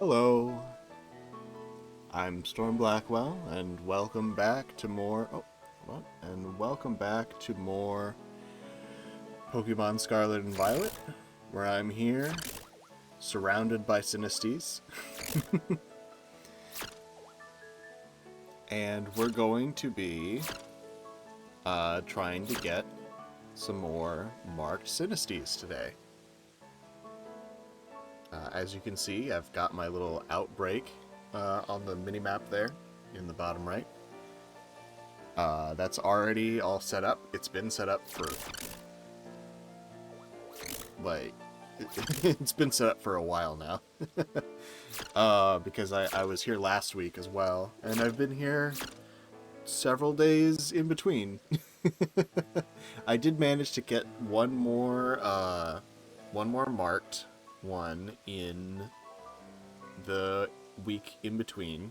Hello, I'm Storm Blackwell, and welcome back to more. Welcome back to more Pokemon Scarlet and Violet, where I'm here, surrounded by Sinesteas, and we're going to be trying to get some more marked Sinesteas today. As you can see, I've got my little outbreak on the mini-map there in the bottom right. That's already all set up. It's been set up for, like, it's been set up for a while now. Because I was here last week as well, and I've been here several days in between. I did manage to get one more marked one in the week in between.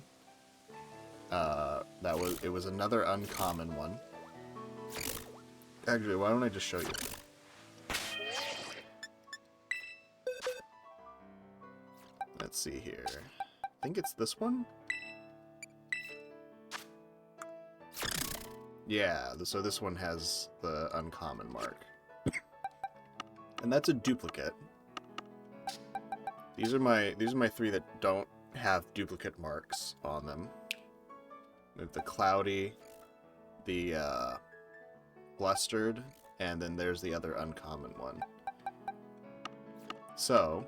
It was another uncommon one. Actually, why don't I just show you? Let's see here. I think it's this one? Yeah, so this one has the uncommon mark. And that's a duplicate. These are my three that don't have duplicate marks on them. We have the Cloudy, the Blustered, and then there's the other uncommon one. So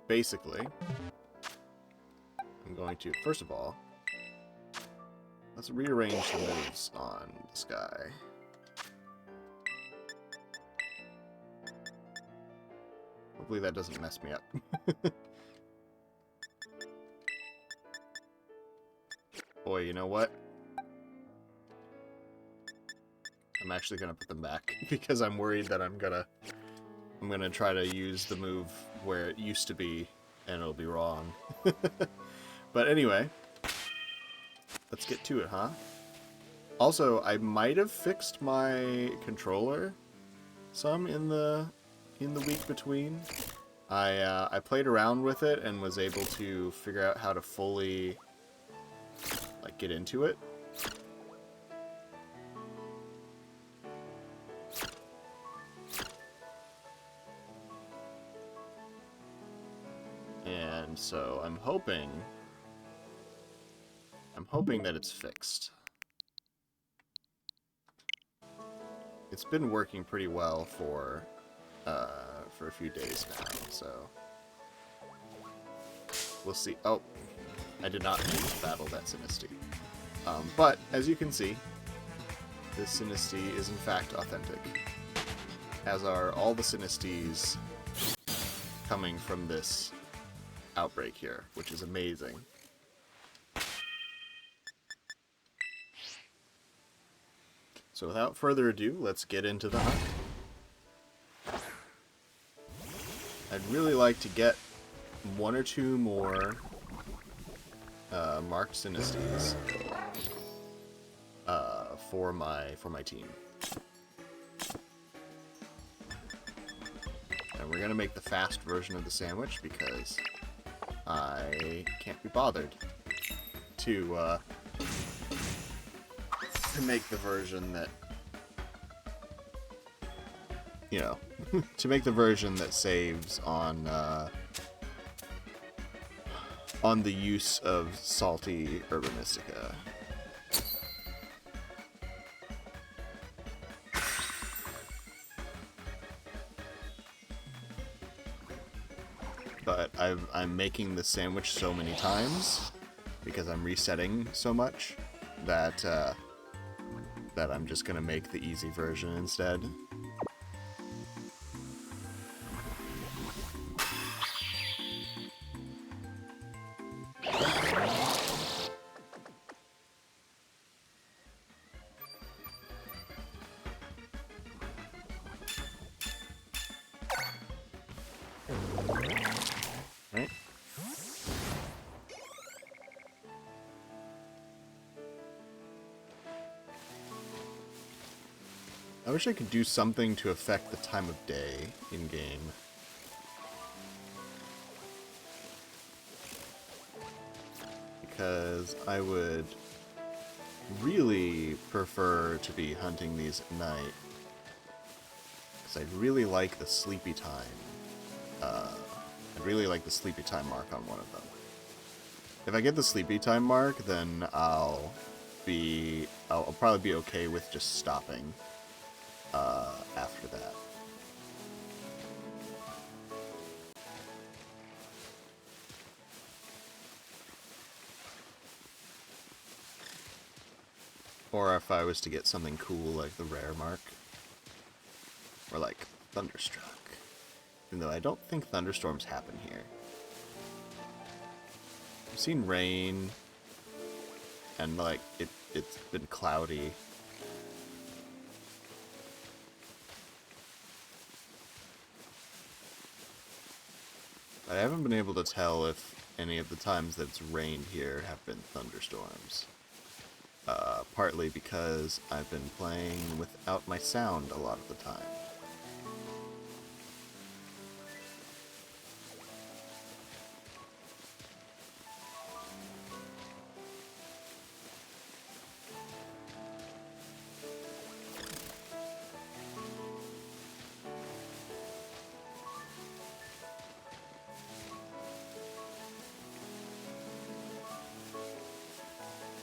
basically, I'm going to, first of all, let's rearrange the moves on this guy. Hopefully that doesn't mess me up. Boy, you know what? I'm actually gonna put them back because I'm worried that I'm gonna try to use the move where it used to be and it'll be wrong. But anyway, let's get to it, huh? Also, I might have fixed my controller some in the week between. I played around with it and was able to figure out how to fully get into it. And so I'm hoping that it's fixed. It's been working pretty well for a few days now, so we'll see. Oh, I did not mean to battle that Sinistea. But as you can see, this Sinistea is in fact authentic, as are all the Sinesteas coming from this outbreak here, which is amazing. So without further ado, let's get into the hunt. I'd really like to get one or two more marked Sinesteas for my team. And we're gonna make the fast version of the sandwich because I can't be bothered to make the version that, you know, to make the version that saves on the use of salty Urbanistica. But I'm making the sandwich so many times because I'm resetting so much that that I'm just gonna make the easy version instead. Right? I wish I could do something to affect the time of day in game. because I would really prefer to be hunting these at night. Because I'd really like the sleepy time. I'd really like the sleepy time mark on one of them. If I get the sleepy time mark, then I'll probably be okay with just stopping after that. Or if I was to get something cool like the rare mark. Or like Thunderstruck. Even though I don't think thunderstorms happen here. I've seen rain, and like it's been cloudy. I haven't been able to tell if any of the times that it's rained here have been thunderstorms. Partly because I've been playing without my sound a lot of the time.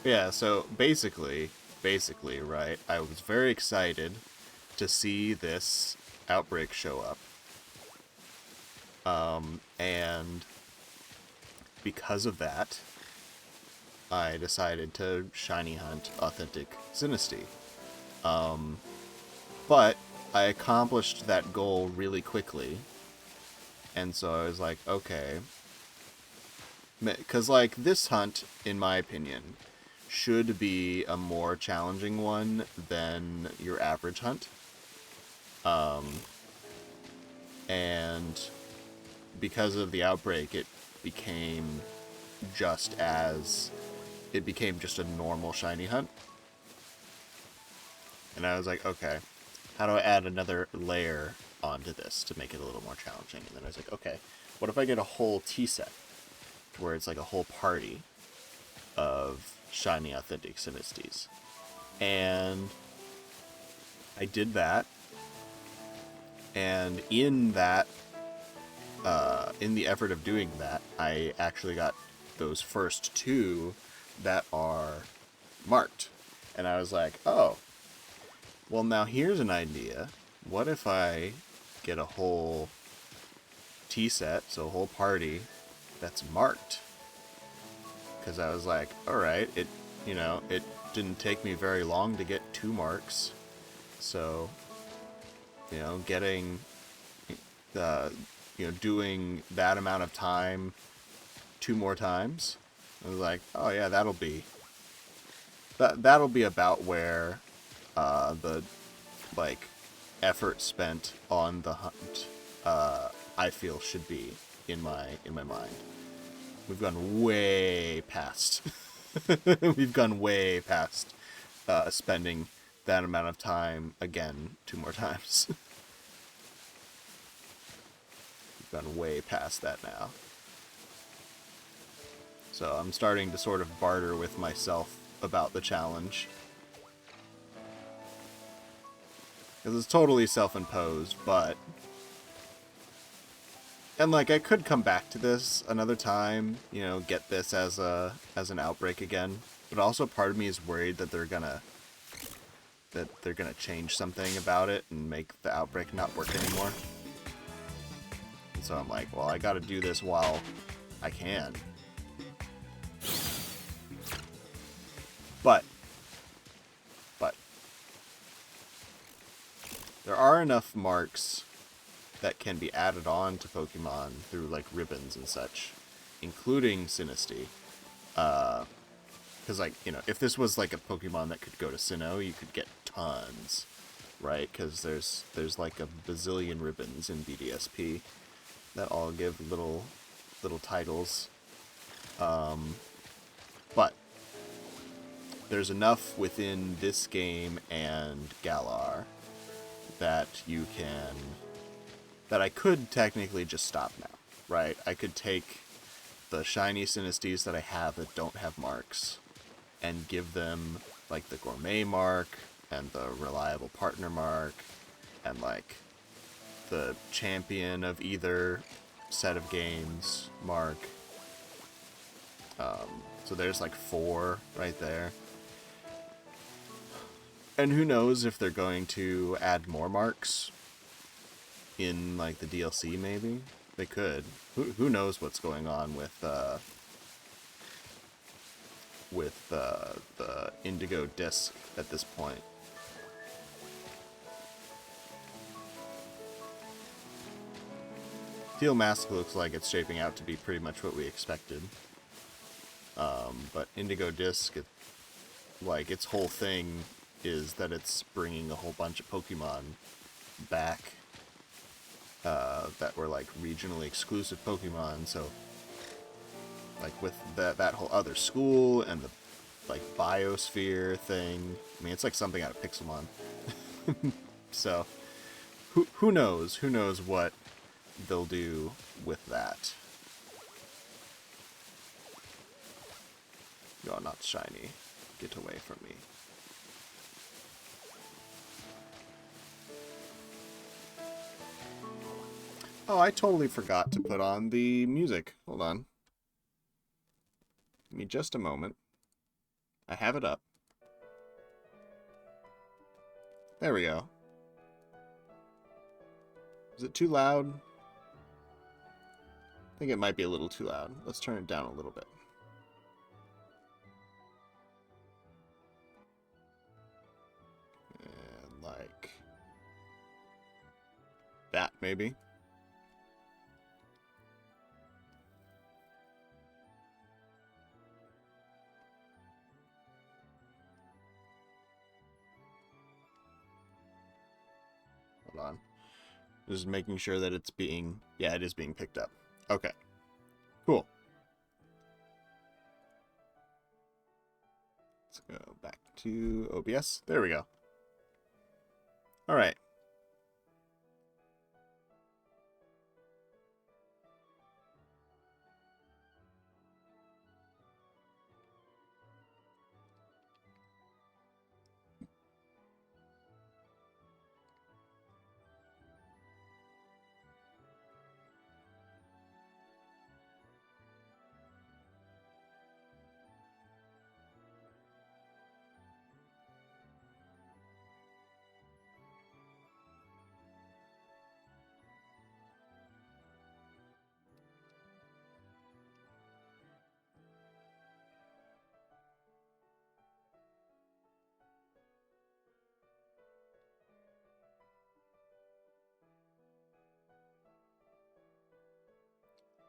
Yeah, so basically, right, I was very excited to see this outbreak show up. And because of that, I decided to shiny hunt authentic Sinistea. But I accomplished that goal really quickly. And so I was like, okay. Because, like, this hunt, in my opinion, should be a more challenging one than your average hunt. And because of the outbreak, it became just a normal shiny hunt. And I was like, okay, how do I add another layer onto this to make it a little more challenging? And then I was like, okay, what if I get a whole tea set where it's like a whole party of shiny authentic Sinesteas? And I did that, and in that in the effort of doing that, I actually got those first two that are marked. And I was like, oh, well, now here's an idea. What if I get a whole tea set, so a whole party that's marked? Because I was like, alright, it didn't take me very long to get 2 marks. So, getting, doing that amount of time 2 more times, I was like, oh yeah, that'll be about where the, like, effort spent on the hunt, I feel should be in my mind. We've gone way past. We've gone way past spending that amount of time again 2 more times. We've gone way past that now. So I'm starting to sort of barter with myself about the challenge. Because it's totally self-imposed, but... And, like, I could come back to this another time, get this as an outbreak again. But also part of me is worried that they're gonna change something about it and make the outbreak not work anymore. And so I'm like, well, I gotta do this while I can. But there are enough marks that can be added on to Pokemon through, like, ribbons and such, including Sinistea. Because, like, if this was, like, a Pokemon that could go to Sinnoh, you could get tons, right? Because there's, like, a bazillion ribbons in BDSP that all give little titles. But there's enough within this game and Galar that I could technically just stop now, right? I could take the shiny Sinesteas that I have that don't have marks and give them like the gourmet mark and the reliable partner mark and like the champion of either set of games mark. So there's like 4 right there. And who knows if they're going to add more marks in like the DLC maybe? They could. Who knows what's going on with the Indigo disc at this point. Teal Mask looks like it's shaping out to be pretty much what we expected. But Indigo Disc, like, its whole thing is that it's bringing a whole bunch of Pokemon back that were, like, regionally exclusive Pokemon, so, like, with that whole other school and the, like, Biosphere thing, I mean, it's like something out of Pixelmon. So, who knows? Who knows what they'll do with that. You're not shiny. Get away from me. Oh, I totally forgot to put on the music. Hold on. Give me just a moment. I have it up. There we go. Is it too loud? I think it might be a little too loud. Let's turn it down a little bit. And like that, maybe. Hold on. Just making sure that it's being... Yeah, it is being picked up. Okay. Cool. Let's go back to OBS. There we go. Alright.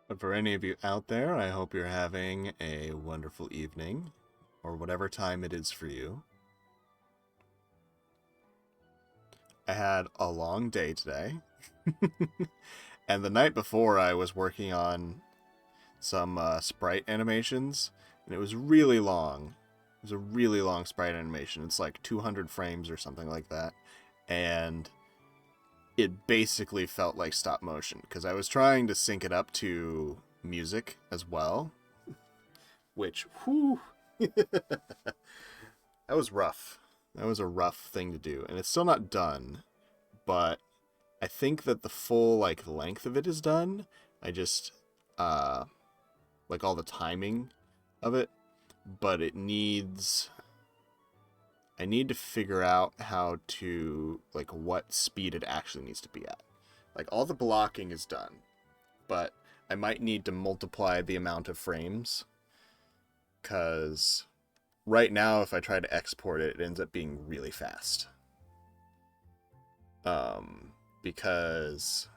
But for any of you out there, I hope you're having a wonderful evening, or whatever time it is for you. I had a long day today, and the night before I was working on some sprite animations, and it was really long. It was a really long sprite animation. It's like 200 frames or something like that, and it basically felt like stop motion, because I was trying to sync it up to music as well, which, whew, that was rough. That was a rough thing to do, and it's still not done, but I think that the full, like, length of it is done. I just, like, all the timing of it, but it needs... I need to figure out how to, like, what speed it actually needs to be at. Like, all the blocking is done, but I might need to multiply the amount of frames, because right now, if I try to export it, it ends up being really fast. Because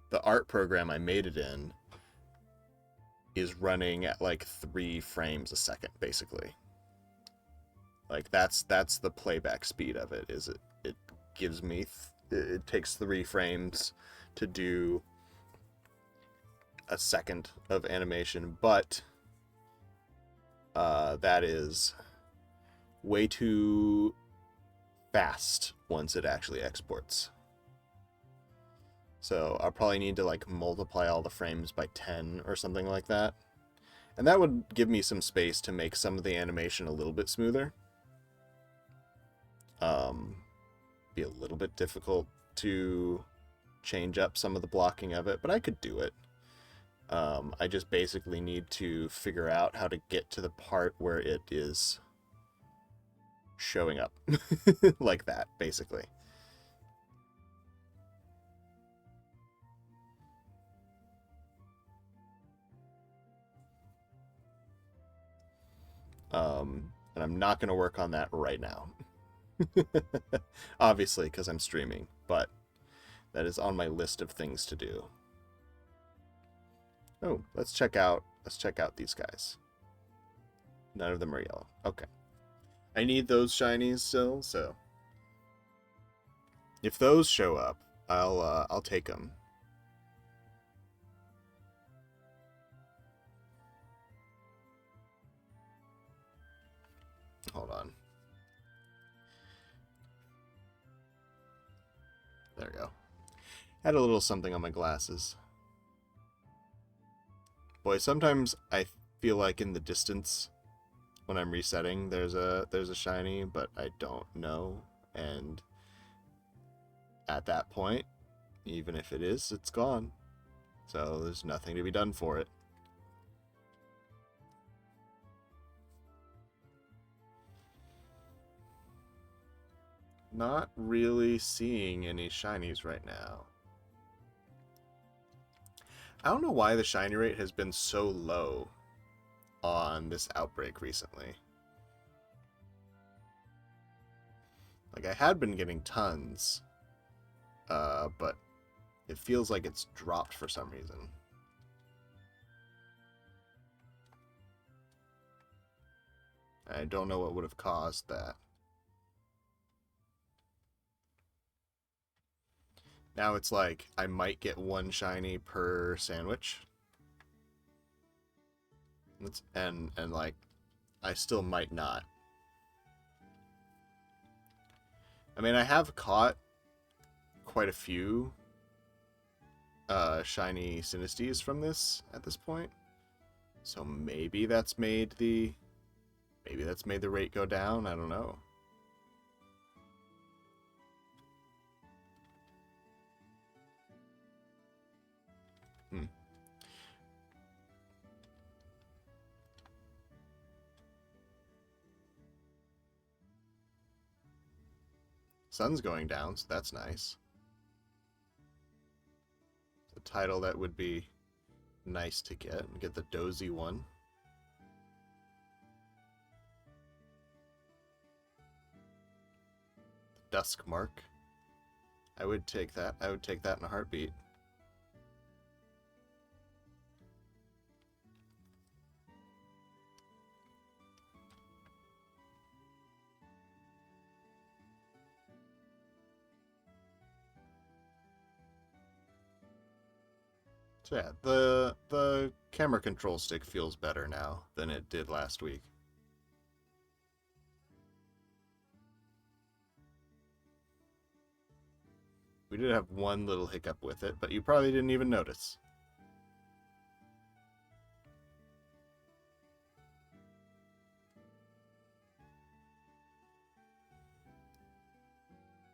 the art program I made it in is running at, like, 3 frames a second, basically. Like, that's the playback speed of it, is it gives me... it takes 3 frames to do a second of animation, but that is way too fast once it actually exports. So I'll probably need to, like, multiply all the frames by 10 or something like that. And that would give me some space to make some of the animation a little bit smoother. Be a little bit difficult to change up some of the blocking of it, but I could do it. I just basically need to figure out how to get to the part where it is showing up. Like that, basically. And I'm not going to work on that right now. Obviously, because I'm streaming, but that is on my list of things to do. Oh, let's check out these guys. None of them are yellow. Okay. I need those shinies still, so if those show up, I'll take them. Hold on. There we go. Had a little something on my glasses. Boy, sometimes I feel like in the distance when I'm resetting there's a shiny, but I don't know, and at that point, even if it is, it's gone. So there's nothing to be done for it. Not really seeing any shinies right now. I don't know why the shiny rate has been so low on this outbreak recently. Like, I had been getting tons, but it feels like it's dropped for some reason. I don't know what would have caused that. Now it's like I might get one shiny per sandwich. And like I still might not. I mean, I have caught quite a few shiny Sinesteas from this at this point. So maybe that's made the rate go down, I don't know. Sun's going down, so that's nice. It's a title that would be nice to get the dozy one. The Dusk Mark. I would take that. I would take that in a heartbeat. So yeah, the camera control stick feels better now than it did last week. We did have one little hiccup with it, but you probably didn't even notice.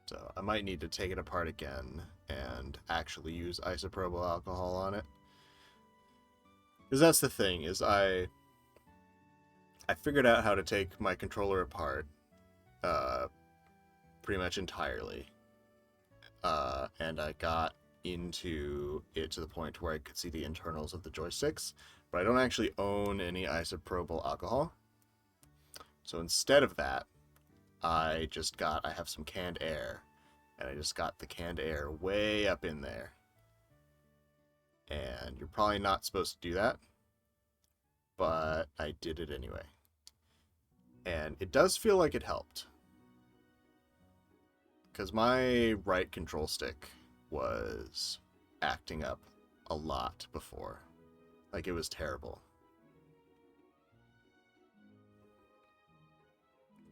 So I might need to take it apart again and actually use isopropyl alcohol on it. Because that's the thing, is I figured out how to take my controller apart pretty much entirely. And I got into it to the point where I could see the internals of the joysticks, but I don't actually own any isopropyl alcohol. So instead of that, I have some canned air, and I just got the canned air way up in there. And you're probably not supposed to do that, but I did it anyway. And it does feel like it helped. Because my right control stick was acting up a lot before. Like, it was terrible.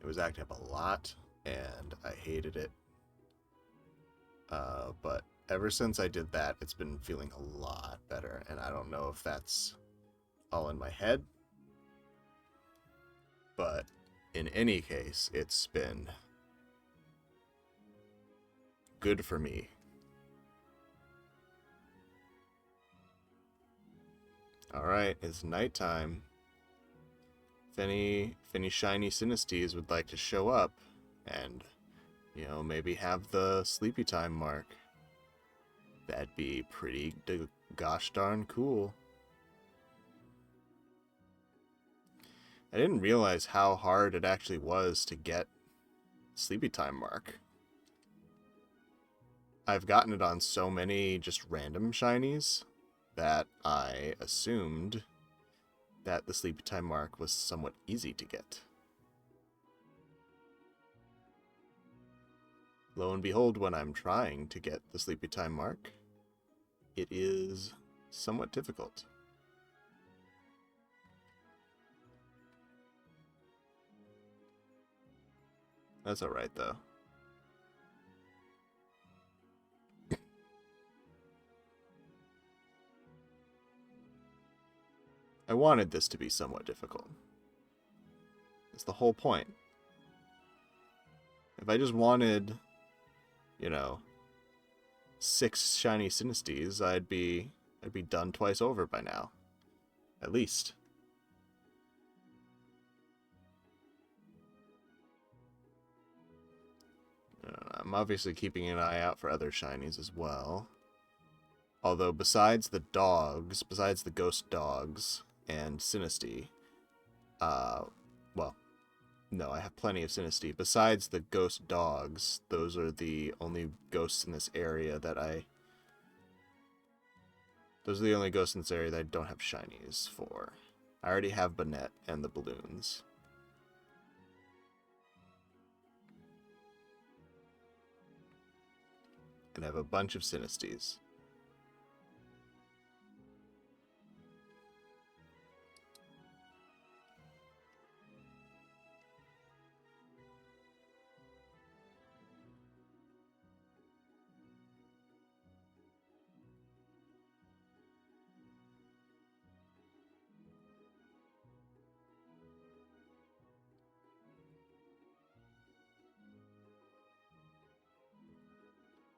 It was acting up a lot, and I hated it. But ever since I did that, it's been feeling a lot better, and I don't know if that's all in my head, But in any case, it's been good for me. Alright, it's nighttime. If any shiny Sinesteas would like to show up and, you know, maybe have the sleepy time mark, that'd be pretty gosh darn cool. I didn't realize how hard it actually was to get sleepy time mark. I've gotten it on so many just random shinies that I assumed that the sleepy time mark was somewhat easy to get. Lo and behold, when I'm trying to get the sleepy time mark, it is somewhat difficult. That's alright, though. I wanted this to be somewhat difficult. That's the whole point. If I just wanted, you know, 6 shiny Sinesteas, I'd be done twice over by now. At least. I'm obviously keeping an eye out for other shinies as well. Although besides the dogs, besides the ghost dogs and Sinistea, well, no, I have plenty of Sinistea. Besides the ghost dogs, those are the only ghosts in this area that those are the only ghosts in this area that I don't have shinies for. I already have Bonnet and the balloons. And I have a bunch of Sinesteas.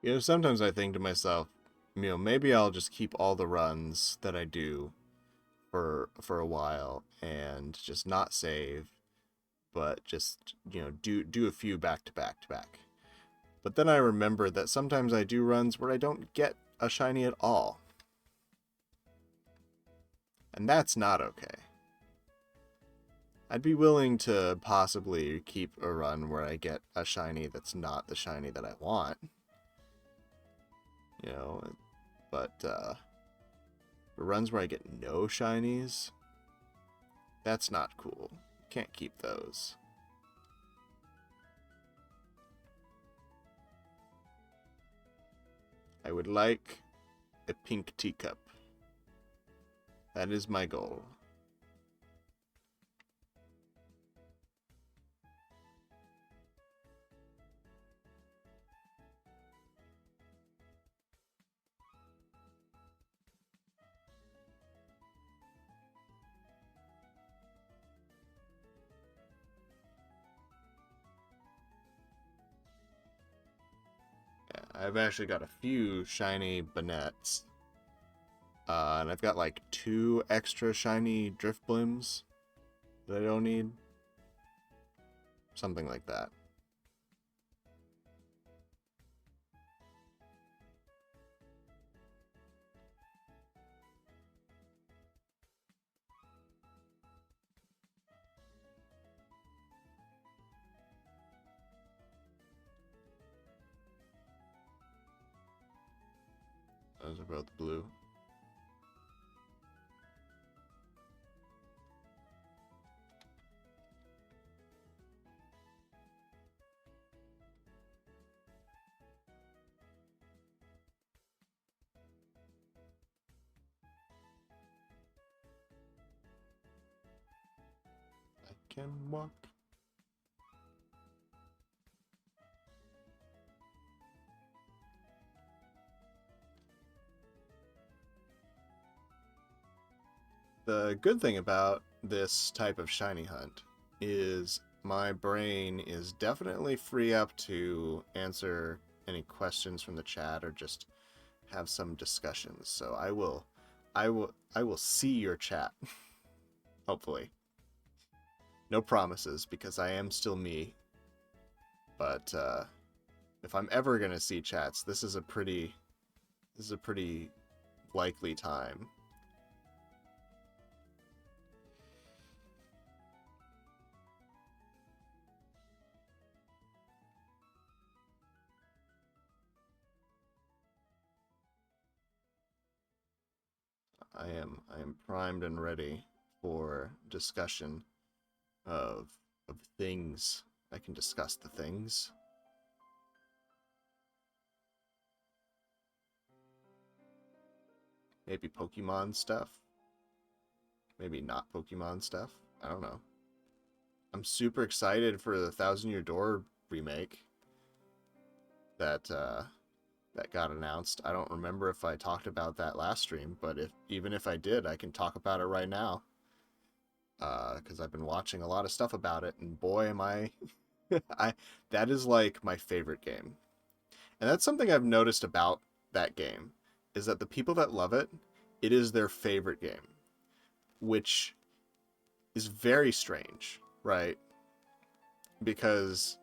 You know, sometimes I think to myself, you know, maybe I'll just keep all the runs that I do for a while and just not save, but just, you know, do a few back to back to back. But then I remember that sometimes I do runs where I don't get a shiny at all. And that's not okay. I'd be willing to possibly keep a run where I get a shiny that's not the shiny that I want. You know, but for runs where I get no shinies, that's not cool. Can't keep those. I would like a pink teacup. That is my goal. I've actually got a few shiny Bonnets. And I've got like 2 extra shiny Drift Blooms that I don't need. Something like that. Those are both blue. I can walk. The good thing about this type of shiny hunt is my brain is definitely free up to answer any questions from the chat or just have some discussions. So I will see your chat. Hopefully. No promises because I am still me. But if I'm ever gonna see chats, this is a pretty likely time. I am primed and ready for discussion of things. I can discuss the things. Maybe Pokemon stuff. Maybe not Pokemon stuff. I don't know. I'm super excited for the Thousand Year Door remake that that got announced. I don't remember if I talked about that last stream, but even if I did, I can talk about it right now. Because I've been watching a lot of stuff about it, and boy, am I, that is like my favorite game, and that's something I've noticed about that game, is that the people that love it, it is their favorite game, which is very strange, right? Because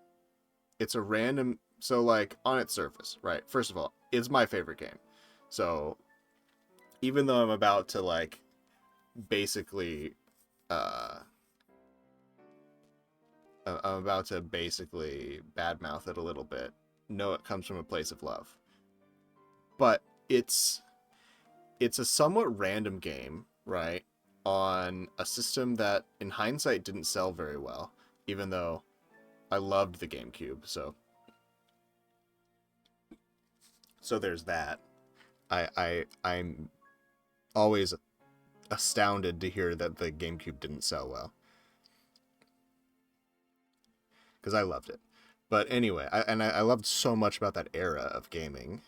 it's a random, so like on its surface, right? First of all, it's my favorite game, so even though I'm about to like basically uh I'm about to basically badmouth it a little bit. No, it comes from a place of love. But it's a somewhat random game, right? On a system that in hindsight didn't sell very well, even though I loved the GameCube, so there's that. I'm always astounded to hear that the GameCube didn't sell well, because I loved it. But anyway, I loved so much about that era of gaming.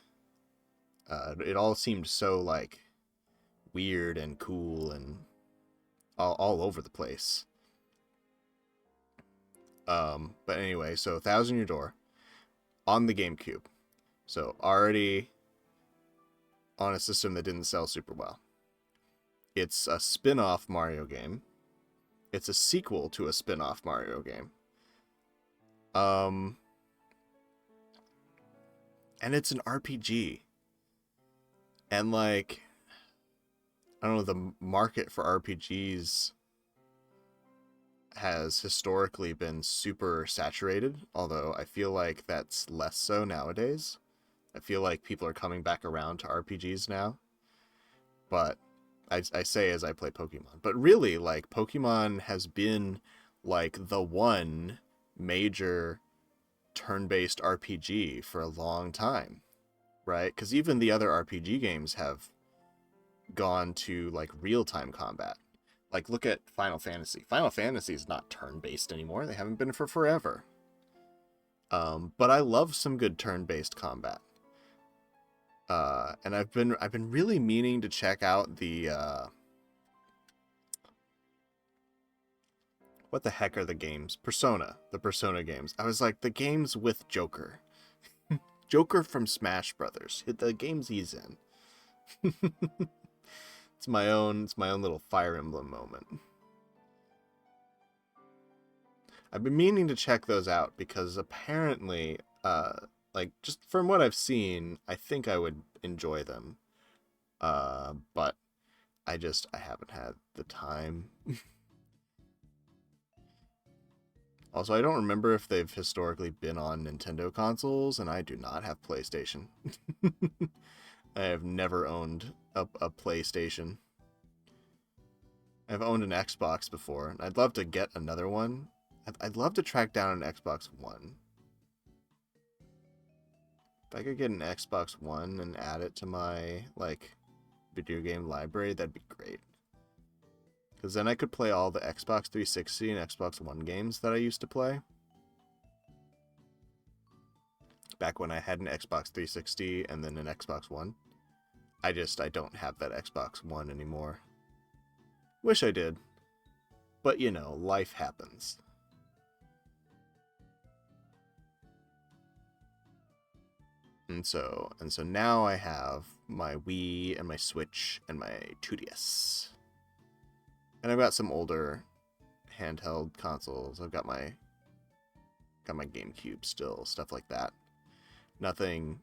It all seemed so like weird and cool and all over the place. But anyway, so Thousand Year Door on the GameCube, so already on a system that didn't sell super well. It's a spin-off Mario game. It's a sequel to a spin-off Mario game. And it's an RPG. And like, I don't know, the market for RPGs has historically been super saturated, although I feel like that's less so nowadays. I feel like people are coming back around to RPGs now. But I say as I play Pokemon. But really, like, Pokemon has been like the one major turn-based RPG for a long time, right? Because even the other RPG games have gone to like real-time combat. Like, look at Final Fantasy. Final Fantasy is not turn-based anymore. They haven't been for forever. But I love some good turn-based combat. And I've been really meaning to check out the what the heck are the games? The Persona games. I was like, the games with Joker. Joker from Smash Brothers. The games he's in. It's my own little Fire Emblem moment. I've been meaning to check those out because apparently, like, just from what I've seen, I think I would enjoy them. But I haven't had the time. Also, I don't remember if they've historically been on Nintendo consoles, and I do not have PlayStation. I have never owned a PlayStation. I've owned an Xbox before, and I'd love to get another one. I'd love to track down an Xbox One. If I could get an Xbox One and add it to my, like, video game library, that'd be great. Because then I could play all the Xbox 360 and Xbox One games that I used to play. Back when I had an Xbox 360 and then an Xbox One. I don't have that Xbox One anymore. Wish I did. But, you know, life happens. And so now I have my Wii and my Switch and my 2DS. And I've got some older handheld consoles. I've got my GameCube still, stuff like that. Nothing.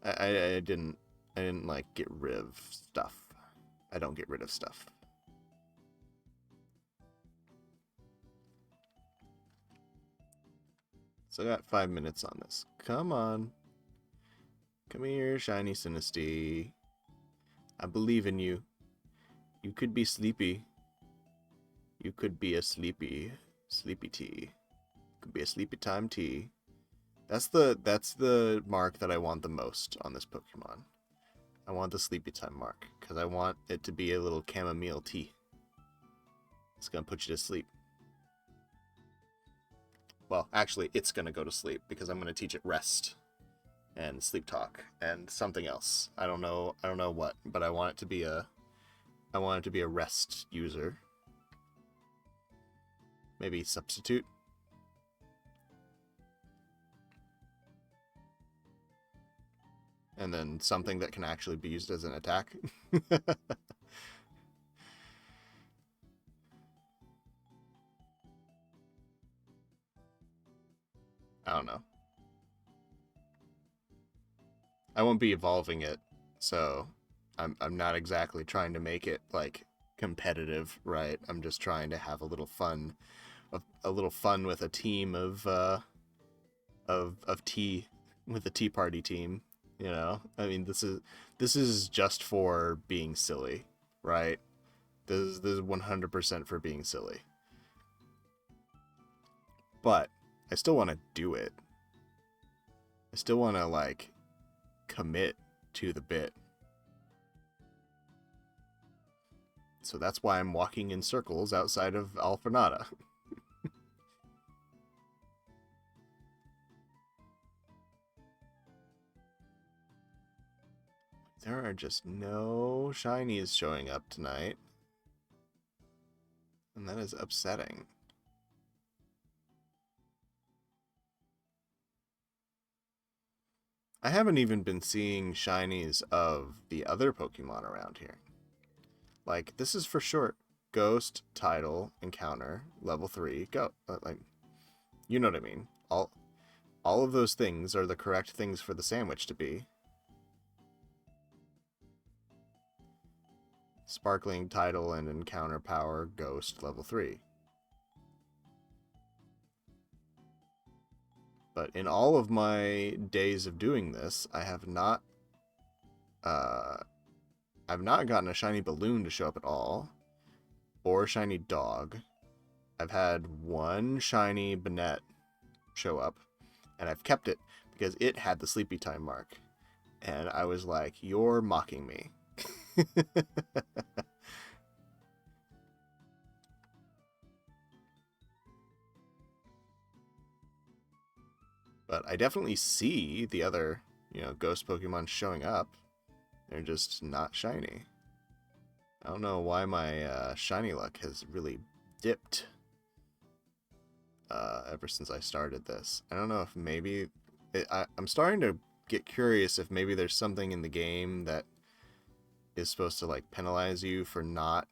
I didn't like get rid of stuff. I don't get rid of stuff. So I got 5 minutes on this. Come on. Come here, shiny Sinistea. I believe in you. You could be sleepy. You could be a sleepy tea. Could be a sleepy time tea. That's the mark that I want the most on this Pokemon. I want the sleepy time mark because I want it to be a little chamomile tea. It's gonna put you to sleep. Well, actually, it's gonna go to sleep because I'm gonna teach it rest and sleep talk and something else. I don't know what, but I want it to be a rest user. Maybe substitute. And then something that can actually be used as an attack. I don't know. I won't be evolving it, so I'm not exactly trying to make it like competitive, right? I'm just trying to have a little fun with a team of tea, with a tea party team. You know, I mean, this is just for being silly, right? This is 100% for being silly. But I still want to do it. I still want to like commit to the bit. So that's why I'm walking in circles outside of Alphanata. There are just no shinies showing up tonight. And that is upsetting. I haven't even been seeing shinies of the other Pokemon around here. Like, this is for sure. Ghost, Tidal, Encounter, Level 3, go. Like, you know what I mean. All of those things are the correct things for the sandwich to be. Sparkling, Tidal, and Encounter Power, Ghost, Level 3. But in all of my days of doing this, I have not I've not gotten a shiny balloon to show up at all, or a shiny dog. I've had one shiny Banette show up, and I've kept it because it had the sleepy time mark. And I was like, you're mocking me. But I definitely see the other, ghost Pokemon showing up. They're just not shiny. I don't know why my shiny luck has really dipped ever since I started this. I don't know if maybe... I'm starting to get curious if maybe there's something in the game that is supposed to like penalize you for not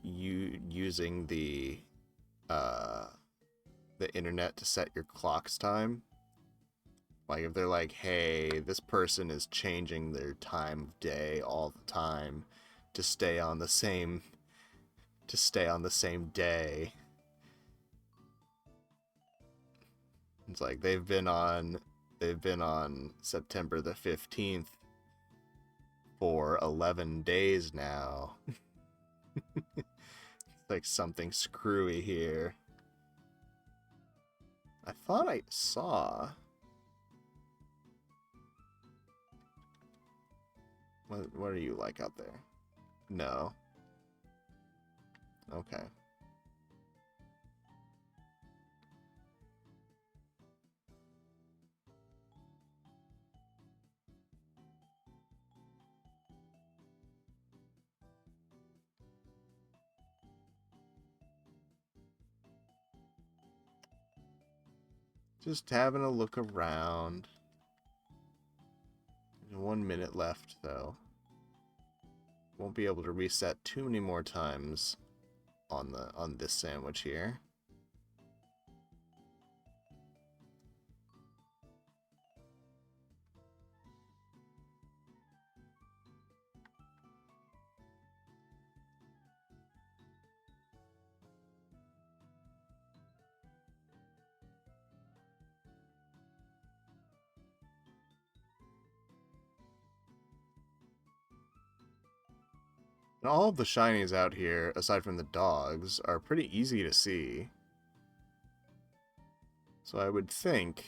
using the internet to set your clock's time. Like if they're like, hey, this person is changing their time of day all the time to stay on the same day. It's like they've been on September the 15th for 11 days now. It's like something screwy here. I thought I saw... What are you like out there? No. Okay. Just having a look around. 1 minute left, though. Won't be able to reset too many more times on this sandwich here. And all of the shinies out here, aside from the dogs, are pretty easy to see. So I would think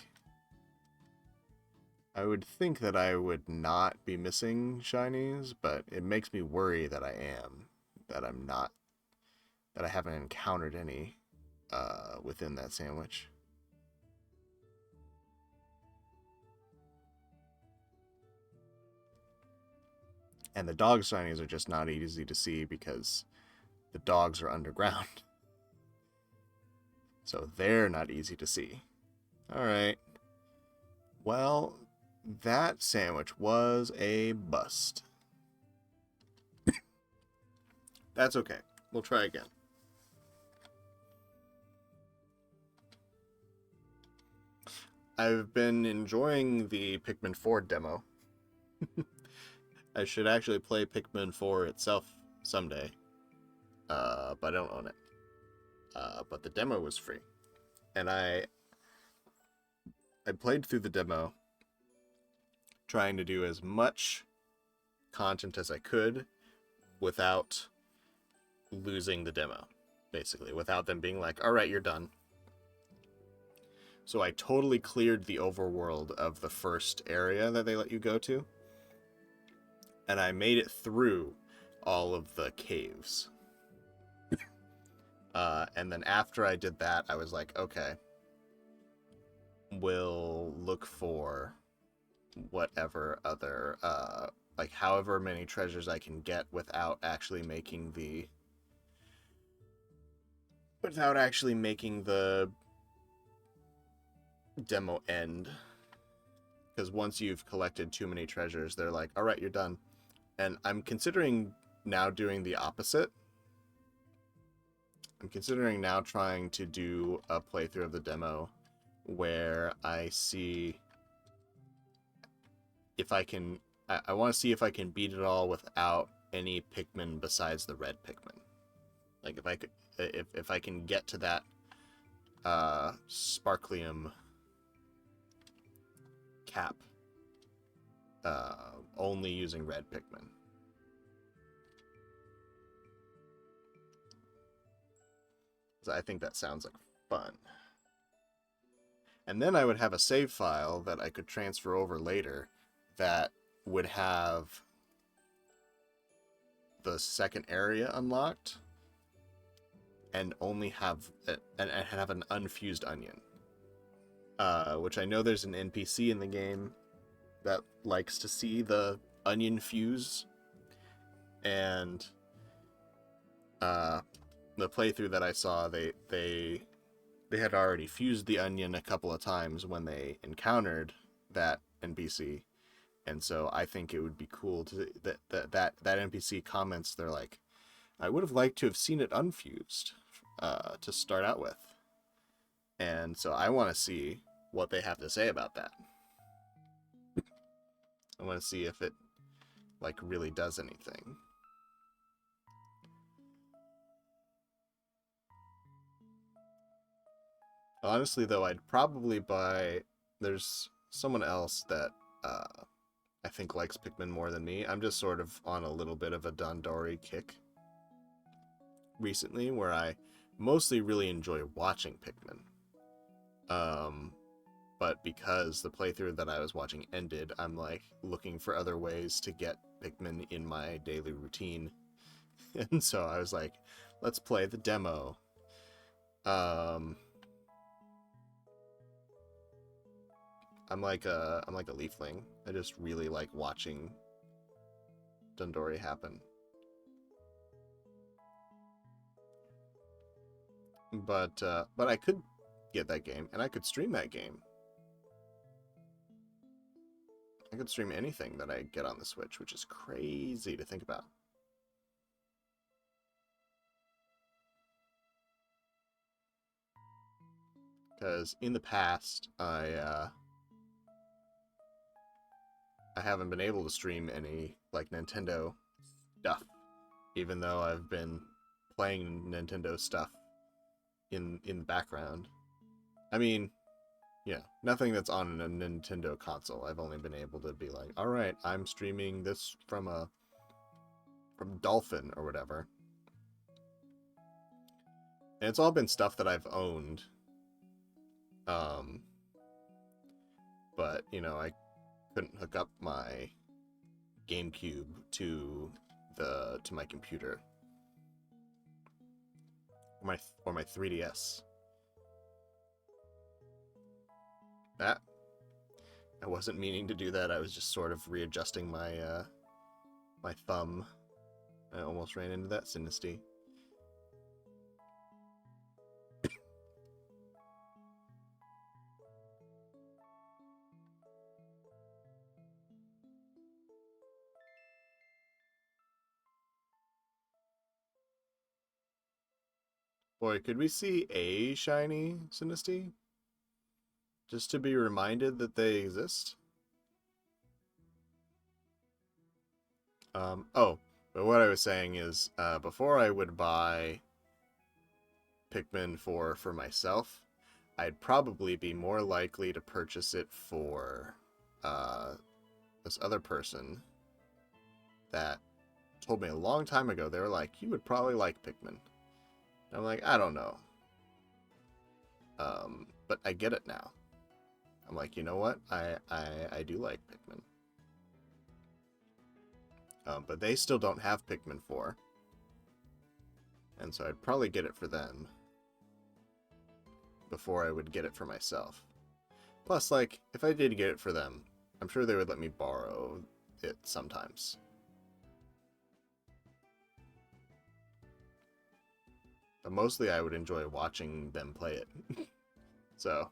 that I would not be missing shinies, but it makes me worry that I am. That I'm not. That I haven't encountered any within that sandwich. And the dog shinies are just not easy to see because the dogs are underground. So they're not easy to see. Alright. Well, that sandwich was a bust. That's okay. We'll try again. I've been enjoying the Pikmin 4 demo. I should actually play Pikmin 4 itself someday. But I don't own it. But the demo was free. And I played through the demo, trying to do as much content as I could without losing the demo, basically, without them being like, all right, you're done. So I totally cleared the overworld of the first area that they let you go to, and I made it through all of the caves. And then after I did that, I was like, okay, we'll look for whatever other, like however many treasures I can get without actually making the demo end. Because once you've collected too many treasures, they're like, all right, you're done. And I'm considering now doing the opposite. I'm considering now trying to do a playthrough of the demo where I see if I can... I want to see if I can beat it all without any Pikmin besides the red Pikmin. Like, if I could... If I can get to that Sparklium cap only using red Pikmin. So I think that sounds like fun. And then I would have a save file that I could transfer over later that would have the second area unlocked and only have an unfused onion. Which I know there's an NPC in the game that likes to see the onion fuse, and the playthrough that I saw, they had already fused the onion a couple of times when they encountered that NPC, and so I think it would be cool to that NPC comments. They're like, I would have liked to have seen it unfused to start out with, and so I want to see what they have to say about that. I want to see if it like really does anything. Honestly, though, I'd probably buy... There's someone else that I think likes Pikmin more than me. I'm just sort of on a little bit of a Dandori kick recently, where I mostly really enjoy watching Pikmin. But because the playthrough that I was watching ended, I'm like looking for other ways to get Pikmin in my daily routine. And so I was like, let's play the demo. I'm like a leafling. I just really like watching Dandori happen. But I could get that game, and I could stream that game. I could stream anything that I get on the Switch, which is crazy to think about. Because in the past, I haven't been able to stream any like Nintendo stuff, even though I've been playing Nintendo stuff in the background. I mean, yeah, nothing that's on a Nintendo console. I've only been able to be like, all right, I'm streaming this from Dolphin or whatever. And it's all been stuff that I've owned. But you know, I couldn't hook up my GameCube to my computer or my 3DS. That I wasn't meaning to do that. I was just sort of readjusting my my thumb. I almost ran into that Sinistea. Boy, could we see a shiny Sinistea? Just to be reminded that they exist? Oh, but what I was saying is, before I would buy Pikmin 4 for myself, I'd probably be more likely to purchase it for this other person that told me a long time ago. They were like, you would probably like Pikmin. And I'm like, I don't know. But I get it now. I'm like, you know what? I do like Pikmin. But they still don't have Pikmin 4. And so I'd probably get it for them before I would get it for myself. Plus, like, if I did get it for them, I'm sure they would let me borrow it sometimes. But mostly I would enjoy watching them play it. So...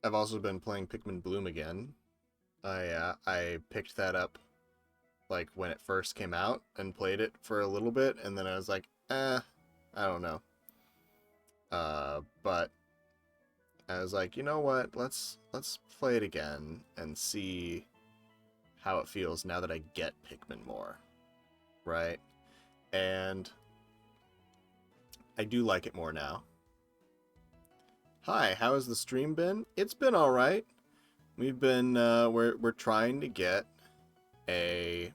I've also been playing Pikmin Bloom again. I picked that up like when it first came out and played it for a little bit, and then I was like, I don't know. But I was like, you know what? Let's play it again and see how it feels now that I get Pikmin more, right? And I do like it more now. Hi, how has the stream been? It's been all right. We've been we're trying to get a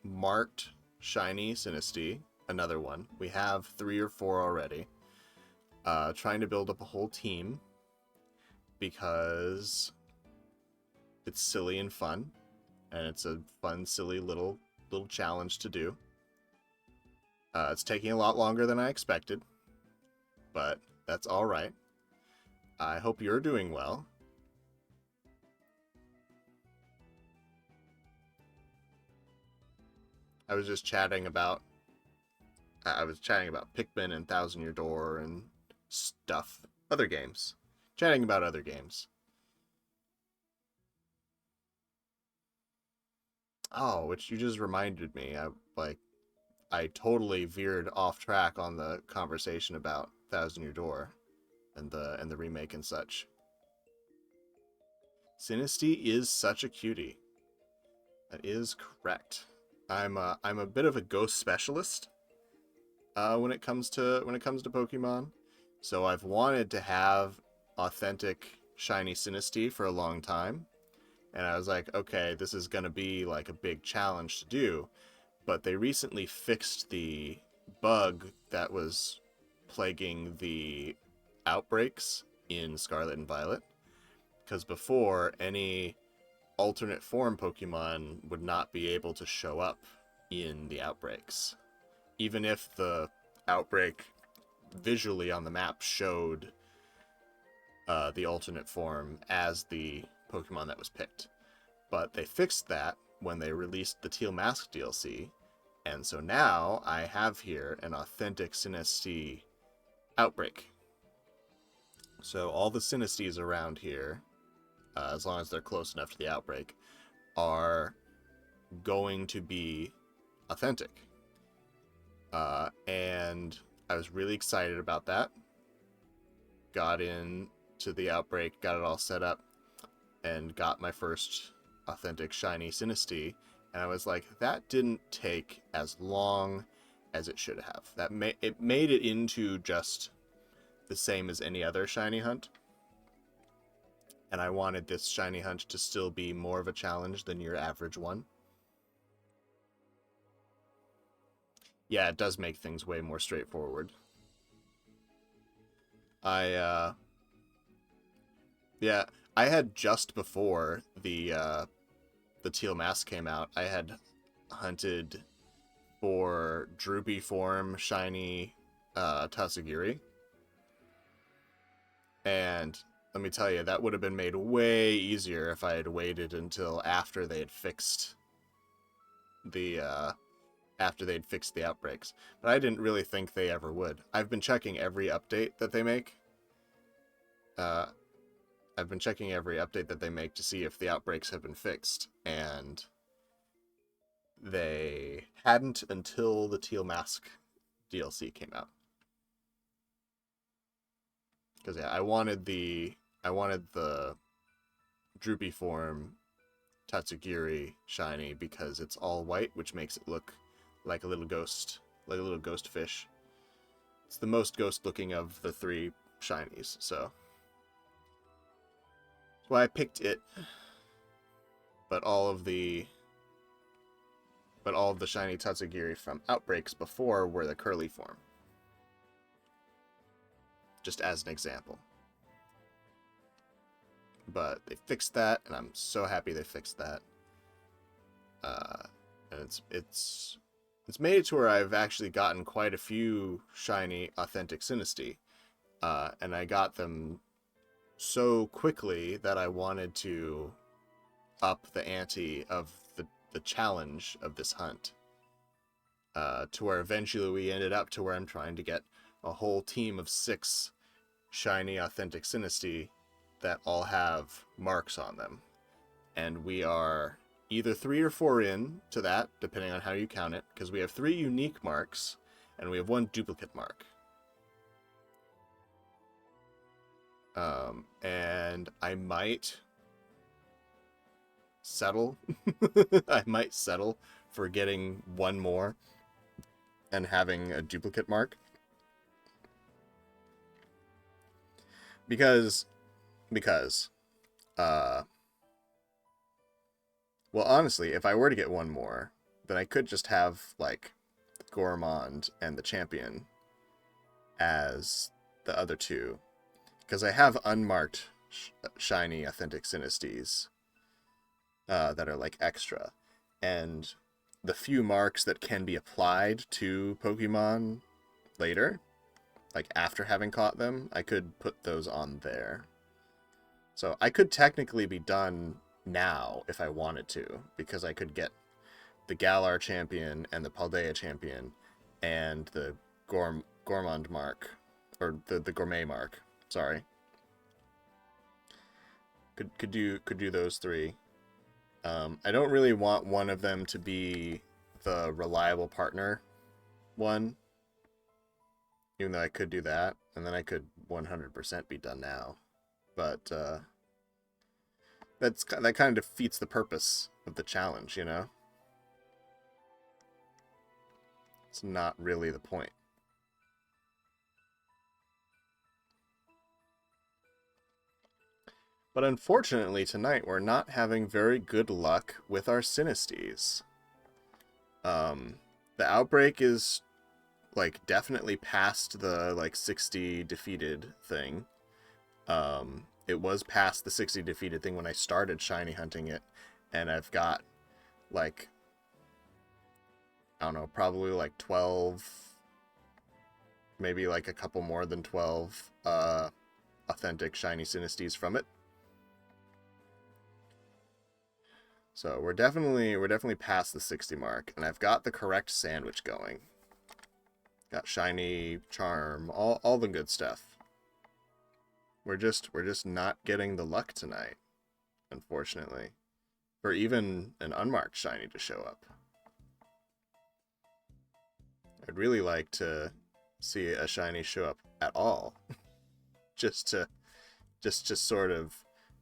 marked shiny Sinistea, another one. We have 3 or 4 already. Trying to build up a whole team because it's silly and fun, and it's a fun, silly little challenge to do. It's taking a lot longer than I expected, but that's all right. I hope you're doing well. I was just chatting about Pikmin and Thousand Year Door and stuff. Other games. Chatting about other games. Oh, which you just reminded me. I totally veered off track on the conversation about Thousand Year Door and the remake and such. Sinistea is such a cutie. That is correct. I'm a bit of a ghost specialist when it comes to Pokemon. So I've wanted to have authentic shiny Sinistea for a long time. And I was like, okay, this is going to be like a big challenge to do. But they recently fixed the bug that was plaguing the outbreaks in Scarlet and Violet. Because before, any alternate form Pokemon would not be able to show up in the outbreaks. Even if the outbreak visually on the map showed the alternate form as the Pokemon that was picked. But they fixed that when they released the Teal Mask DLC, and so now I have here an authentic Sinistea outbreak. So all the Sinesteas around here, as long as they're close enough to the outbreak, are going to be authentic. And I was really excited about that. Got into the outbreak, got it all set up, and got my first authentic shiny Sinistea, and I was like, that didn't take as long as it should have. It made it into just the same as any other shiny hunt, and I wanted this shiny hunt to still be more of a challenge than your average one. Yeah, it does make things way more straightforward. Yeah, I had just before the Teal Mask came out, I had hunted for Droopy form shiny Tatsugiri. And let me tell you, that would have been made way easier if I had waited until after they had fixed the outbreaks. But I didn't really think they ever would. I've been checking every update that they make. To see if the outbreaks have been fixed, and they hadn't until the Teal Mask DLC came out. Because yeah, I wanted the Droopy form Tatsugiri shiny because it's all white, which makes it look like a little ghost fish. It's the most ghost looking of the three shinies, so that's why I picked it. But all of the shiny Tatsugiri from outbreaks before were the curly form. Just as an example. But they fixed that, and I'm so happy they fixed that. And it's made it to where I've actually gotten quite a few shiny authentic Sinistea. And I got them so quickly that I wanted to up the ante of the challenge of this hunt. To where eventually we ended up to where I'm trying to get a whole team of 6 shiny authentic Sinistea that all have marks on them. And we are either 3 or 4 in to that, depending on how you count it, because we have 3 unique marks, and we have 1 duplicate mark. And I might settle. I might settle for getting 1 more and having a duplicate mark. Because well, honestly, if I were to get 1 more, then I could just have, like, Gourmand and the Champion as the other 2. Because I have unmarked shiny authentic Sinesteas that are, like, extra. And the few marks that can be applied to Pokemon later, like after having caught them, I could put those on there. So I could technically be done now if I wanted to, because I could get the Galar Champion and the Paldea Champion and the Gourmand mark, or the Gourmet mark. Sorry. Could do those 3. I don't really want one of them to be the reliable partner one, even though I could do that, and then I could 100% be done now. But that kind of defeats the purpose of the challenge, you know? It's not really the point. But unfortunately tonight we're not having very good luck with our Sinesteas. The outbreak is, like, definitely past the, like, 60 defeated thing. It was past the 60 defeated thing when I started shiny hunting it, and I've got, like, I don't know, probably like 12, maybe like a couple more than 12 authentic shiny Sinesteas from it. So we're definitely past the 60 mark, and I've got the correct sandwich going. Got shiny, charm, all the good stuff. We're just not getting the luck tonight, unfortunately, for even an unmarked shiny to show up. I'd really like to see a shiny show up at all, just to sort of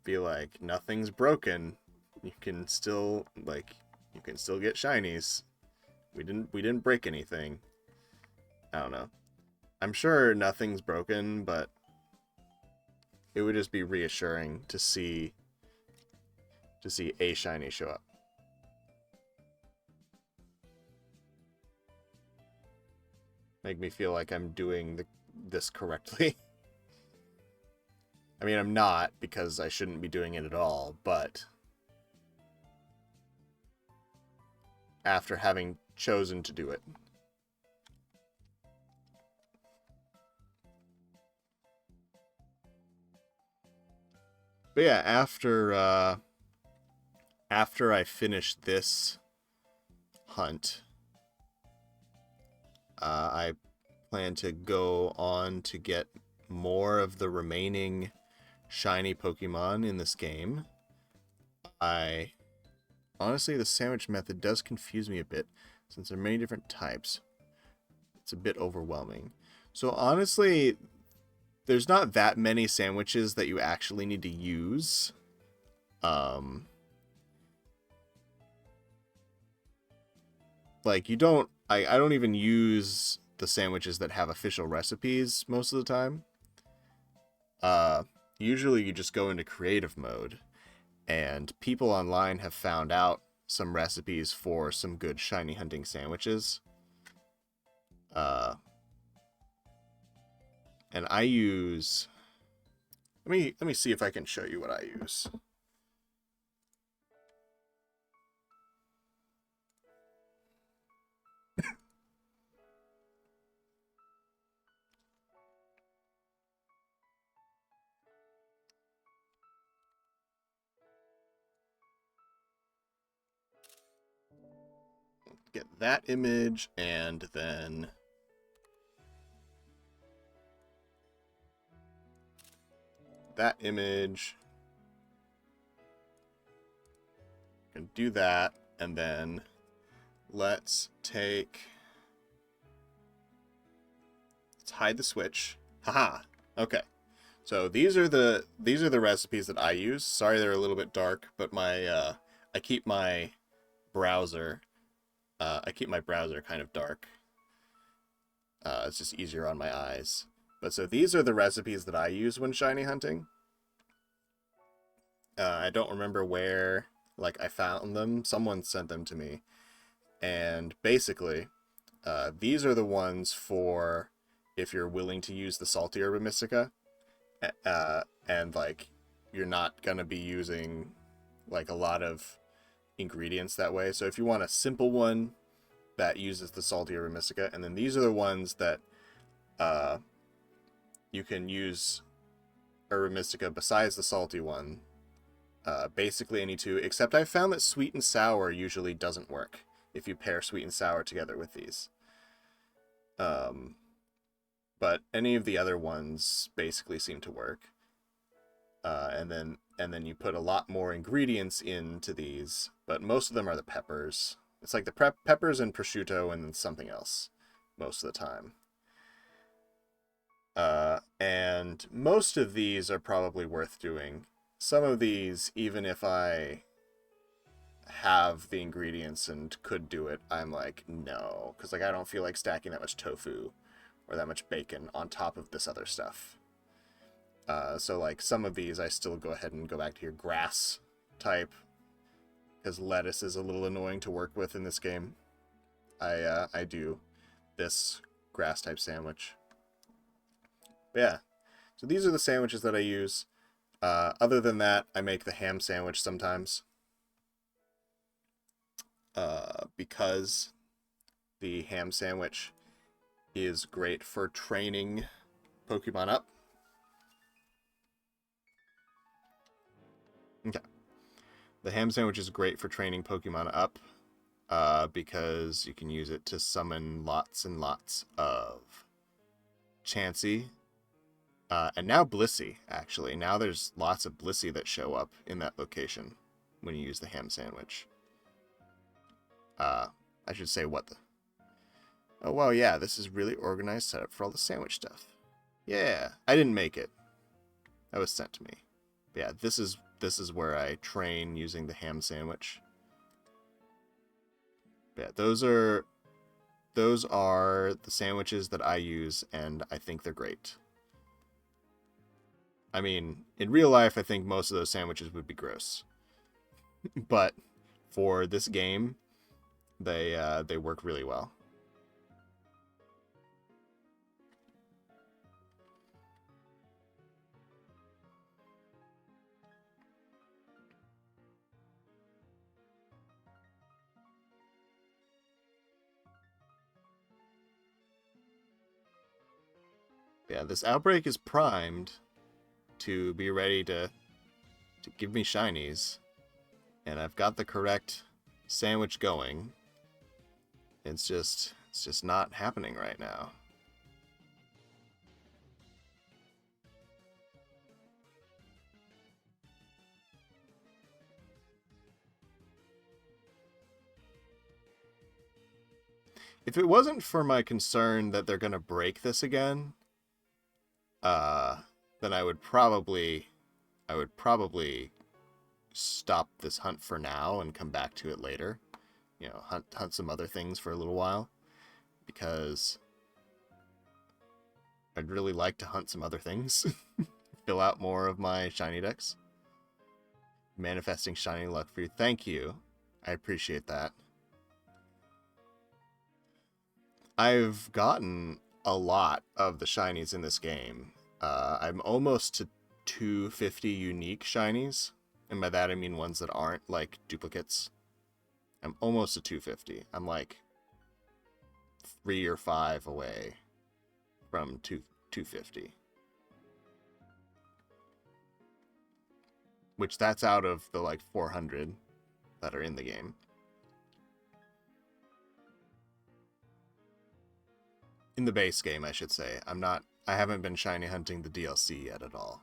be like, nothing's broken. You can still get shinies. We didn't break anything. I don't know. I'm sure nothing's broken, but it would just be reassuring to see a shiny show up. Make me feel like I'm doing this correctly. I mean, I'm not, because I shouldn't be doing it at all, but after having chosen to do it. But yeah, after I finish this hunt, I plan to go on to get more of the remaining shiny Pokemon in this game. Honestly, the sandwich method does confuse me a bit, since there are many different types. It's a bit overwhelming. So honestly, there's not that many sandwiches that you actually need to use. Like, you don't... I don't even use the sandwiches that have official recipes most of the time. Usually you just go into creative mode, and people online have found out some recipes for some good shiny hunting sandwiches. And I use... Let me see if I can show you what I use. Get that image, and then that image. Can do that, and then let's hide the switch. Haha. Okay. So these are the recipes that I use. Sorry they're a little bit dark, but I keep my browser kind of dark. It's just easier on my eyes. But so these are the recipes that I use when shiny hunting. I don't remember where I found them. Someone sent them to me. And basically, these are the ones for if you're willing to use the salty herba mystica. And you're not going to be using a lot of ingredients that way. So if you want a simple one that uses the salty herba mystica, and then these are the ones that you can use herba mystica besides the salty one. Basically any two, except I've found that sweet and sour usually doesn't work if you pair sweet and sour together with these. But any of the other ones basically seem to work. And then you put a lot more ingredients into these, but most of them are the peppers. It's like the peppers and prosciutto and then something else most of the time. And most of these are probably worth doing. Some of these, even if I have the ingredients and could do it, I'm like, no. Because I don't feel like stacking that much tofu or that much bacon on top of this other stuff. So some of these I still go ahead and go back to your grass type, because lettuce is a little annoying to work with in this game. I do this grass type sandwich. But yeah, so these are the sandwiches that I use. Other than that, I make the ham sandwich sometimes. Because the ham sandwich is great for training Pokemon up. Okay. The ham sandwich is great for training Pokemon up, because you can use it to summon lots and lots of Chansey. And now Blissey, actually. Now there's lots of Blissey that show up in that location when you use the ham sandwich. I should say what the... Oh, well, yeah, this is really organized setup for all the sandwich stuff. Yeah, I didn't make it. That was sent to me. But yeah, this is where I train using the ham sandwich. But yeah, those are the sandwiches that I use, and I think they're great. I mean, in real life, I think most of those sandwiches would be gross. But for this game, they work really well. Yeah, this outbreak is primed to be ready to give me shinies, and I've got the correct sandwich going. It's just not happening right now. If it wasn't for my concern that they're gonna break this again, then I would probably stop this hunt for now and come back to it later. You know, hunt some other things for a little while, because I'd really like to hunt some other things. Fill out more of my shiny decks. Manifesting shiny luck for you. Thank you. I appreciate that. I've gotten a lot of the shinies in this game. I'm almost to 250 unique shinies, and by that I mean ones that aren't like duplicates. I'm almost to 250. I'm like 3 or 5 away from 250. Which that's out of the like 400 that are in the game. In the base game, I should say. I haven't been shiny hunting the DLC yet at all.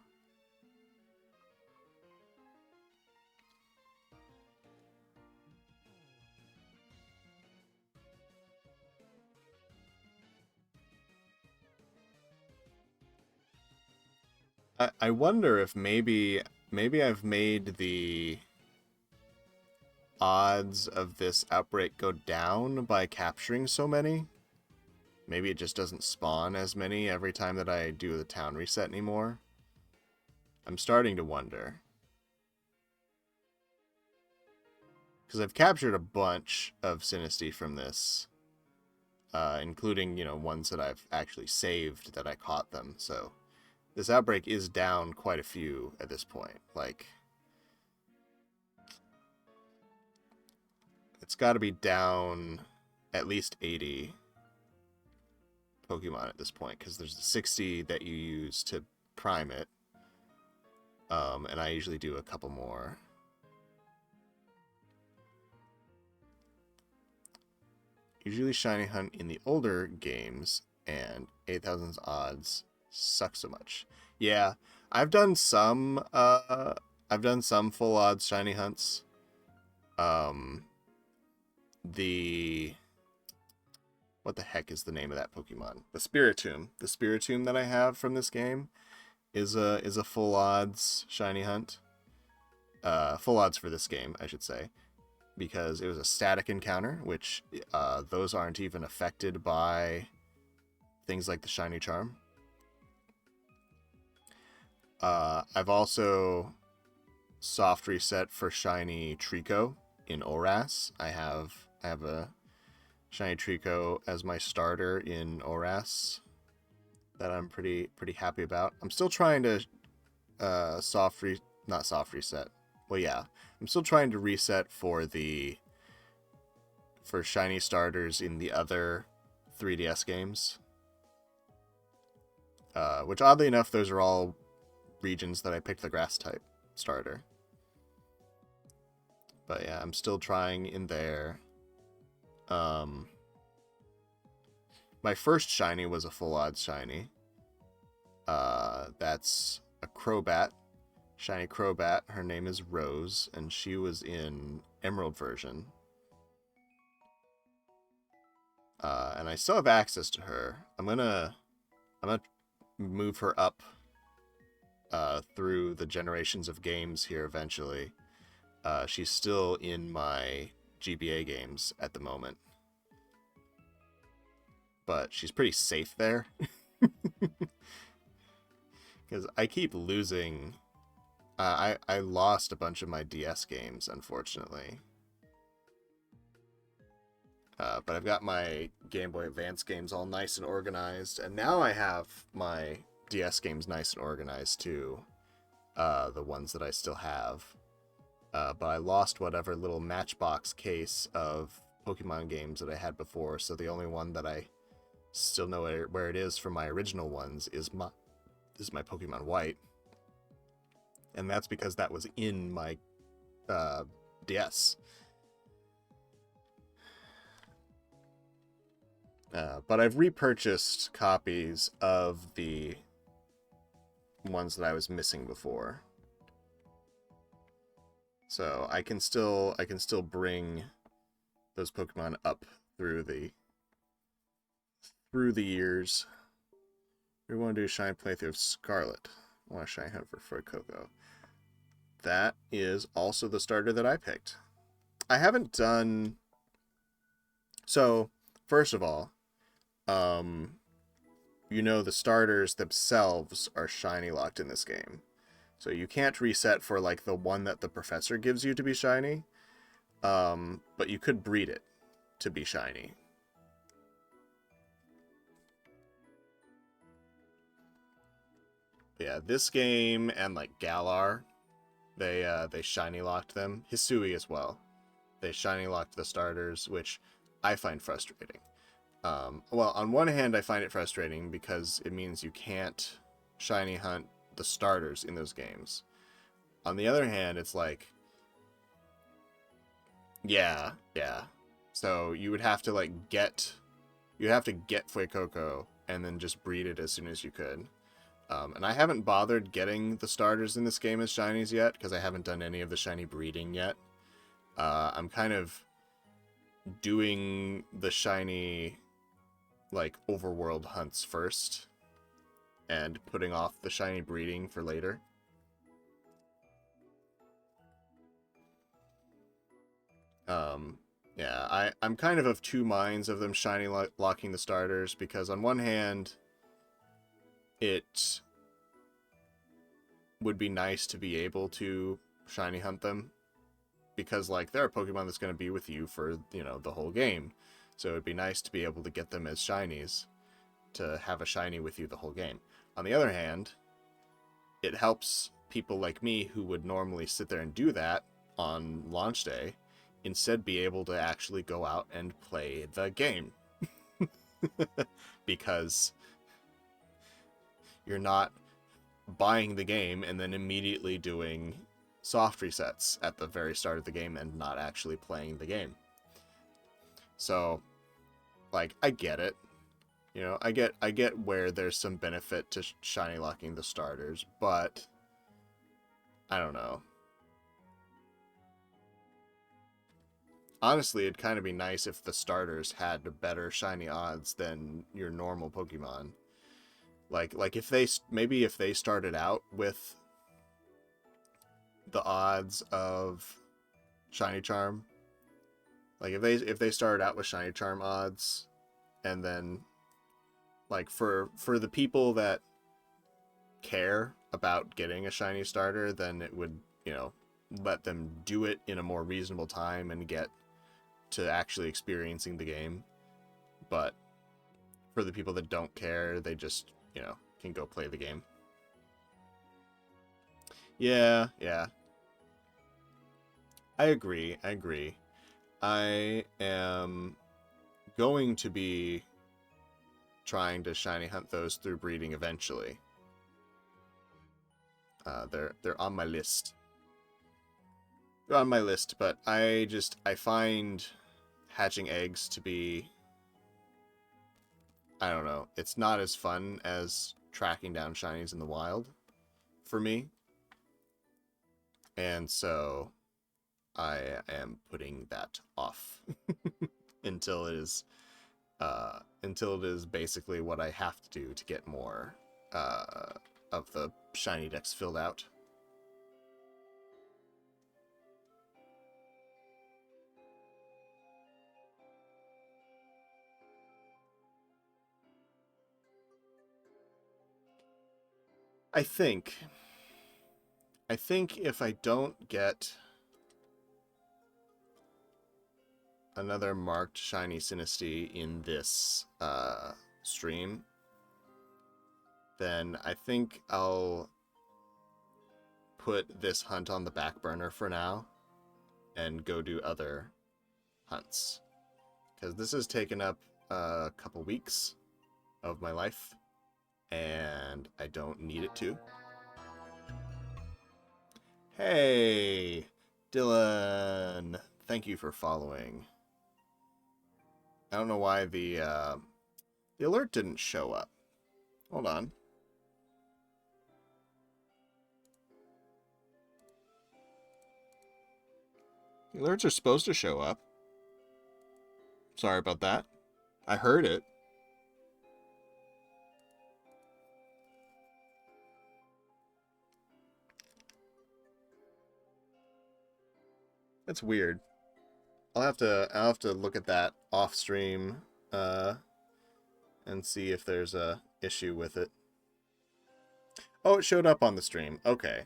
I wonder if maybe I've made the odds of this outbreak go down by capturing so many. Maybe it just doesn't spawn as many every time that I do the town reset anymore. I'm starting to wonder. Because I've captured a bunch of Sinistea from this. Including, you know, ones that I've actually saved that I caught them. So this outbreak is down quite a few at this point. Like, it's got to be down at least 80 Pokemon at this point, because there's the 60 that you use to prime it, and I usually do a couple more. Usually shiny hunt in the older games, and 8,000's odds suck so much. Yeah, I've done some full odds shiny hunts. What the heck is the name of that Pokemon? The Spiritomb. The Spiritomb that I have from this game is a full odds shiny hunt. Full odds for this game, I should say, because it was a static encounter, which those aren't even affected by things like the shiny charm. I've also soft reset for shiny Trico in Oras. I have a shiny Trico as my starter in Oras that I'm pretty happy about. I'm still trying to not soft reset. Well, yeah, I'm still trying to reset for shiny starters in the other 3DS games. Which, oddly enough, those are all regions that I picked the grass type starter. But yeah, I'm still trying in there. My first shiny was a full odds shiny. That's a Crobat. Shiny Crobat. Her name is Rose, and she was in Emerald version. And I still have access to her. I'm gonna move her up through the generations of games here eventually. She's still in my GBA games at the moment, but she's pretty safe there because I keep losing. I lost a bunch of my DS games, unfortunately. But I've got my Game Boy Advance games all nice and organized, and now I have my DS games nice and organized too. The ones that I still have. But I lost whatever little Matchbox case of Pokemon games that I had before, so the only one that I still know where it is from my original ones is my Pokemon White. And that's because that was in my DS. But I've repurchased copies of the ones that I was missing before. So I can still bring those Pokemon up through the years. We want to do a Shine playthrough of Scarlet. I want to Shine Hunt for Coco. That is also the starter that I picked. I haven't done... So, first of all, you know the starters themselves are shiny locked in this game. So you can't reset for like the one that the professor gives you to be shiny. But you could breed it to be shiny. Yeah, this game and like Galar, they shiny locked them. Hisui as well. They shiny locked the starters, which I find frustrating. Well, on one hand, I find it frustrating because it means you can't shiny hunt the starters in those games. On the other hand, it's like, yeah. So you would have to like get Fuecoco and then just breed it as soon as you could. And I haven't bothered getting the starters in this game as shinies yet because I haven't done any of the shiny breeding yet. I'm kind of doing the shiny like overworld hunts first and putting off the shiny breeding for later. Yeah, I'm kind of two minds of them shiny locking the starters because on one hand, it would be nice to be able to shiny hunt them because like they're a Pokemon that's going to be with you for, you know, the whole game. So it'd be nice to be able to get them as shinies, to have a shiny with you the whole game. On the other hand, it helps people like me who would normally sit there and do that on launch day instead be able to actually go out and play the game. Because you're not buying the game and then immediately doing soft resets at the very start of the game and not actually playing the game. So, like, I get it. You know, I get where there's some benefit to shiny locking the starters, but I don't know. Honestly, it'd kind of be nice if the starters had better shiny odds than your normal Pokemon. Like if they started out with the odds of Shiny Charm, like if they started out with Shiny Charm odds, and then like for the people that care about getting a shiny starter, then it would, you know, let them do it in a more reasonable time and get to actually experiencing the game. But for the people that don't care, they just, you know, can go play the game. Yeah. I agree. I am going to be trying to shiny hunt those through breeding eventually. They're on my list. on my list, but I find hatching eggs to be, I don't know, it's not as fun as tracking down shinies in the wild for me. And so I am putting that off until it is basically what I have to do to get more of the shiny decks filled out. I think if I don't get another marked shiny Sinistea in this stream, then I think I'll put this hunt on the back burner for now and go do other hunts. Because this has taken up a couple weeks of my life, and I don't need it to. Hey, Dylan! Thank you for following. I don't know why the alert didn't show up. Hold on. The alerts are supposed to show up. Sorry about that. I heard it. That's weird. I'll have to look at that off stream and see if there's a issue with it. Oh, it showed up on the stream. Okay.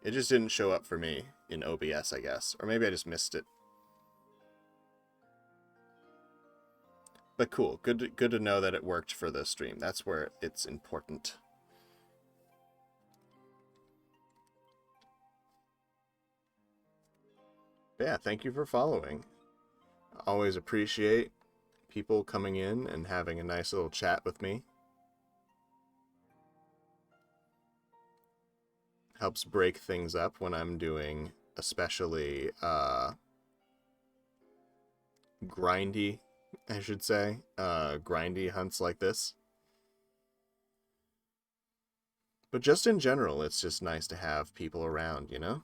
It just didn't show up for me in OBS, I guess. Or maybe I just missed it. But cool. Good to know that it worked for the stream. That's where it's important. But yeah, thank you for following. I always appreciate people coming in and having a nice little chat with me. Helps break things up when I'm doing especially grindy, I should say, grindy hunts like this. But just in general, it's just nice to have people around, you know?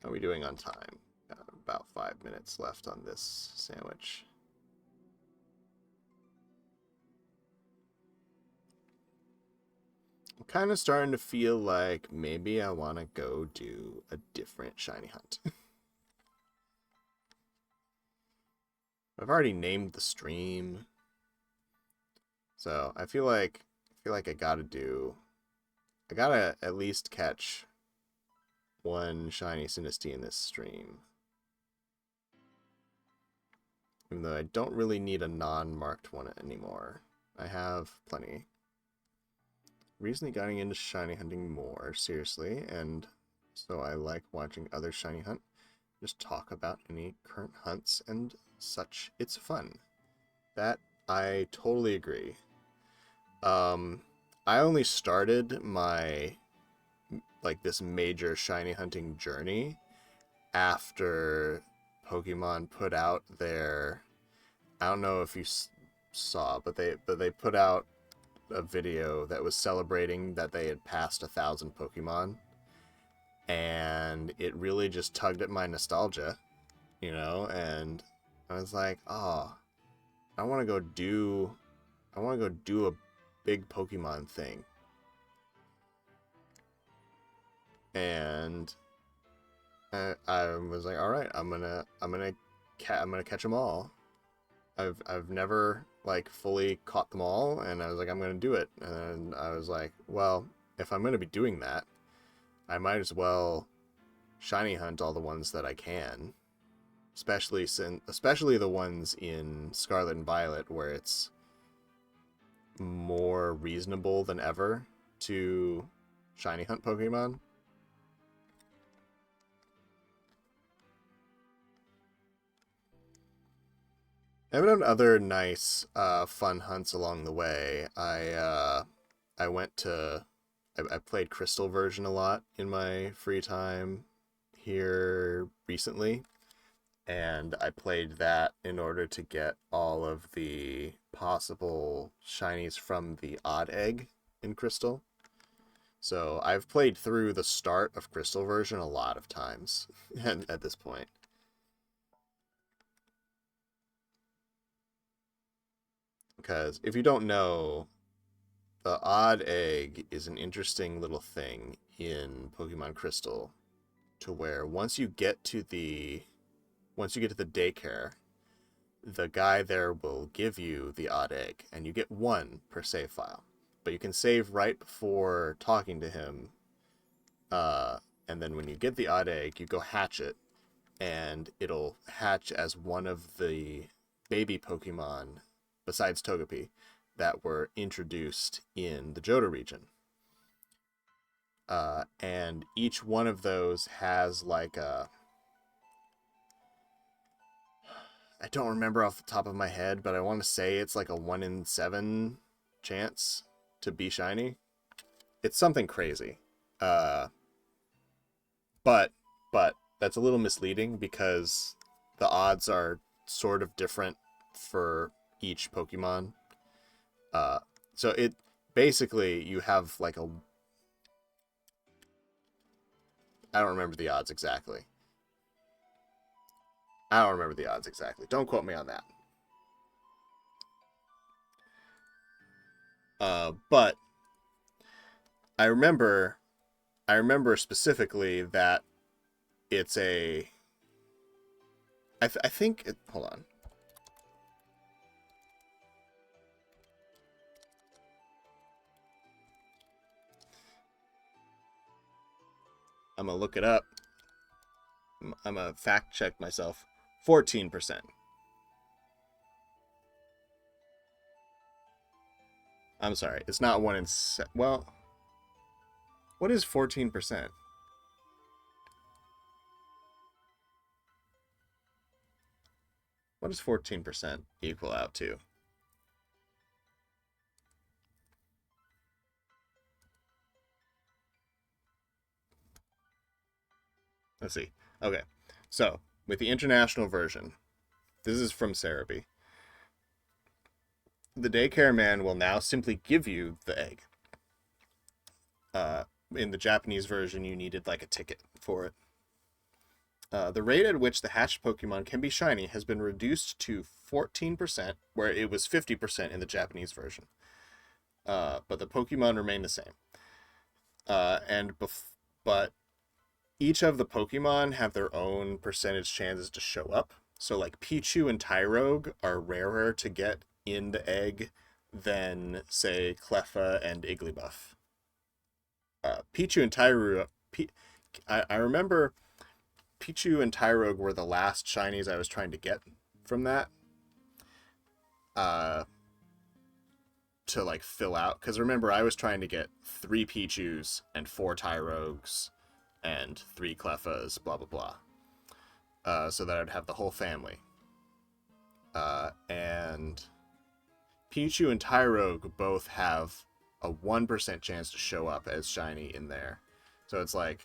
How are we doing on time? Got about 5 minutes left on this sandwich. I'm kind of starting to feel like maybe I want to go do a different shiny hunt. I've already named the stream. So I feel like I gotta at least catch one shiny Sinistea in this stream. Even though I don't really need a non-marked one anymore. I have plenty. Recently gotten into shiny hunting more seriously, and so I like watching other shiny hunt. Just talk about any current hunts and such. It's fun. That I totally agree. I only started my this major shiny hunting journey after Pokemon put out their, I don't know if you saw, but they put out a video that was celebrating that they had passed 1,000 Pokemon, and it really just tugged at my nostalgia, you know, and I was like, oh, I want to go do a big Pokemon thing. And I was like, all right, I'm gonna catch them all. I've never fully caught them all, and I was like, I'm gonna do it. And I was like, well, if I'm gonna be doing that, I might as well shiny hunt all the ones that I can, especially the ones in Scarlet and Violet, where it's more reasonable than ever to shiny hunt Pokemon. I've done other nice, fun hunts along the way. I went to, I played Crystal version a lot in my free time here recently, and I played that in order to get all of the possible shinies from the odd egg in Crystal. So I've played through the start of Crystal version a lot of times at this point. Because if you don't know, the odd egg is an interesting little thing in Pokemon Crystal, to where once you get to the daycare, the guy there will give you the odd egg, and you get one per save file. But you can save right before talking to him, and then when you get the odd egg, you go hatch it, and it'll hatch as one of the baby Pokemon, besides Togepi, that were introduced in the Johto region. And each one of those has like a, I don't remember off the top of my head, but I want to say it's like a 1 in 7 chance to be shiny. It's something crazy. Uh, but that's a little misleading because the odds are sort of different for each Pokemon. So it basically, you have like a, I don't remember the odds exactly. I don't remember the odds exactly. Don't quote me on that. But I remember I remember specifically that it's a. I think. Hold on. I'm gonna look it up. I'm gonna fact check myself. 14%. I'm sorry. It's not 1 in. Well, what is 14%? What does 14% equal out to? Let's see. Okay. So, with the international version, this is from Cerebi. The daycare man will now simply give you the egg. In the Japanese version, you needed like a ticket for it. The rate at which the hatched Pokemon can be shiny has been reduced to 14%, where it was 50% in the Japanese version. But the Pokemon remain the same. But each of the Pokemon have their own percentage chances to show up. So like Pichu and Tyrogue are rarer to get in the egg than say Cleffa and Igglybuff. Pichu and Tyrogue. I remember Pichu and Tyrogue were the last shinies I was trying to get from that. Uh, to like fill out, because remember I was trying to get 3 Pichus and 4 Tyrogues and 3 Cleffas, blah blah blah. So that I'd have the whole family. And Pichu and Tyrogue both have a 1% chance to show up as shiny in there. So it's like,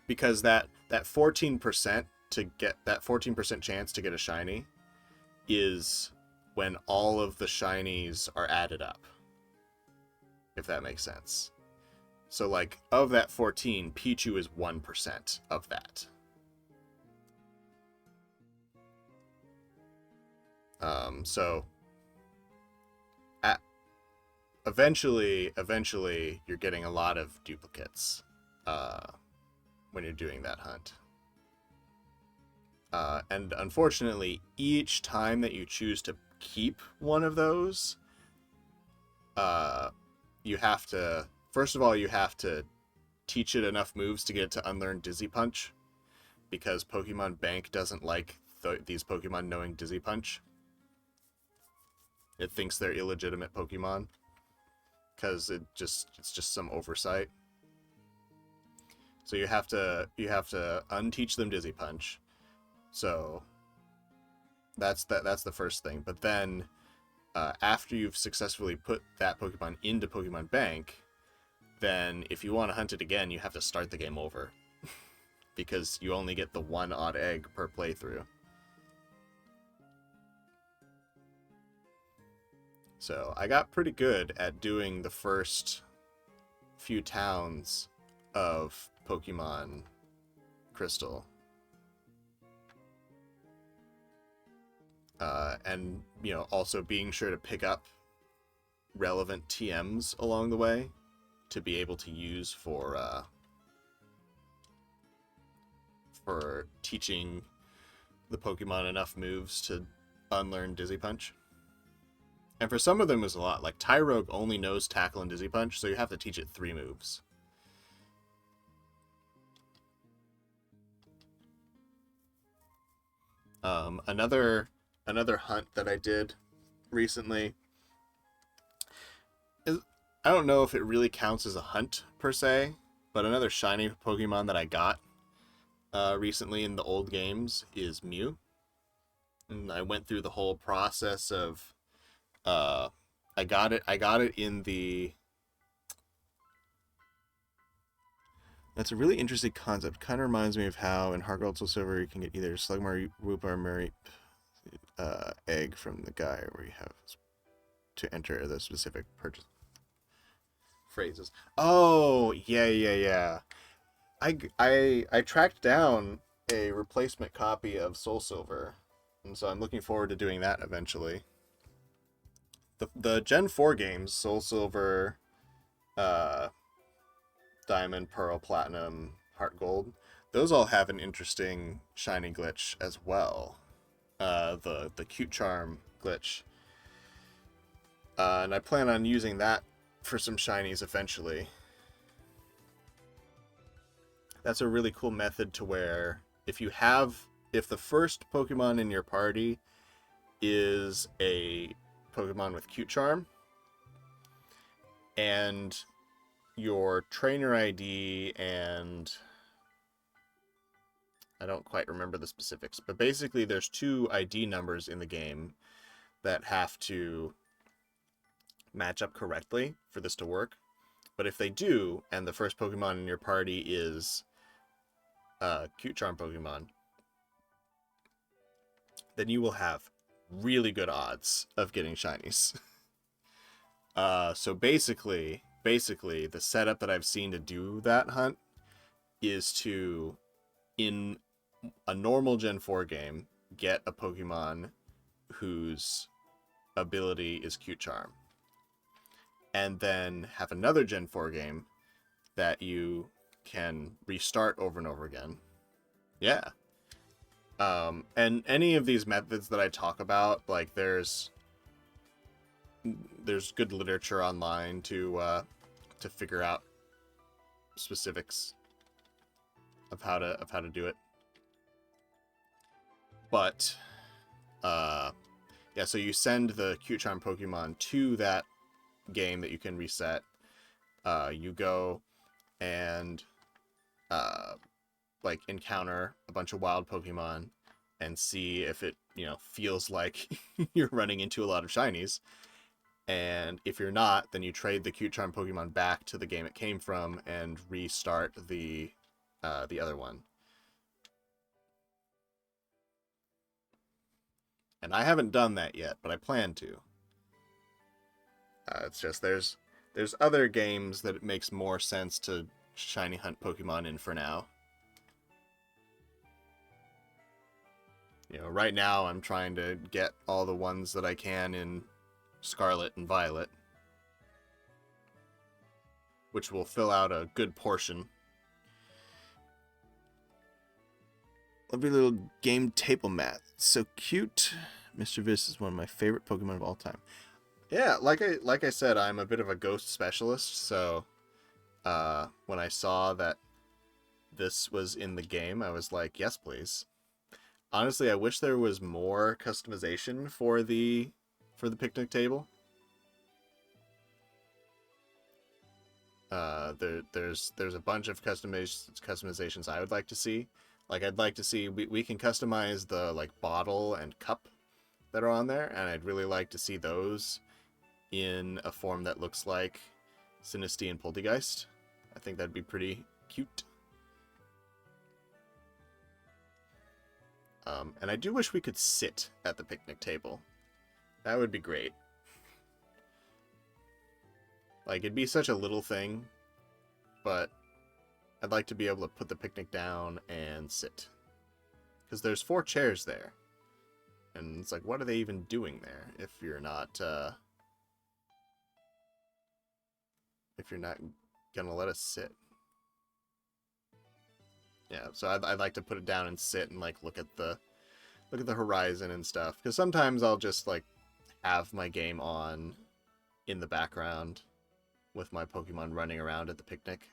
because that 14% to get that 14% chance to get a shiny is when all of the shinies are added up. If that makes sense. So like of that 14, Pichu is 1% of that. So eventually you're getting a lot of duplicates when you're doing that hunt. And unfortunately, each time that you choose to keep one of those, you have to, first of all, you have to teach it enough moves to get it to unlearn Dizzy Punch, because Pokemon Bank doesn't like these Pokemon knowing Dizzy Punch. It thinks they're illegitimate Pokemon, because it's just some oversight. So you have to unteach them Dizzy Punch. So That's the first thing. But then after you've successfully put that Pokemon into Pokemon Bank, then if you want to hunt it again, you have to start the game over because you only get the one odd egg per playthrough. So I got pretty good at doing the first few towns of Pokemon Crystal. And, also being sure to pick up relevant TMs along the way to be able to use for teaching the Pokemon enough moves to unlearn Dizzy Punch. And for some of them, it was a lot. Like, Tyrogue only knows Tackle and Dizzy Punch, so you have to teach it 3 moves. Another hunt that I did recently is, I don't know if it really counts as a hunt per se, but another shiny Pokemon that I got recently in the old games is Mew. And I went through the whole process of I got it in the. That's a really interesting concept. Kind of reminds me of how in Heart Gold Soul Silver you can get either Slugma, Wooper, Murray egg from the guy where you have to enter the specific purchase phrases. Oh, yeah. I tracked down a replacement copy of Soul Silver, and so I'm looking forward to doing that eventually. The Gen 4 games, Soul Silver, Diamond, Pearl, Platinum, Heart Gold, those all have an interesting shiny glitch as well. The Cute Charm glitch. And I plan on using that for some shinies eventually. That's a really cool method to where if the first Pokemon in your party is a Pokemon with Cute Charm, and your trainer ID and I don't quite remember the specifics, but basically there's 2 ID numbers in the game that have to match up correctly for this to work. But if they do, and the first Pokemon in your party is a Cute Charm Pokemon, then you will have really good odds of getting shinies. So basically, the setup that I've seen to do that hunt is to, in a normal Gen 4 game, get a Pokemon whose ability is Cute Charm. And then have another Gen 4 game that you can restart over and over again. Yeah. And any of these methods that I talk about, like there's good literature online to figure out specifics of how to do it. But so you send the Cute Charm Pokemon to that game that you can reset. You go and encounter a bunch of wild Pokemon and see if it feels like you're running into a lot of shinies. And if you're not, then you trade the Cute Charm Pokemon back to the game it came from and restart the other one. And I haven't done that yet, but I plan to. It's just there's other games that it makes more sense to shiny hunt Pokemon in for now. Right now I'm trying to get all the ones that I can in Scarlet and Violet, which will fill out a good portion. Lovely little game table mat. It's so cute. Mr. Vis is one of my favorite Pokemon of all time. Yeah, like I said, I'm a bit of a ghost specialist, so when I saw that this was in the game, I was like, yes, please. Honestly, I wish there was more customization for the picnic table. There's a bunch of customizations I would like to see. Like I'd like to see we can customize the bottle and cup that are on there, and I'd really like to see those in a form that looks like Sinistea and Poltergeist. I think that'd be pretty cute. And I do wish we could sit at the picnic table. That would be great. Like, it'd be such a little thing, but I'd like to be able to put the picnic down and sit. Because there's 4 chairs there. And it's like, what are they even doing there if you're not gonna let us sit? Yeah, so I'd like to put it down and sit and like look at the horizon and stuff. Because sometimes I'll just like have my game on in the background with my Pokemon running around at the picnic.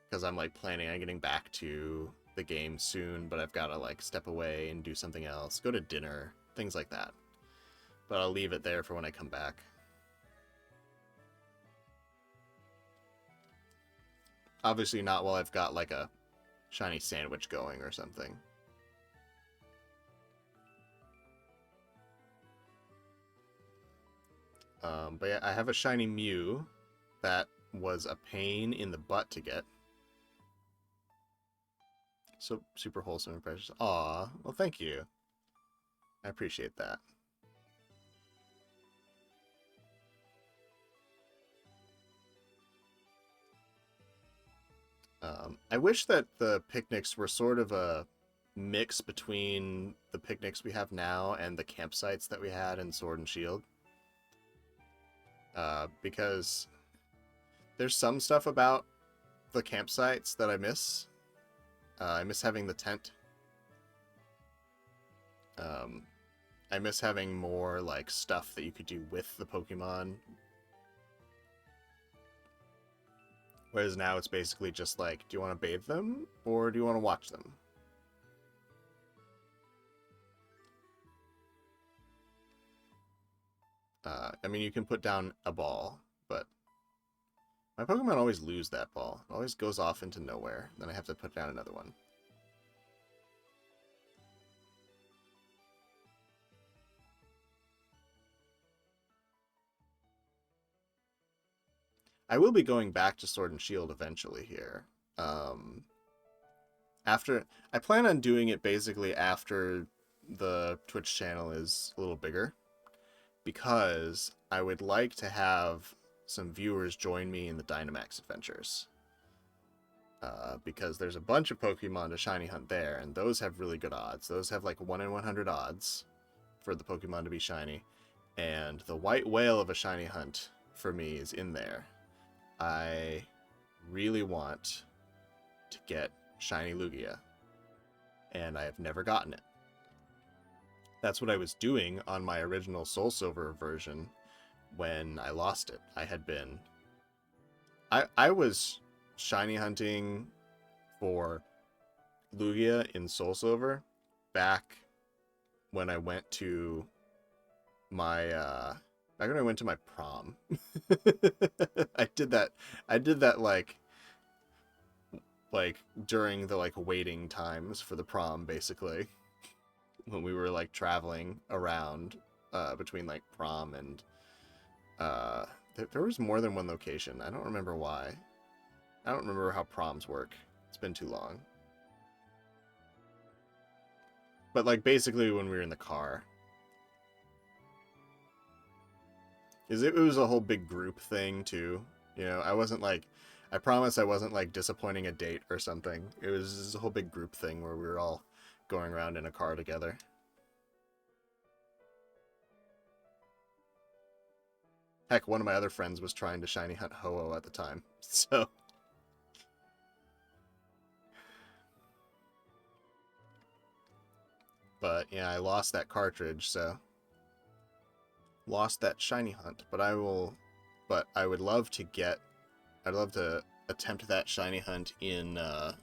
Because I'm like planning on getting back to the game soon, but I've got to like step away and do something else, go to dinner, things like that. But I'll leave it there for when I come back. Obviously not while I've got like a shiny sandwich going or something. But yeah, I have a shiny Mew that was a pain in the butt to get. So super wholesome and precious. Aw, well thank you. I appreciate that. I wish that the picnics were sort of a mix between the picnics we have now and the campsites that we had in Sword and Shield. Because there's some stuff about the campsites that I miss. I miss having the tent. I miss having more like stuff that you could do with the Pokemon. Whereas now it's basically just like, do you want to bathe them or do you want to watch them? I mean, you can put down a ball, but my Pokemon always lose that ball. It always goes off into nowhere. Then I have to put down another one. I will be going back to Sword and Shield eventually here. I plan on doing it basically after the Twitch channel is a little bigger, because I would like to have some viewers join me in the Dynamax adventures. Because there's a bunch of Pokemon to shiny hunt there, and those have really good odds. Those have like 1 in 100 odds for the Pokemon to be shiny. And the white whale of a shiny hunt for me is in there. I really want to get shiny Lugia, and I have never gotten it. That's what I was doing on my original Soul Silver version when I lost it. I was shiny hunting for Lugia in Soul Silver back when I went to my prom. I did that like during the like waiting times for the prom, basically, when we were like traveling around between like prom and there was more than one location. I don't remember why. I don't remember how proms work. It's been too long. But like basically when we were in the car. Because it was a whole big group thing too. You know, I promise I wasn't like disappointing a date or something. It was just a whole big group thing where we were all going around in a car together. Heck, one of my other friends was trying to shiny hunt Ho-Oh at the time. So but yeah, I lost that cartridge, so lost that shiny hunt. But I would love to attempt that shiny hunt in the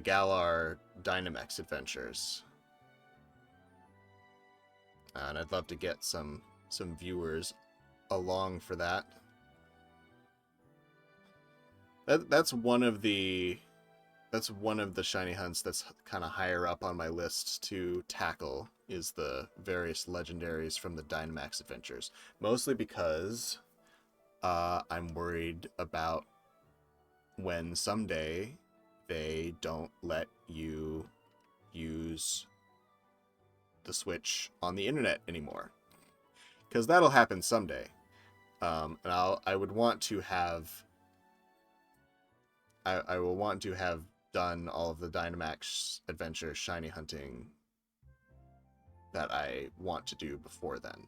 Galar Dynamax adventures. And I'd love to get some viewers along for that. That's one of the that's one of the shiny hunts that's kind of higher up on my list to tackle, is the various legendaries from the Dynamax adventures. Mostly because I'm worried about when someday they don't let you use the Switch on the internet anymore. Because that'll happen someday. And I would want to have... I will want to have done all of the Dynamax adventure shiny hunting that I want to do before then.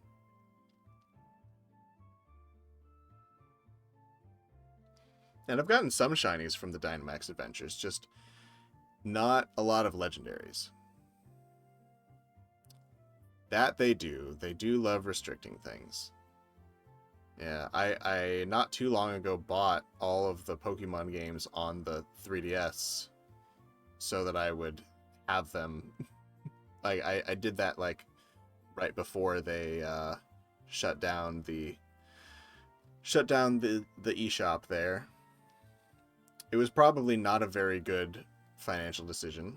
And I've gotten some shinies from the Dynamax adventures, just not a lot of legendaries. That they do. They do love restricting things. Yeah, I not too long ago bought all of the Pokemon games on the 3DS so that I would have them. Like I did that like right before they shut down the eShop there. It was probably not a very good financial decision.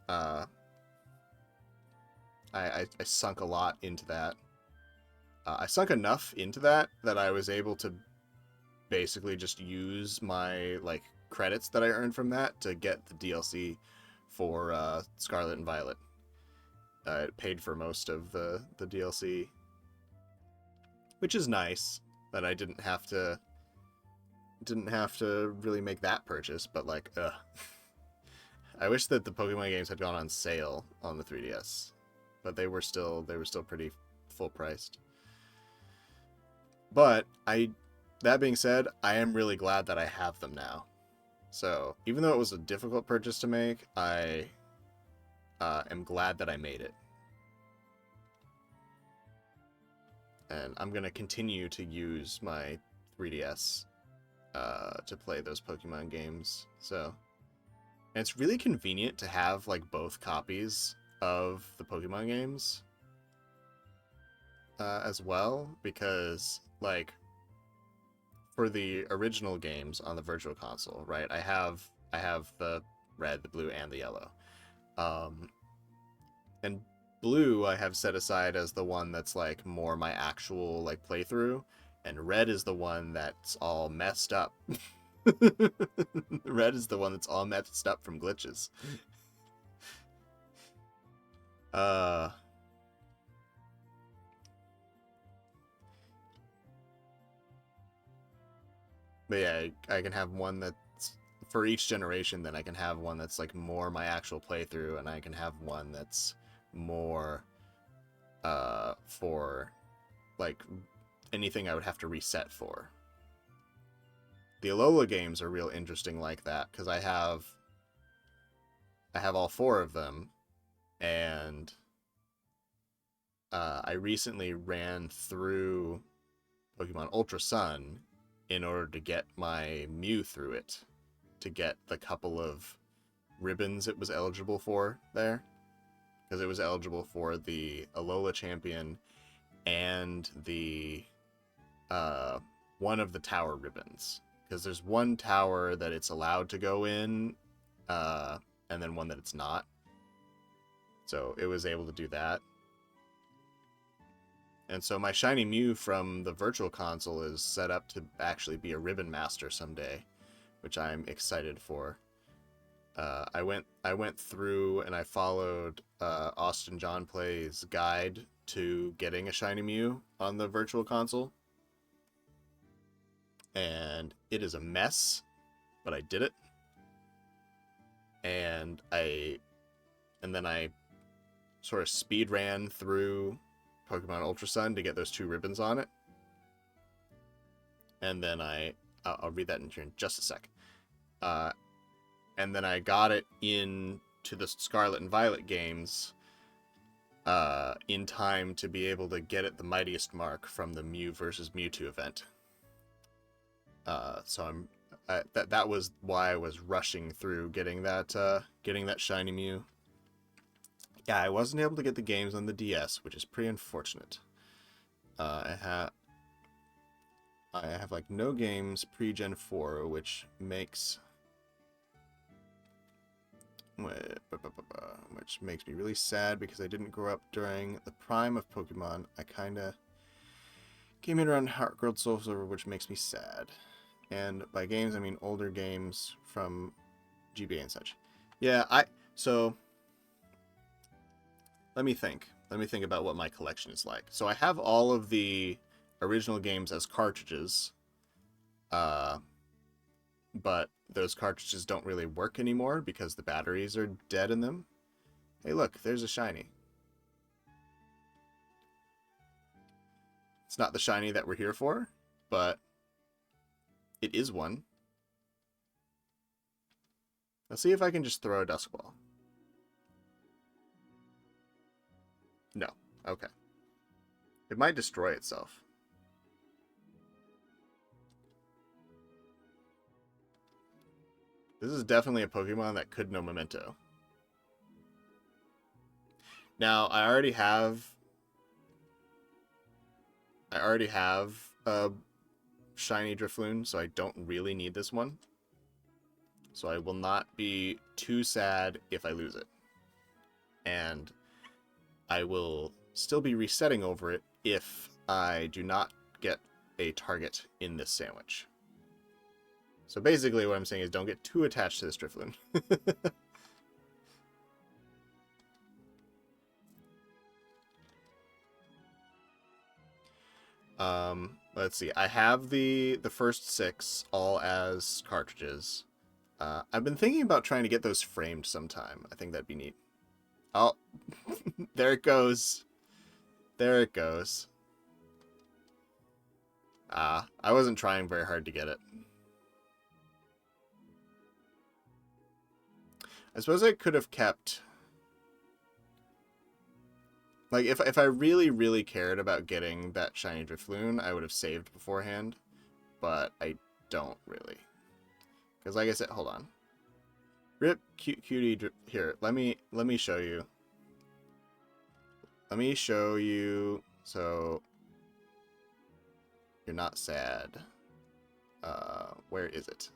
I sunk a lot into that. I sunk enough into that I was able to basically just use my like credits that I earned from that to get the DLC for Scarlet and Violet. It paid for most of the DLC, which is nice that I didn't have to really make that purchase. But like, I wish that the Pokemon games had gone on sale on the 3DS, but they were still pretty full priced. But that being said, I am really glad that I have them now. So even though it was a difficult purchase to make, I am glad that I made it. And I'm going to continue to use my 3DS to play those Pokemon games. So, and it's really convenient to have like both copies of the Pokemon games as well, because like for the original games on the Virtual Console, right? I have the red, the blue, and the yellow. And blue I have set aside as the one that's like more my actual like playthrough, and red is the one that's all messed up. Red is the one that's all messed up from glitches. But yeah, I can have one that's for each generation. Then I can have one that's like more my actual playthrough, and I can have one that's more for like anything I would have to reset for. The Alola games are real interesting like that, because I have all 4 of them, and I recently ran through Pokemon Ultra Sun in order to get my Mew through it, to get the couple of ribbons it was eligible for there, because it was eligible for the Alola Champion and the one of the tower ribbons, because there's one tower that it's allowed to go in, and then one that it's not. So it was able to do that. And so my shiny Mew from the Virtual Console is set up to actually be a ribbon master someday, which I'm excited for. I went through and I followed Austin John Play's guide to getting a shiny Mew on the Virtual Console, and it is a mess, but I did it. And then I sort of speed ran through Pokemon Ultra Sun to get those 2 ribbons on it. And then I'll read that in here in just a sec. And then I got it into the Scarlet and Violet games in time to be able to get it the Mightiest Mark from the Mew versus Mewtwo event. So that was why I was rushing through getting that shiny Mew. Yeah, I wasn't able to get the games on the DS, which is pretty unfortunate. I have like no games pre-Gen 4, which makes which makes me really sad because I didn't grow up during the prime of Pokemon. I kind of came in around Heart Gold, Soul Silver, which makes me sad. And by games, I mean older games from GBA and such. Yeah, so let me think. Let me think about what my collection is like. So I have all of the original games as cartridges, but those cartridges don't really work anymore because the batteries are dead in them. Hey, look, there's a shiny. It's not the shiny that we're here for, but it is one. Let's see if I can just throw a Dusk Ball. No. Okay. It might destroy itself. This is definitely a Pokemon that could know Memento. Now, I already have a shiny Drifloon, so I don't really need this one. So I will not be too sad if I lose it. And I will still be resetting over it if I do not get a target in this sandwich. So basically what I'm saying is don't get too attached to this Drifloon. Let's see. I have the first 6 all as cartridges. I've been thinking about trying to get those framed sometime. I think that'd be neat. Oh, there it goes. There it goes. I wasn't trying very hard to get it. I suppose I could have kept... Like, if I really, really cared about getting that shiny Drifloon, I would have saved beforehand. But I don't really. Because like I said, hold on. Rip cutie... Here, let me show you. Let me show you so you're not sad. Where is it?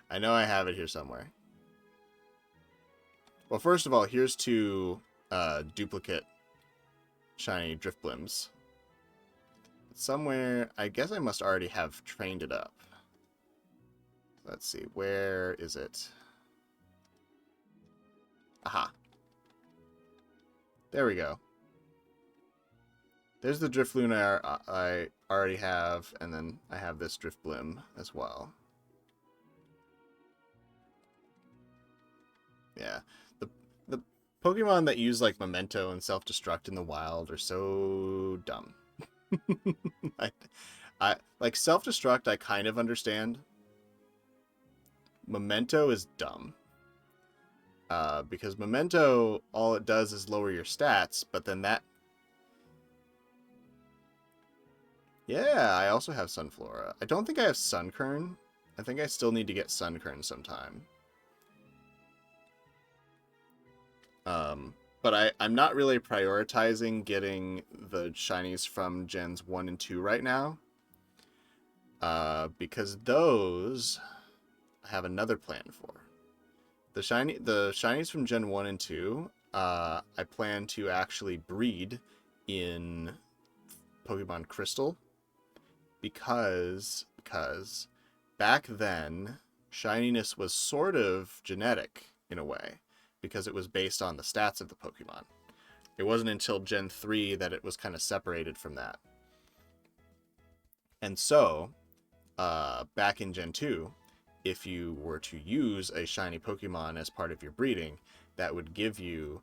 I know I have it here somewhere. Well, first of all, here's 2 duplicate shiny Drifblims. Somewhere, I guess I must already have trained it up. Let's see, where is it? Aha. There we go. There's the Drifloon I already have, and then I have this Drifblim as well. Yeah. The Pokemon that use like Memento and Self-Destruct in the wild are so dumb. I like Self-Destruct I kind of understand. Memento is dumb. Because Memento, all it does is lower your stats, but then that... Yeah, I also have Sunflora. I don't think I have Sunkern. I think I still need to get Sunkern sometime. But I'm not really prioritizing getting the shinies from Gens 1 and 2 right now. Because those I have another plan for. The shinies from Gen 1 and 2, I plan to actually breed in Pokemon Crystal. Because back then, shininess was sort of genetic in a way. Because it was based on the stats of the Pokemon. It wasn't until Gen 3 that it was kind of separated from that. And so, back in Gen 2, if you were to use a shiny Pokemon as part of your breeding, that would give you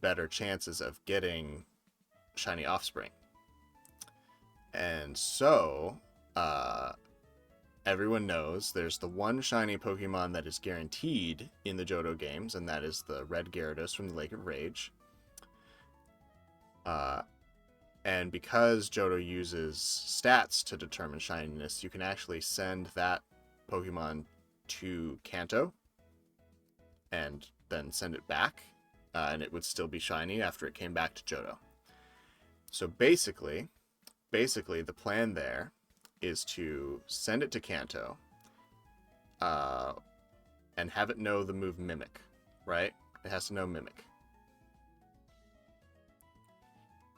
better chances of getting shiny offspring. And so, everyone knows there's the one shiny Pokemon that is guaranteed in the Johto games, and that is the Red Gyarados from the Lake of Rage. And because Johto uses stats to determine shininess, you can actually send that Pokemon to Kanto and then send it back, and it would still be shiny after it came back to Johto. So basically the plan there is to send it to Kanto and have it know the move Mimic. right? It has to know Mimic.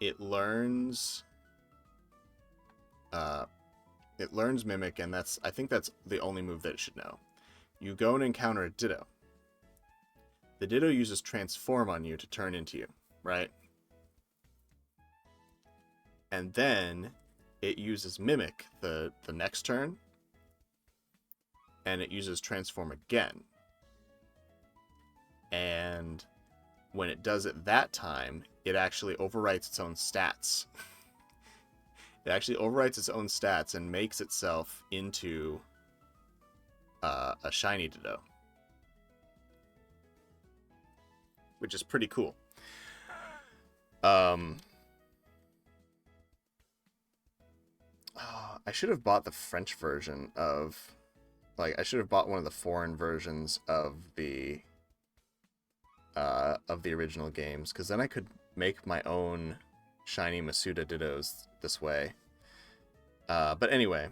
It learns Mimic, and I think that's the only move that it should know. You go and encounter a Ditto. The Ditto uses Transform on you to turn into you, right? And then it uses Mimic the next turn, and it uses Transform again. And when it does it that time, it actually overwrites its own stats. It actually overwrites its own stats and makes itself into a shiny Ditto, which is pretty cool. I should have bought the French version of, like, I should have bought one of the foreign versions of the original games, because then I could make my own shiny Masuda Dittos this way. But anyway,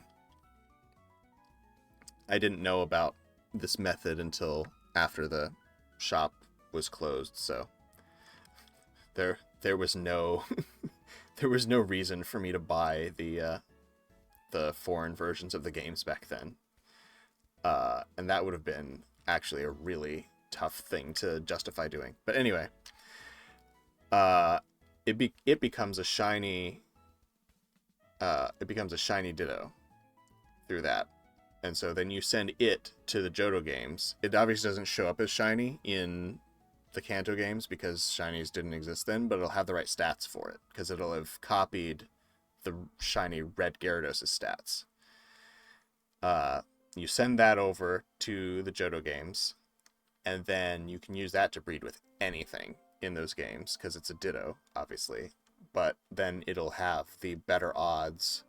I didn't know about this method until after the shop was closed, so there was no there was no reason for me to buy the foreign versions of the games back then. And that would have been actually a really tough thing to justify doing. But anyway, it becomes a shiny Ditto through that. And so then you send it to the Johto games. It obviously doesn't show up as shiny in the Kanto games because shinies didn't exist then, but it'll have the right stats for it because it'll have copied the shiny red Gyarados' stats. You send that over to the Johto games, and then you can use that to breed with anything in those games because it's a Ditto, obviously. But then it'll have the better odds.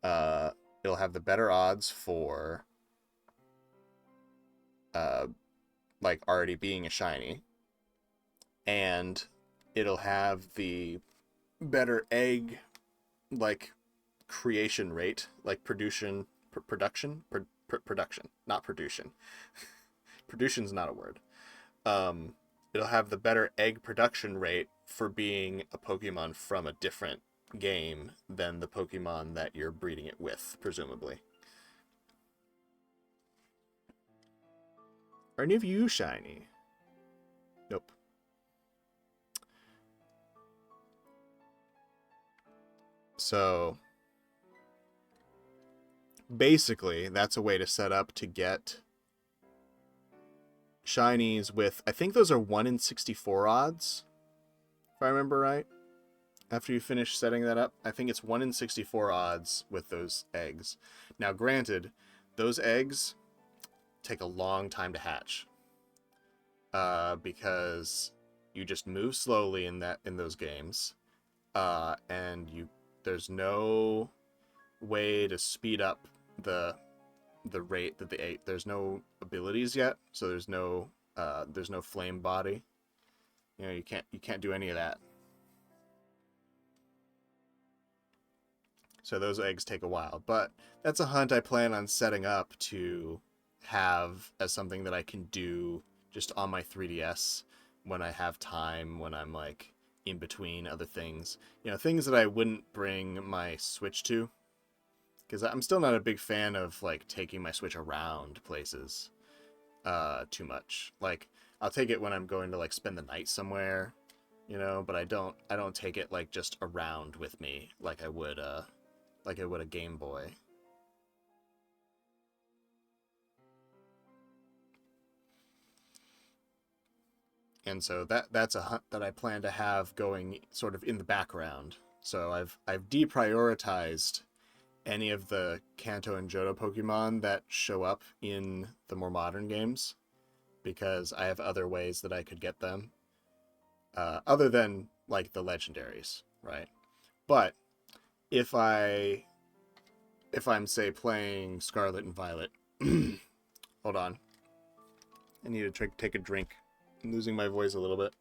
It'll have the better odds for like already being a shiny, and it'll have the better egg like creation rate, like production, not production. Producer's not a word. It'll have the better egg production rate for being a Pokemon from a different game than the Pokemon that you're breeding it with, presumably. Are any of you shiny? Nope. So basically, that's a way to set up to get shinies with, I think those are 1 in 64 odds, if I remember right. After you finish setting that up, I think it's 1 in 64 odds with those eggs. Now, granted, those eggs take a long time to hatch, because you just move slowly in those games, and there's no way to speed up the rate that the egg. There's no abilities yet, so there's no flame body. You know, you can't do any of that. So those eggs take a while, but that's a hunt I plan on setting up to have as something that I can do just on my 3DS when I have time, when I'm like in between other things. You know, things that I wouldn't bring my Switch to, because I'm still not a big fan of like taking my Switch around places too much. Like, I'll take it when I'm going to like spend the night somewhere, you know, but I don't take it like just around with me like I would a Game Boy. And so that's a hunt that I plan to have going sort of in the background. So I've deprioritized any of the Kanto and Johto Pokemon that show up in the more modern games because I have other ways that I could get them, other than like the legendaries, right? But if I'm say playing Scarlet and Violet, hold on, I need to take a drink. I'm losing my voice a little bit.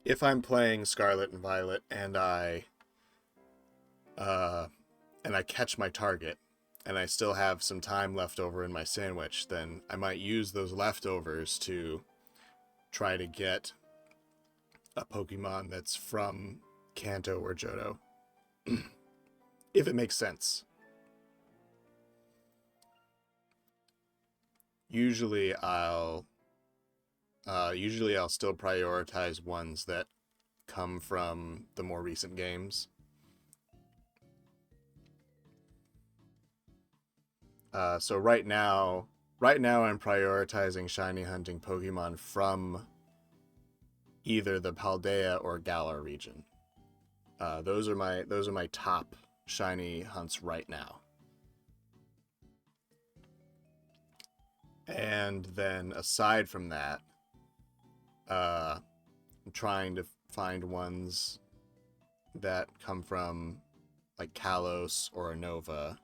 If I'm playing Scarlet and Violet and I and I catch my target, and I still have some time left over in my sandwich, then I might use those leftovers to try to get a Pokemon that's from Kanto or Johto. If it makes sense. Usually I'll still prioritize ones that come from the more recent games. So right now I'm prioritizing shiny hunting Pokemon from either the Paldea or Galar region. Those are my top shiny hunts right now. And then aside from that, I'm trying to find ones that come from like Kalos or Unova.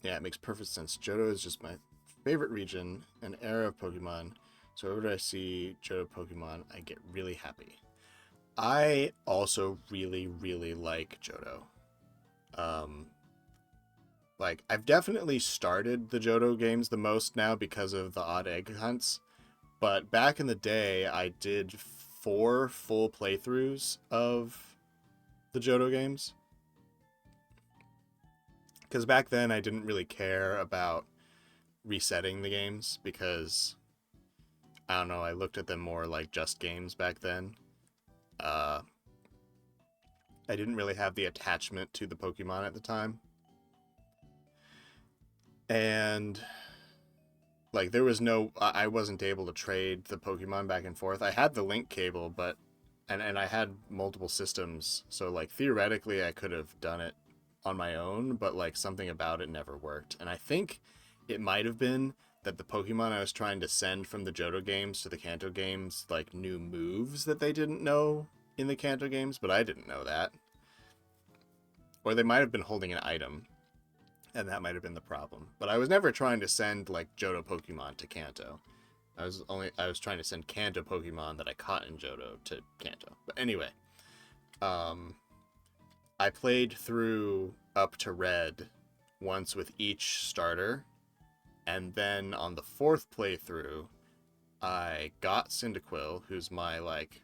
Yeah, it makes perfect sense. Johto is just my favorite region and era of Pokemon. So whenever I see Johto Pokemon, I get really happy. I also really, really like Johto. Like, I've definitely started the Johto games the most now because of the odd egg hunts. But back in the day, I did 4 full playthroughs of the Johto games. Because back then, I didn't really care about resetting the games because, I don't know, I looked at them more like just games back then. I didn't really have the attachment to the Pokemon at the time. And like there was no, I wasn't able to trade the Pokemon back and forth. I had the link cable, but and I had multiple systems, so like theoretically I could have done it on my own, but like something about it never worked. And I think it might have been that the Pokemon I was trying to send from the Johto games to the Kanto games like new moves that they didn't know in the Kanto games, but I didn't know that. Or they might have been holding an item, and that might have been the problem. But I was never trying to send like Johto Pokemon to Kanto. I was trying to send Kanto Pokemon that I caught in Johto to Kanto. But anyway, I played through up to Red once with each starter, and then on the 4th playthrough, I got Cyndaquil, who's my like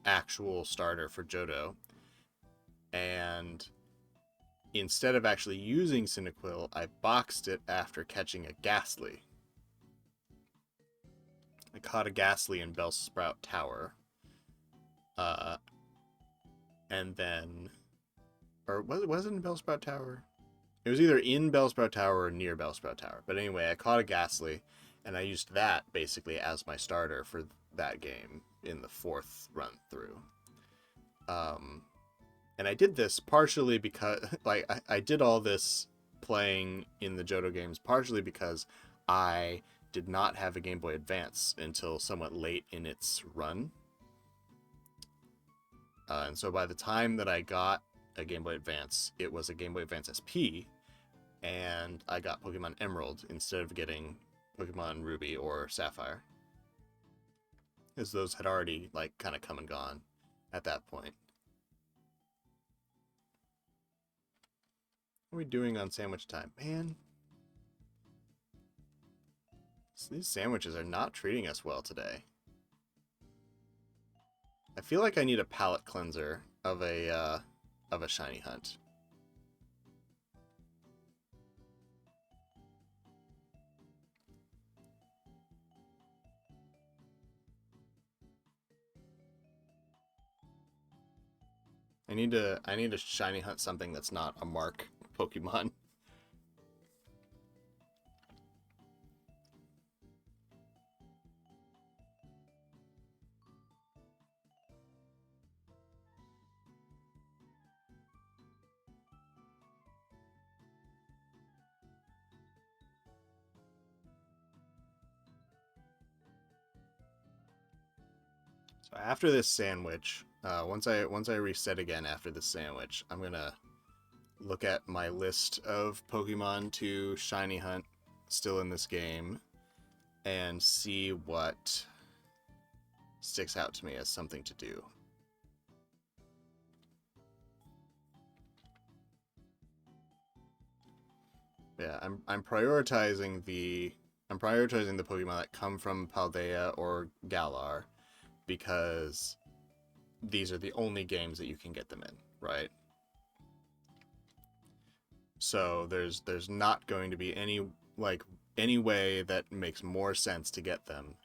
actual starter for Johto, and instead of actually using Cyndaquil, I boxed it after catching a Ghastly. I caught a Ghastly in Bellsprout Tower. And then... Or was it in Bellsprout Tower? It was either in Bellsprout Tower or near Bellsprout Tower. But anyway, I caught a Ghastly, and I used that basically as my starter for that game in the 4th run through. And I did this partially because, like, I did all this playing in the Johto games partially because I did not have a Game Boy Advance until somewhat late in its run. And so by the time that I got a Game Boy Advance, it was a Game Boy Advance SP, and I got Pokemon Emerald instead of getting Pokemon Ruby or Sapphire. Because those had already, like, kind of come and gone at that point. What are we doing on sandwich time? Man. These sandwiches are not treating us well today. I feel like I need a palate cleanser of a shiny hunt. I need to shiny hunt something that's not a mark Pokemon. So after this sandwich, once I reset again after the sandwich, I'm gonna look at my list of Pokemon to shiny hunt still in this game and see what sticks out to me as something to do. Yeah, I'm prioritizing the Pokemon that come from Paldea or Galar because these are the only games that you can get them in, right? So there's not going to be any way that makes more sense to get them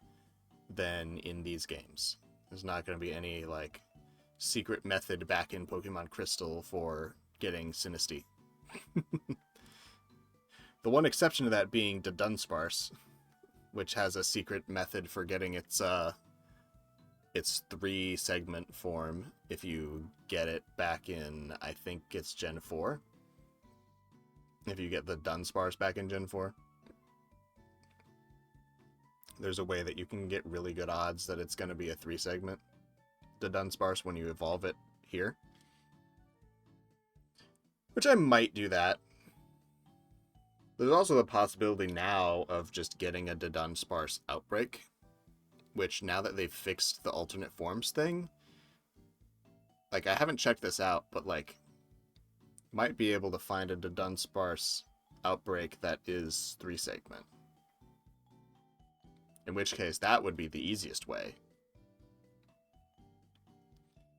than in these games. There's not going to be any like secret method back in Pokemon Crystal for getting Sinistea. The one exception to that being the Dunsparce, which has a secret method for getting its 3-segment form if you get it back in, I think it's Gen 4. If you get the Dunsparce back in Gen 4. There's a way that you can get really good odds that it's going to be a 3-segment, the Dunsparce, when you evolve it here. Which I might do that. There's also the possibility now of just getting a Dunsparce Outbreak, which now that they've fixed the alternate forms thing, like I haven't checked this out, but like might be able to find a Dunsparce Outbreak that is 3-segment. In which case, that would be the easiest way.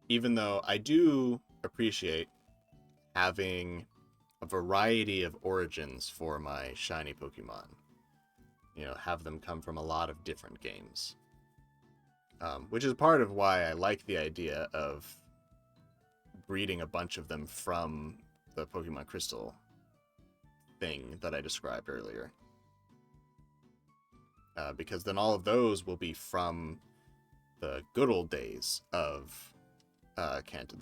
Even though I do appreciate having a variety of origins for my shiny Pokemon. You know, have them come from a lot of different games. Which is part of why I like the idea of breeding a bunch of them from the Pokemon Crystal thing that I described earlier. Because then all of those will be from the good old days of Kanto.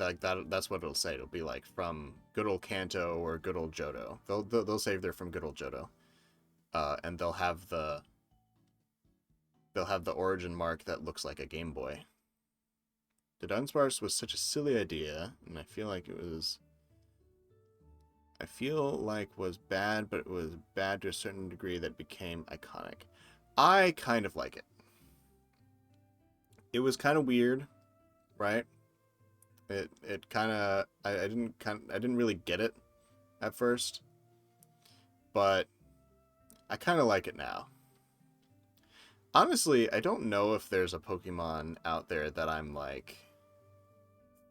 That's what it'll say. It'll be like from good old Kanto or good old Johto. They'll say they're from good old Johto, and they'll have the origin mark that looks like a Game Boy. The Dunsparce was such a silly idea, and I feel like was bad, but it was bad to a certain degree that became iconic. I kind of like it. It was kind of weird, right? It kind of I didn't really get it at first, but I kind of like it now. Honestly, I don't know if there's a Pokemon out there that I'm like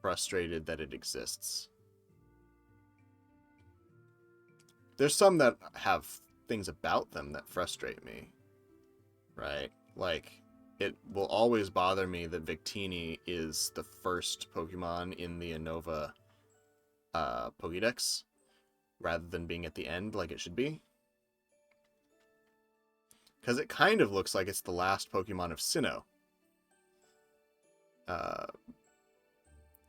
frustrated that it exists. There's some that have things about them that frustrate me, right? Like, it will always bother me that Victini is the first Pokemon in the Unova Pokédex, rather than being at the end like it should be. Because it kind of looks like it's the last Pokemon of Sinnoh.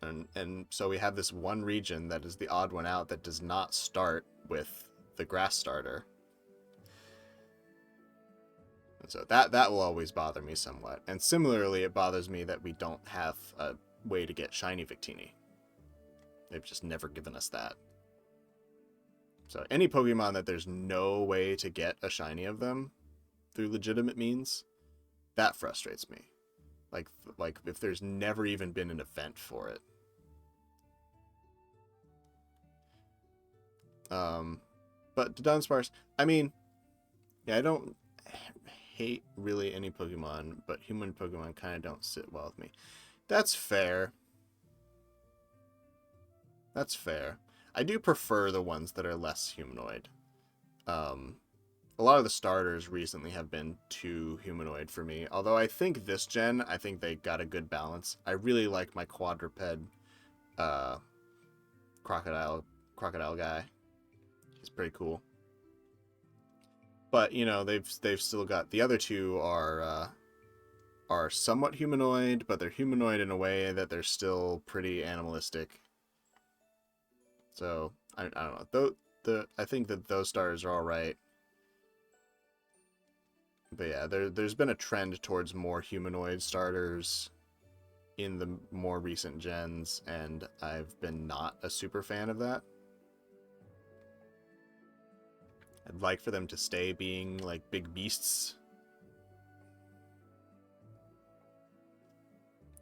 And so we have this one region that is the odd one out that does not start with the grass starter. And so that will always bother me somewhat. And similarly, it bothers me that we don't have a way to get shiny Victini. They've just never given us that. So any Pokemon that there's no way to get a shiny of them through legitimate means, that frustrates me. Like if there's never even been an event for it. But Dunsparce, I mean, yeah, I don't hate really any Pokemon, but human Pokemon kind of don't sit well with me. That's fair. That's fair. I do prefer the ones that are less humanoid. A lot of the starters recently have been too humanoid for me. Although I think this gen, I think they got a good balance. I really like my quadruped crocodile guy. He's pretty cool. But you know, they've still got the other two are somewhat humanoid, but they're humanoid in a way that they're still pretty animalistic. So I don't know. I think that those starters are all right. But yeah, there's been a trend towards more humanoid starters in the more recent gens, and I've been not a super fan of that. I'd like for them to stay being like big beasts.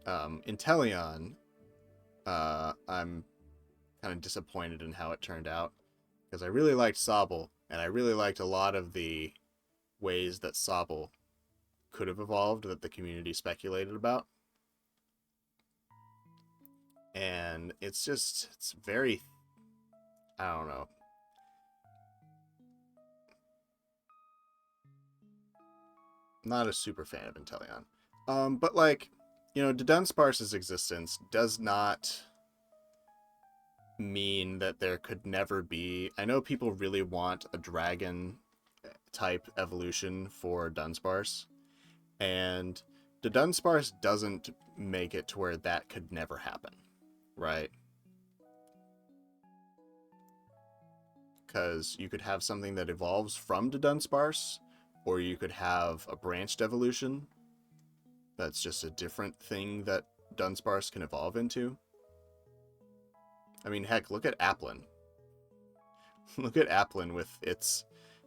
Inteleon, I'm kind of disappointed in how it turned out, because I really liked Sobble, And I really liked a lot of the ways that Sobble could have evolved that the community speculated about. And it's very, I don't know. Not a super fan of Inteleon. But like, you know, Dunsparce's existence does not mean that there could never be. I know people really want a dragon type evolution for Dunsparce, and the Dunsparce doesn't make it to where that could never happen, right? Because you could have something that evolves from the Dunsparce, or you could have a branched evolution that's just a different thing that Dunsparce can evolve into. I mean, heck, look at Applin. Look at Applin with its...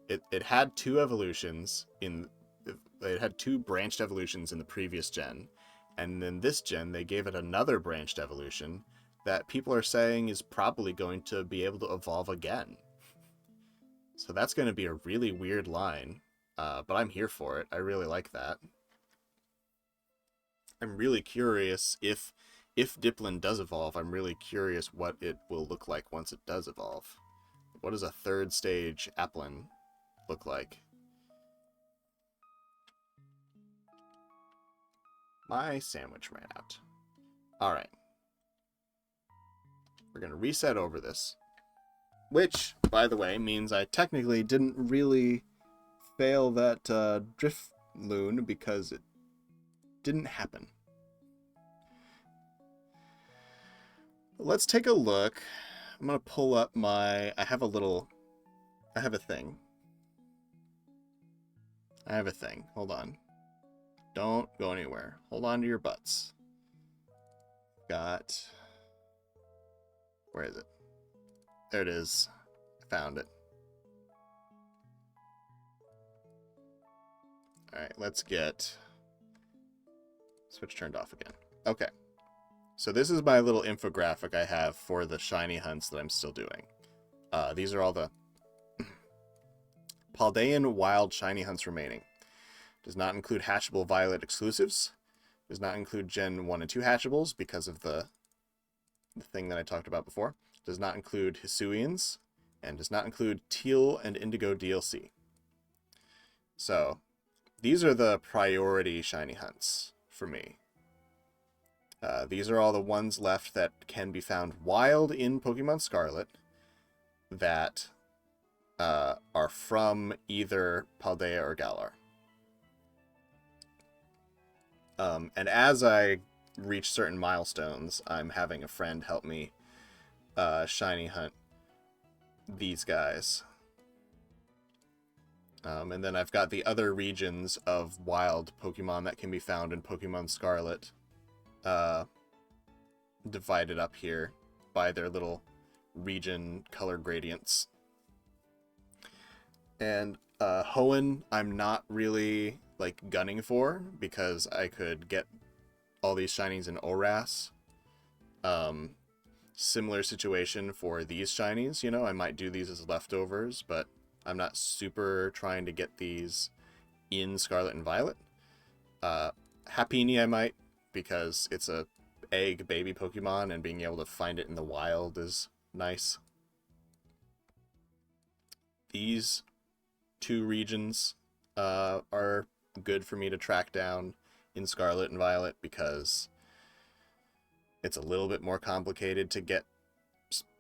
It had two evolutions in... It had two branched evolutions in the previous gen. And then this gen, they gave it another branched evolution that people are saying is probably going to be able to evolve again. So that's going to be a really weird line. But I'm here for it. I really like that. I'm really curious if Diplin does evolve, I'm really curious what it will look like once it does evolve. What does a third stage Applin look like? My sandwich ran out. Alright. We're going to reset over this. Which, by the way, means I technically didn't really fail that drift loon because it didn't happen. Let's take a look. I'm going to pull up my... I have a thing. Hold on. Don't go anywhere. Hold on to your butts. Got... Where is it? There it is. I found it. Alright, let's get... Switch turned off again. Okay. So this is my little infographic I have for the shiny hunts that I'm still doing. These are all the Paldean wild shiny hunts remaining. Does not include hatchable Violet exclusives. Does not include Gen 1 and 2 hatchables because of the thing that I talked about before. Does not include Hisuians. And does not include Teal and Indigo DLC. So, these are the priority shiny hunts for me. These are all the ones left that can be found wild in Pokemon Scarlet that are from either Paldea or Galar. And as I reach certain milestones, I'm having a friend help me shiny hunt these guys. And then I've got the other regions of wild Pokemon that can be found in Pokemon Scarlet divided up here by their little region color gradients. And Hoenn, I'm not really like gunning for because I could get all these shinies in Oras. Similar situation for these shinies, you know, I might do these as leftovers, but I'm not super trying to get these in Scarlet and Violet. Happiny I might, because it's a egg baby Pokemon and being able to find it in the wild is nice. These two regions are good for me to track down in Scarlet and Violet because it's a little bit more complicated to get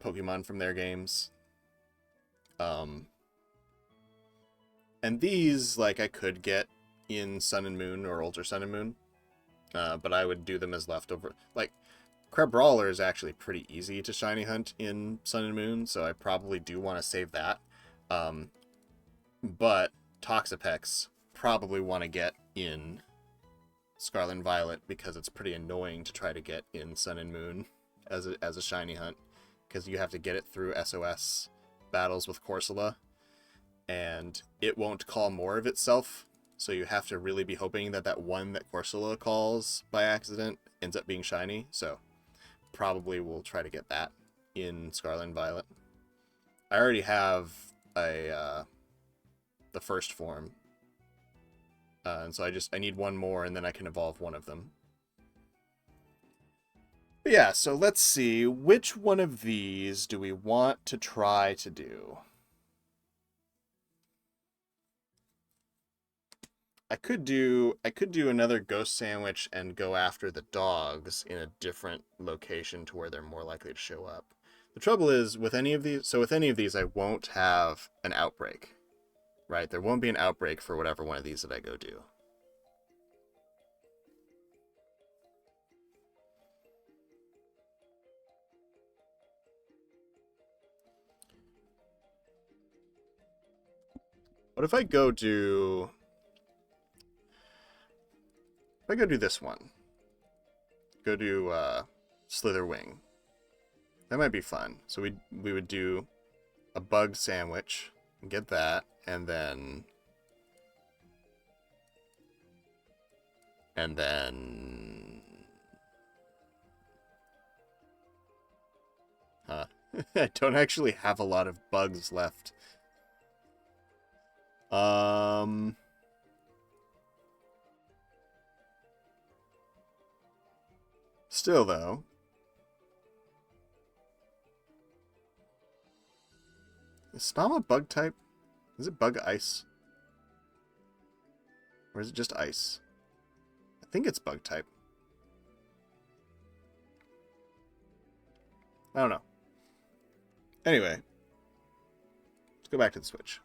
Pokemon from their games. And these, like, I could get in Sun and Moon or Ultra Sun and Moon, but I would do them as leftover. Like, Crabrawler is actually pretty easy to shiny hunt in Sun and Moon, so I probably do want to save that. But Toxapex probably want to get in Scarlet and Violet because it's pretty annoying to try to get in Sun and Moon as a shiny hunt, because you have to get it through SOS battles with Corsola, and it won't call more of itself, so you have to really be hoping that that one that Corsola calls by accident ends up being shiny, so probably we'll try to get that in Scarlet and Violet. I already have a first form. And so I need one more, and then I can evolve one of them. But yeah, so let's see. Which one of these do we want to try to do? I could do another ghost sandwich and go after the dogs in a different location to where they're more likely to show up. The trouble is with any of these, I won't have an outbreak, right? There won't be an outbreak for whatever one of these that I go do. What if I go do this one? Go do Slitherwing. That might be fun. So we would do a bug sandwich and get that, and then I don't actually have a lot of bugs left. Still though, is Spalma bug type? Is it bug ice? Or is it just ice? I think it's bug type. I don't know. Anyway, let's go back to the Switch.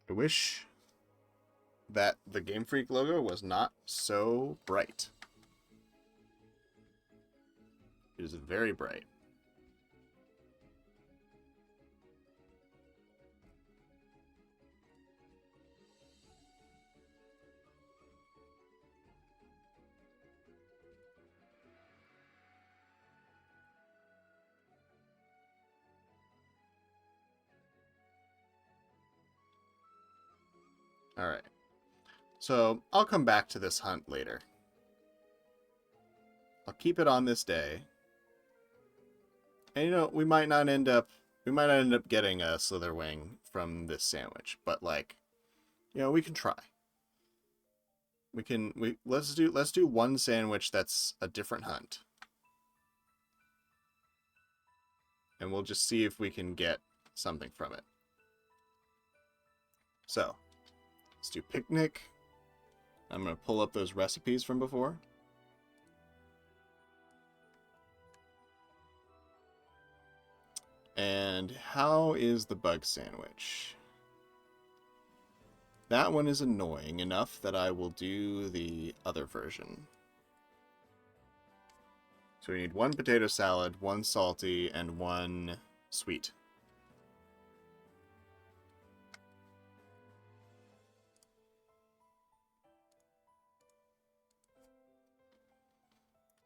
I wish that the Game Freak logo was not so bright. It is very bright. Alright. So, I'll come back to this hunt later. I'll keep it on this day. And you know, we might not end up getting a Slitherwing from this sandwich, but like, you know, we can try. Let's do one sandwich that's a different hunt. And we'll just see if we can get something from it. So, let's do picnic. I'm going to pull up those recipes from before. And how is the bug sandwich? That one is annoying enough that I will do the other version. So we need one potato salad, one salty, and one sweet.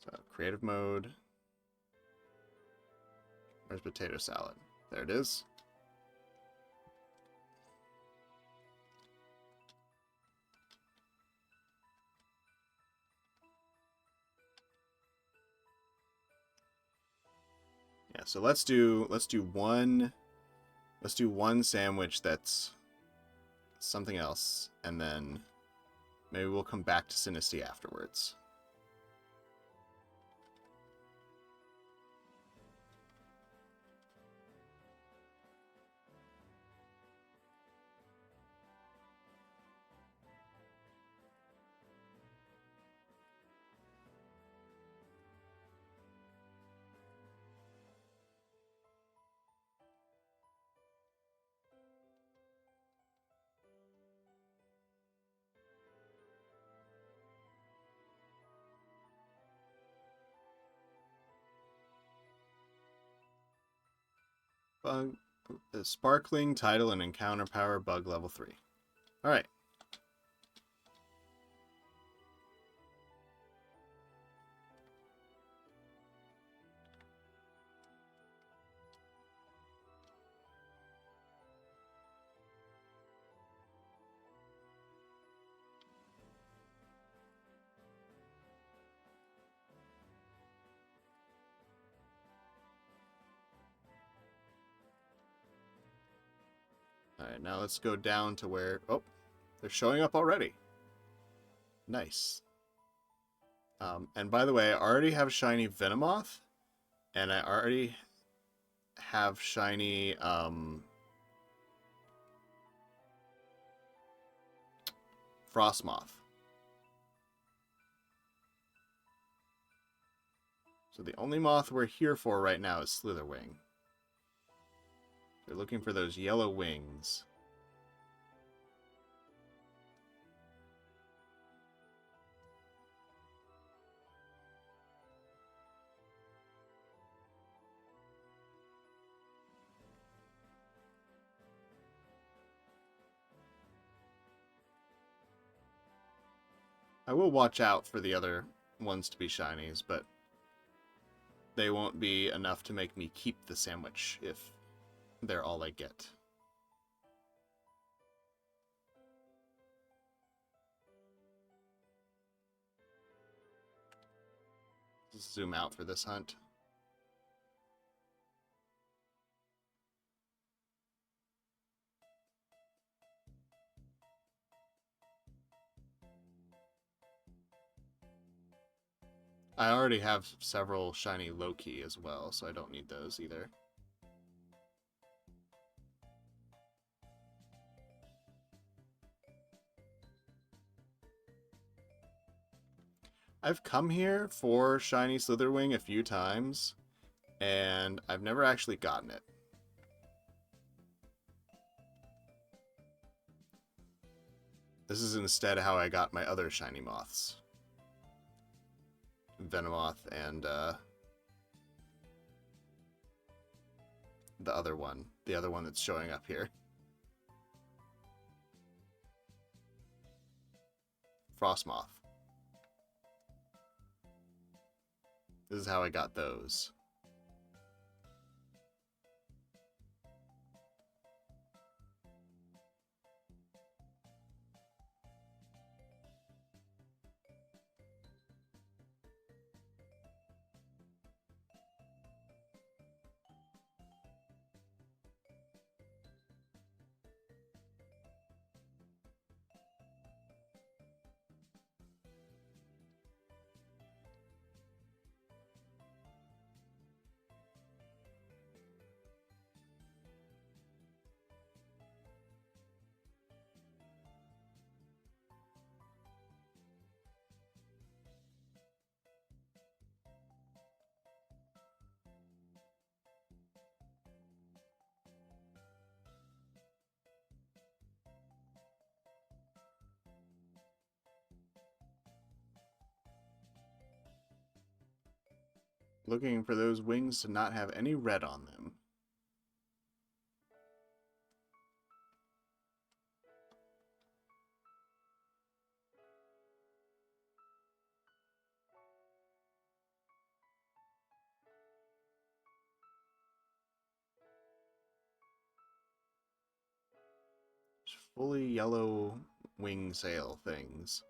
So creative mode. Where's potato salad? There it is. Yeah, so let's do one sandwich that's something else, and then maybe we'll come back to Sinistea afterwards. Bug, sparkling title and encounter power bug level 3. All right. Alright, now let's go down to where... Oh, they're showing up already. Nice. And by the way, I already have shiny Venomoth, and I already have shiny Frostmoth. So the only moth we're here for right now is Slitherwing. They're looking for those yellow wings. I will watch out for the other ones to be shinies, but they won't be enough to make me keep the sandwich if they're all I get. Let's zoom out for this hunt. I already have several shiny Loki as well, so I don't need those either. I've come here for shiny Slitherwing a few times, and I've never actually gotten it. This is instead how I got my other shiny moths. Venomoth and the other one that's showing up here. Frostmoth. This is how I got those. Looking for those wings to not have any red on them. Fully yellow wing sail things.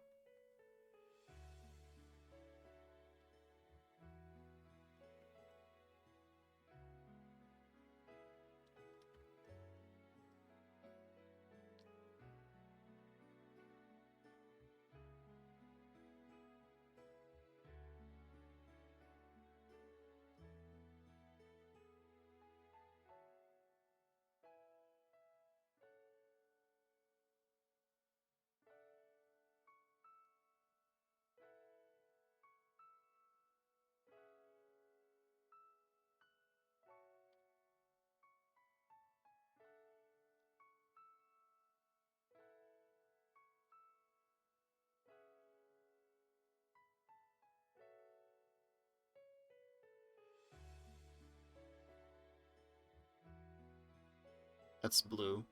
That's blue.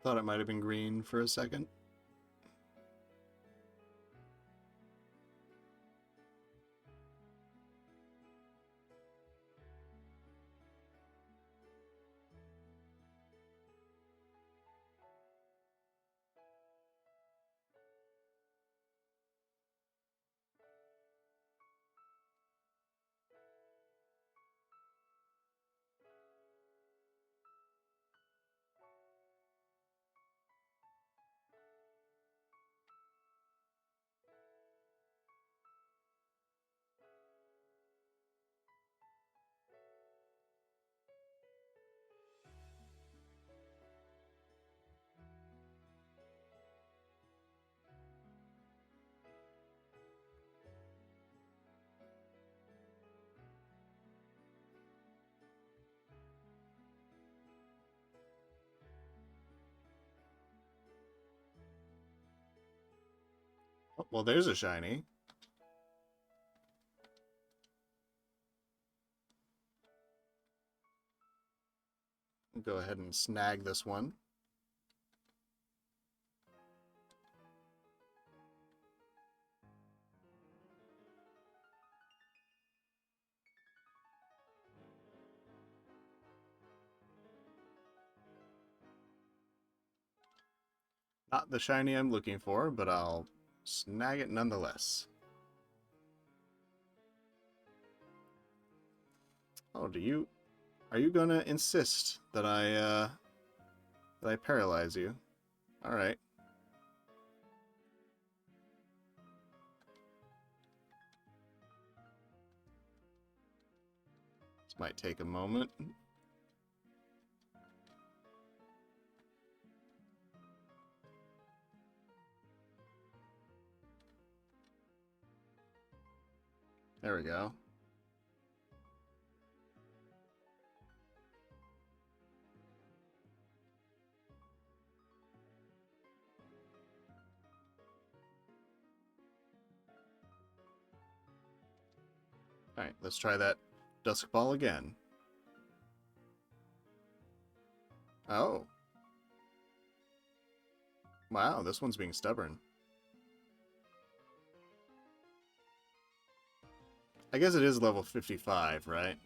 Thought it might have been green for a second. Well, there's a shiny. Go ahead and snag this one. Not the shiny I'm looking for, but I'll snag it nonetheless. Oh, are you gonna insist that I paralyze you? All right. This might take a moment. There we go. Alright, let's try that Dusk Ball again. Oh. Wow, this one's being stubborn. I guess it is level 55, right?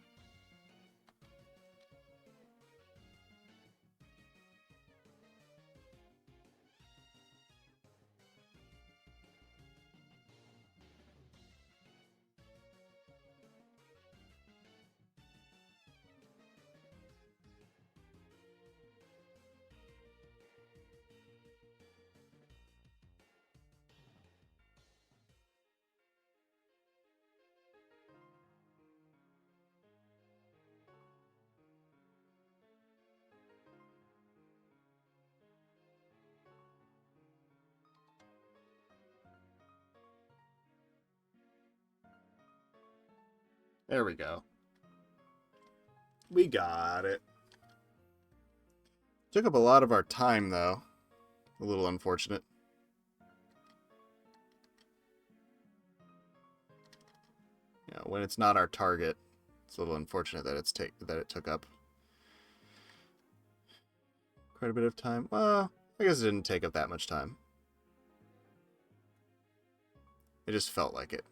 There we go. We got it. Took up a lot of our time, though. A little unfortunate. You know, when it's not our target, it's a little unfortunate that it took up quite a bit of time. Well, I guess it didn't take up that much time. It just felt like it.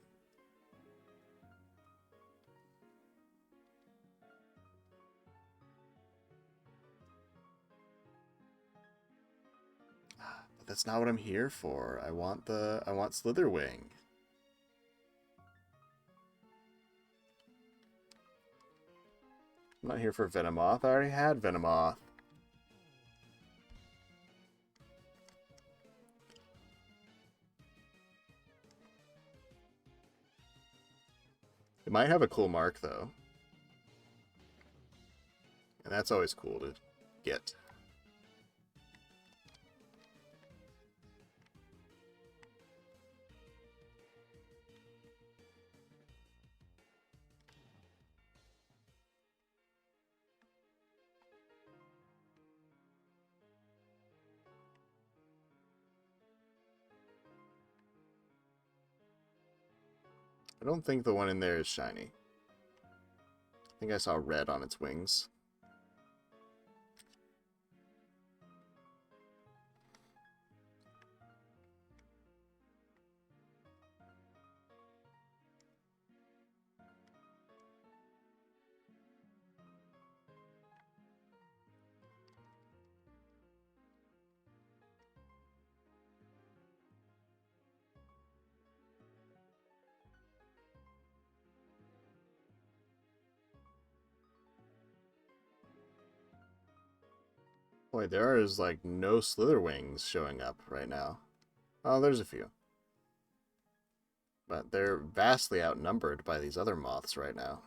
But that's not what I'm here for. I want Slitherwing. I'm not here for Venomoth. I already had Venomoth. It might have a cool mark, though. And that's always cool to get. I don't think the one in there is shiny. I think I saw red on its wings. Boy, there is like no Slitherwings showing up right now. Oh, there's a few. But they're vastly outnumbered by these other moths right now.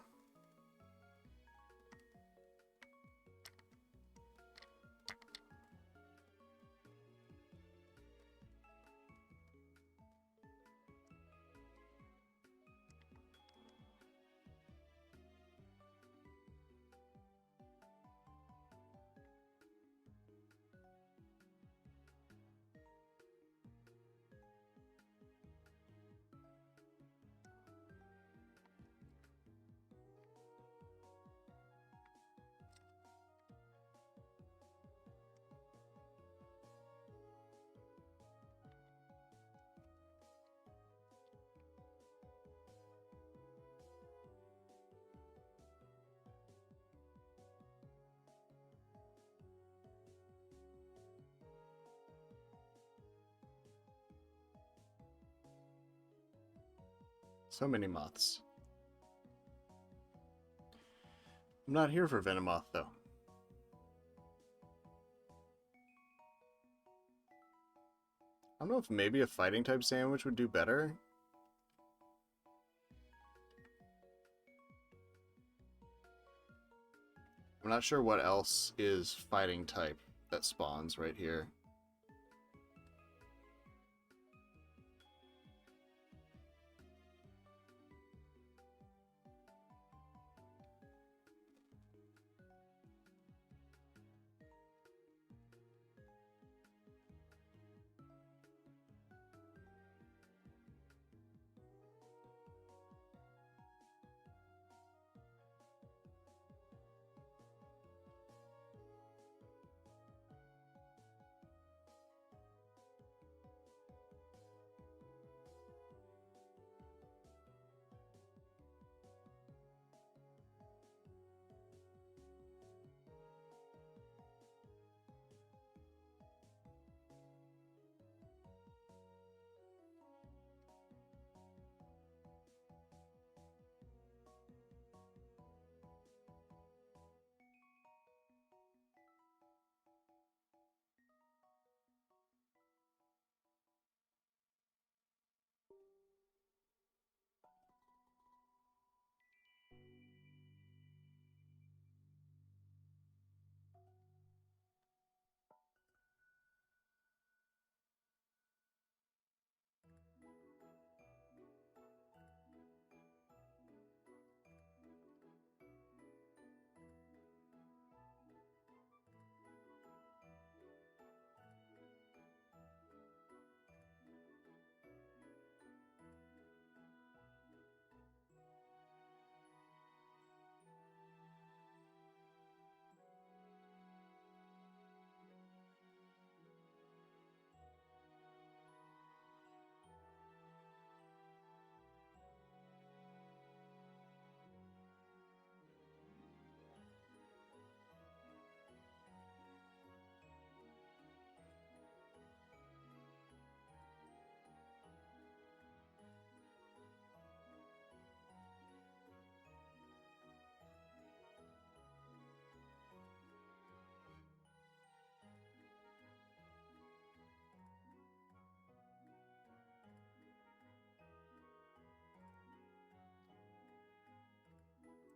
So many moths. I'm not here for Venomoth, though. I don't know if maybe a fighting type sandwich would do better. I'm not sure what else is fighting type that spawns right here.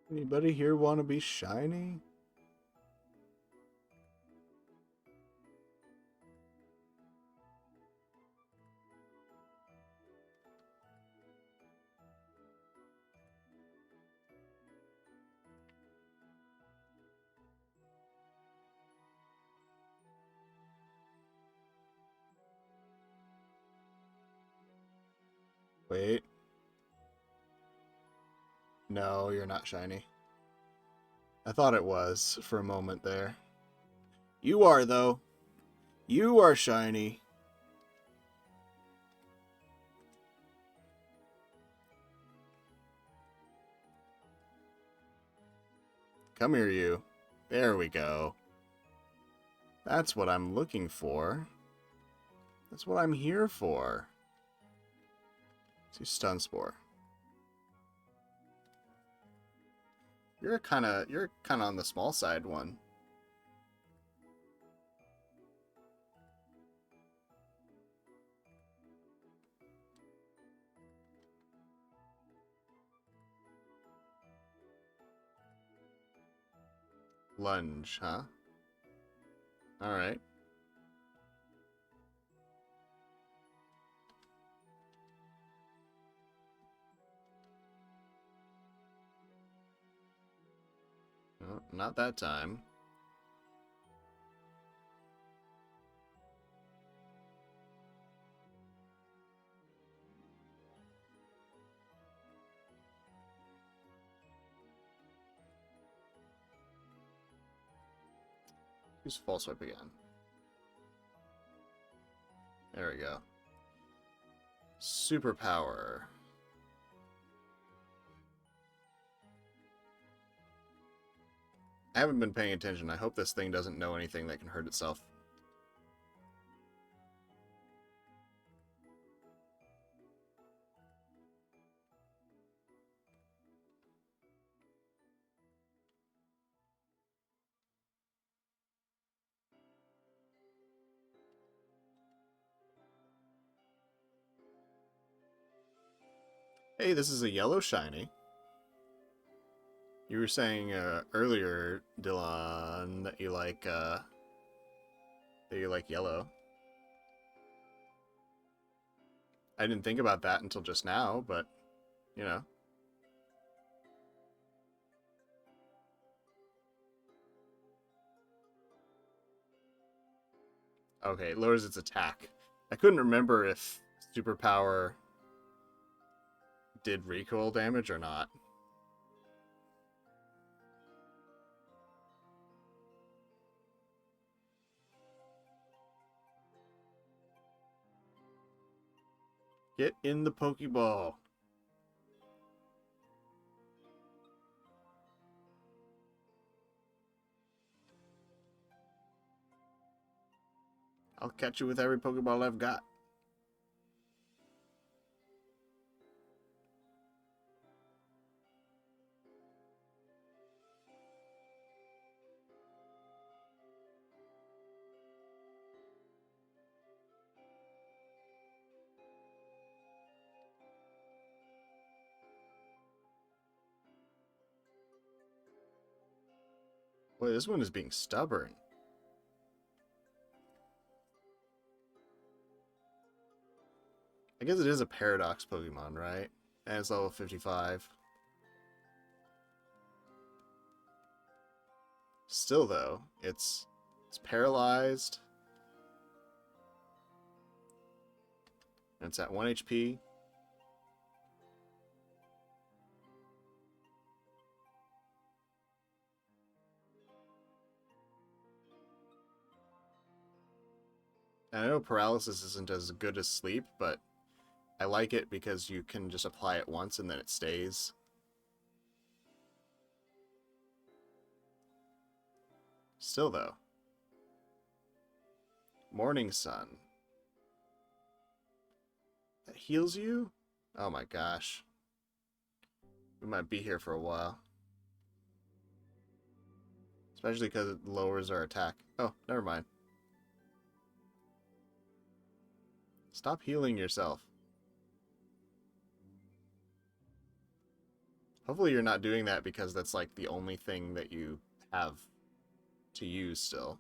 Anybody here want to be shiny? Wait. No, you're not shiny. I thought it was for a moment there. You are, though. You are shiny. Come here, you. There we go. That's what I'm looking for. That's what I'm here for. See, Stun Spore. You're kind of on the small side one. Lunge, huh? All right. No, not that time. Use False Swipe again. There we go. Superpower. I haven't been paying attention. I hope this thing doesn't know anything that can hurt itself. Hey, this is a yellow shiny. You were saying earlier, Dylan, that you like yellow. I didn't think about that until just now, but you know. Okay, it lowers its attack. I couldn't remember if superpower did recoil damage or not. Get in the Pokeball. I'll catch you with every Pokeball I've got. Boy, this one is being stubborn. I guess it is a Paradox Pokemon, right? And it's level 55. Still, though, it's paralyzed. And it's at 1 HP. And I know paralysis isn't as good as sleep, but I like it because you can just apply it once and then it stays. Still, though. Morning Sun. That heals you? Oh my gosh. We might be here for a while. Especially because it lowers our attack. Oh, never mind. Stop healing yourself. Hopefully you're not doing that because that's like the only thing that you have to use still.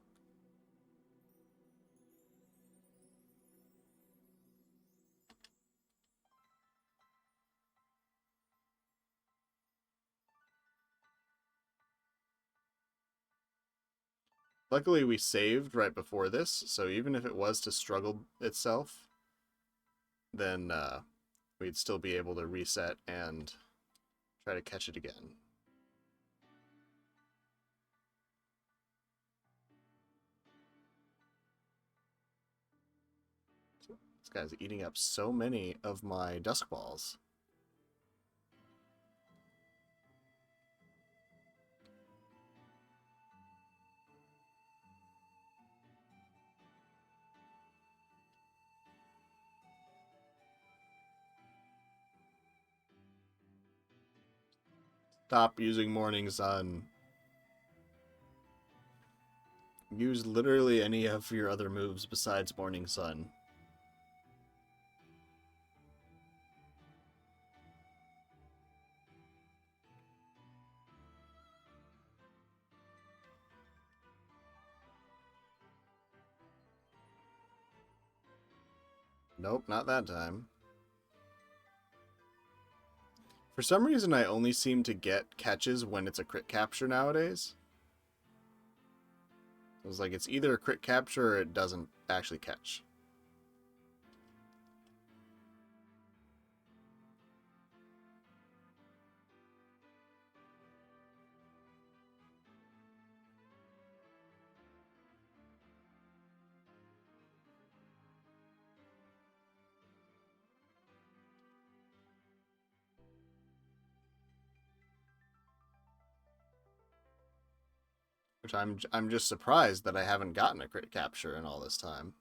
Luckily we saved right before this, so even if it was to struggle itself, then we'd still be able to reset and try to catch it again. This guy's eating up so many of my dusk balls. Stop using Morning Sun. Use literally any of your other moves besides Morning Sun. Nope, not that time. For some reason, I only seem to get catches when it's a crit capture nowadays. It was like it's either a crit capture or it doesn't actually catch. Which I'm just surprised that I haven't gotten a crit capture in all this time.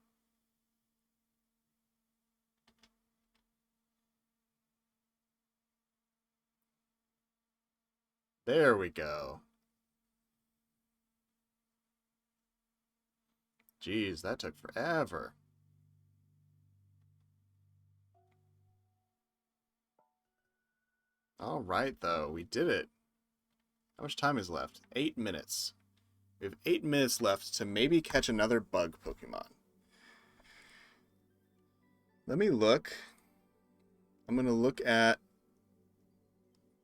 There we go. Jeez, that took forever. All right, though. We did it. How much time is left? 8 minutes. We have 8 minutes left to maybe catch another bug Pokemon. Let me look. I'm going to look at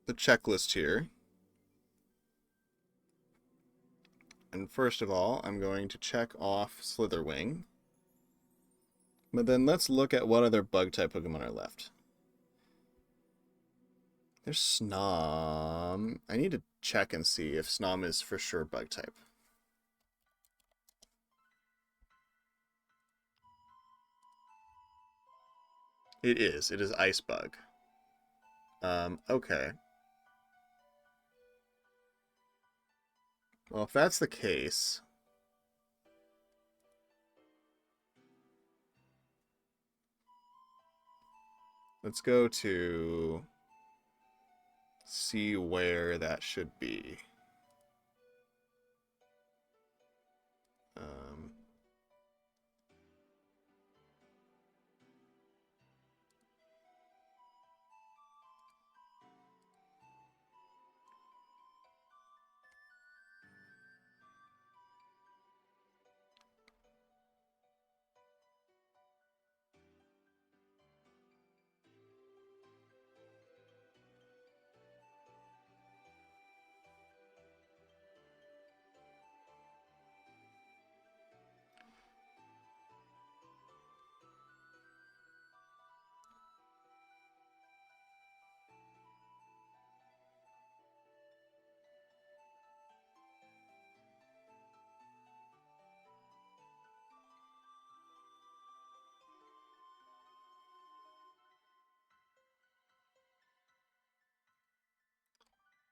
the checklist here. And first of all, I'm going to check off Slitherwing. But then let's look at what other bug-type Pokemon are left. There's Snom. I need to check and see if Snom is for sure bug-type. It is. It is Ice Bug. Okay. Well, if that's the case... let's go to... see where that should be.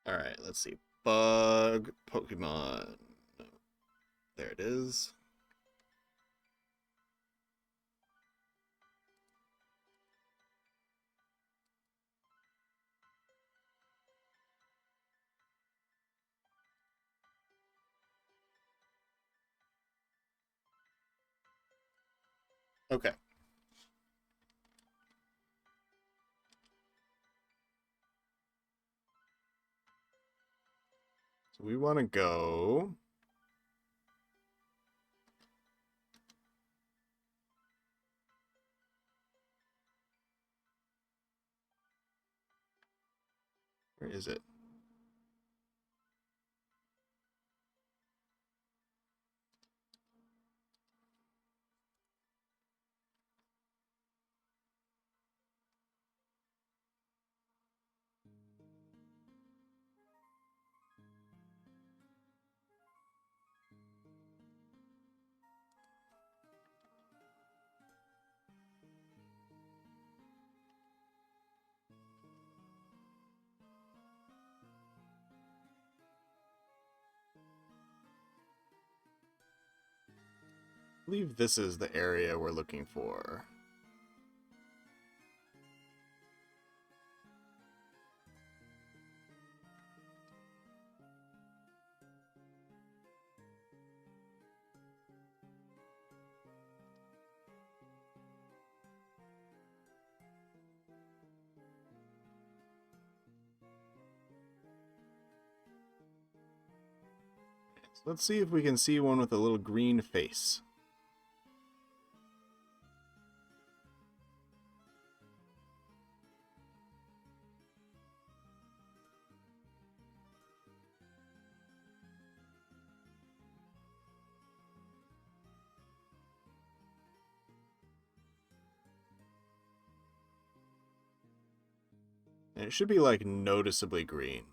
Alright, let's see. Bug Pokemon. There it is. Okay. So we want to go... where is it? I believe this is the area we're looking for. So let's see if we can see one with a little green face. And it should be like noticeably green.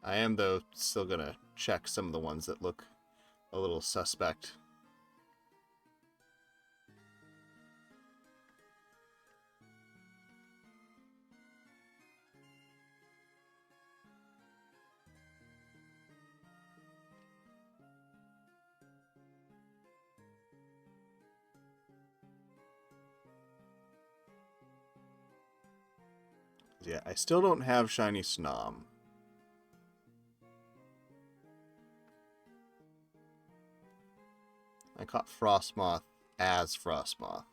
I am, though, still gonna check some of the ones that look a little suspect. Yeah, I still don't have Shiny Snom. I caught Frostmoth as Frostmoth.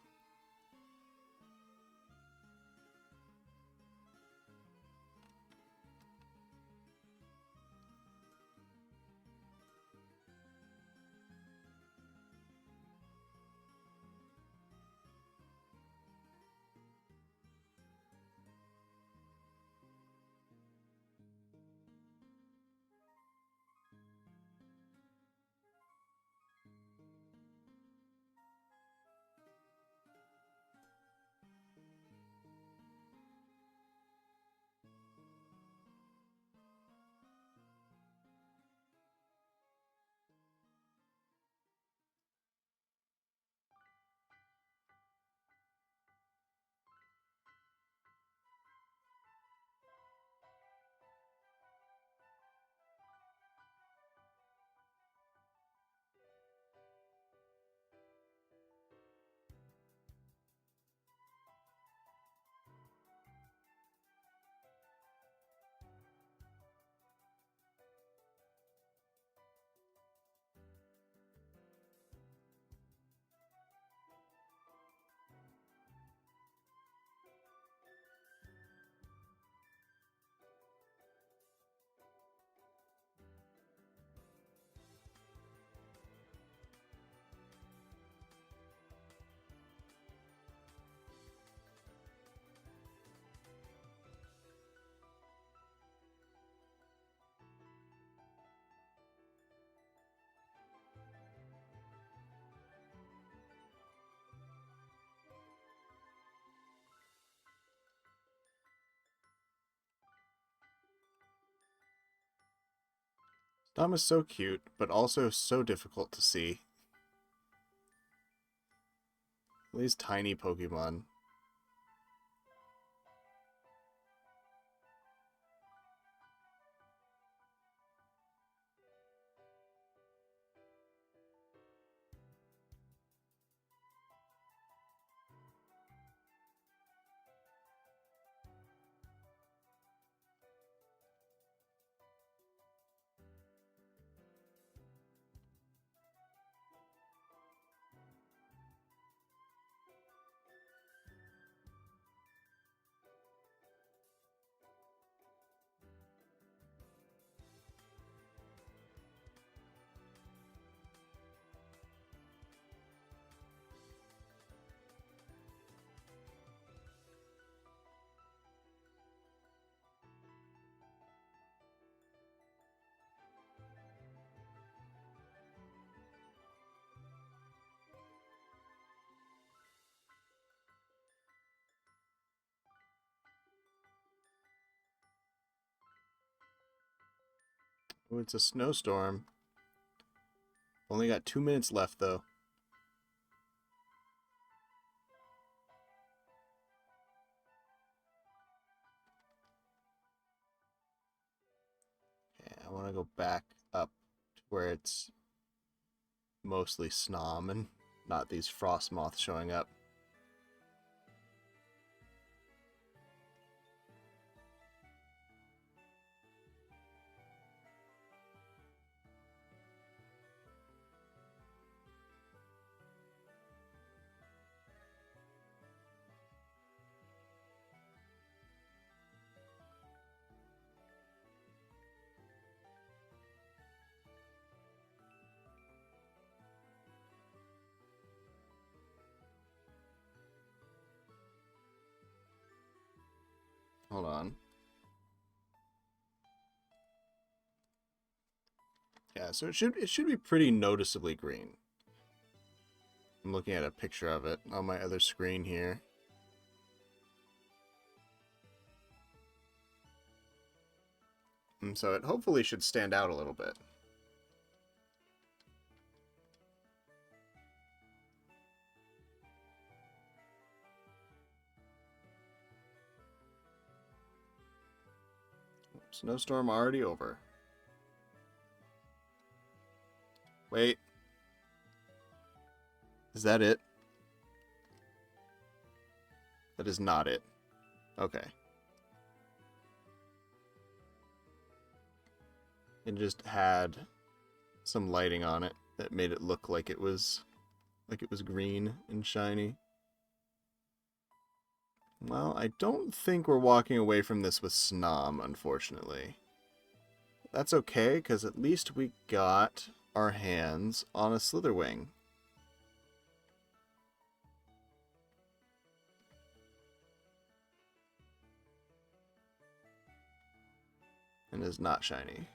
Dom is so cute, but also so difficult to see. These tiny Pokemon. Oh, it's a snowstorm. Only got 2 minutes left, though. Okay, I want to go back up to where it's mostly Snom and not these frost moths showing up. Hold on. Yeah, so it should be pretty noticeably green. I'm looking at a picture of it on my other screen here. And so it hopefully should stand out a little bit. Snowstorm already over. Wait. Is that it? That is not it. Okay. It just had some lighting on it that made it look like it was like it was green and shiny. Well, I don't think we're walking away from this with Snom, unfortunately. That's okay, because at least we got our hands on a Slitherwing. And is not shiny.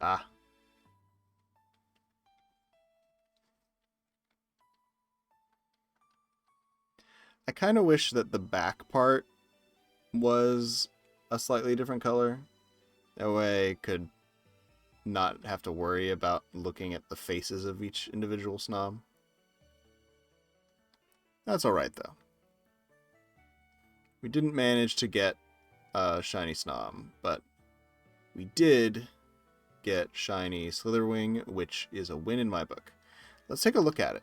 Ah. I kind of wish that the back part was a slightly different color. That way I could not have to worry about looking at the faces of each individual Snom. That's alright, though. We didn't manage to get a shiny Snom, but we did get shiny Slitherwing, which is a win in my book. Let's take a look at it.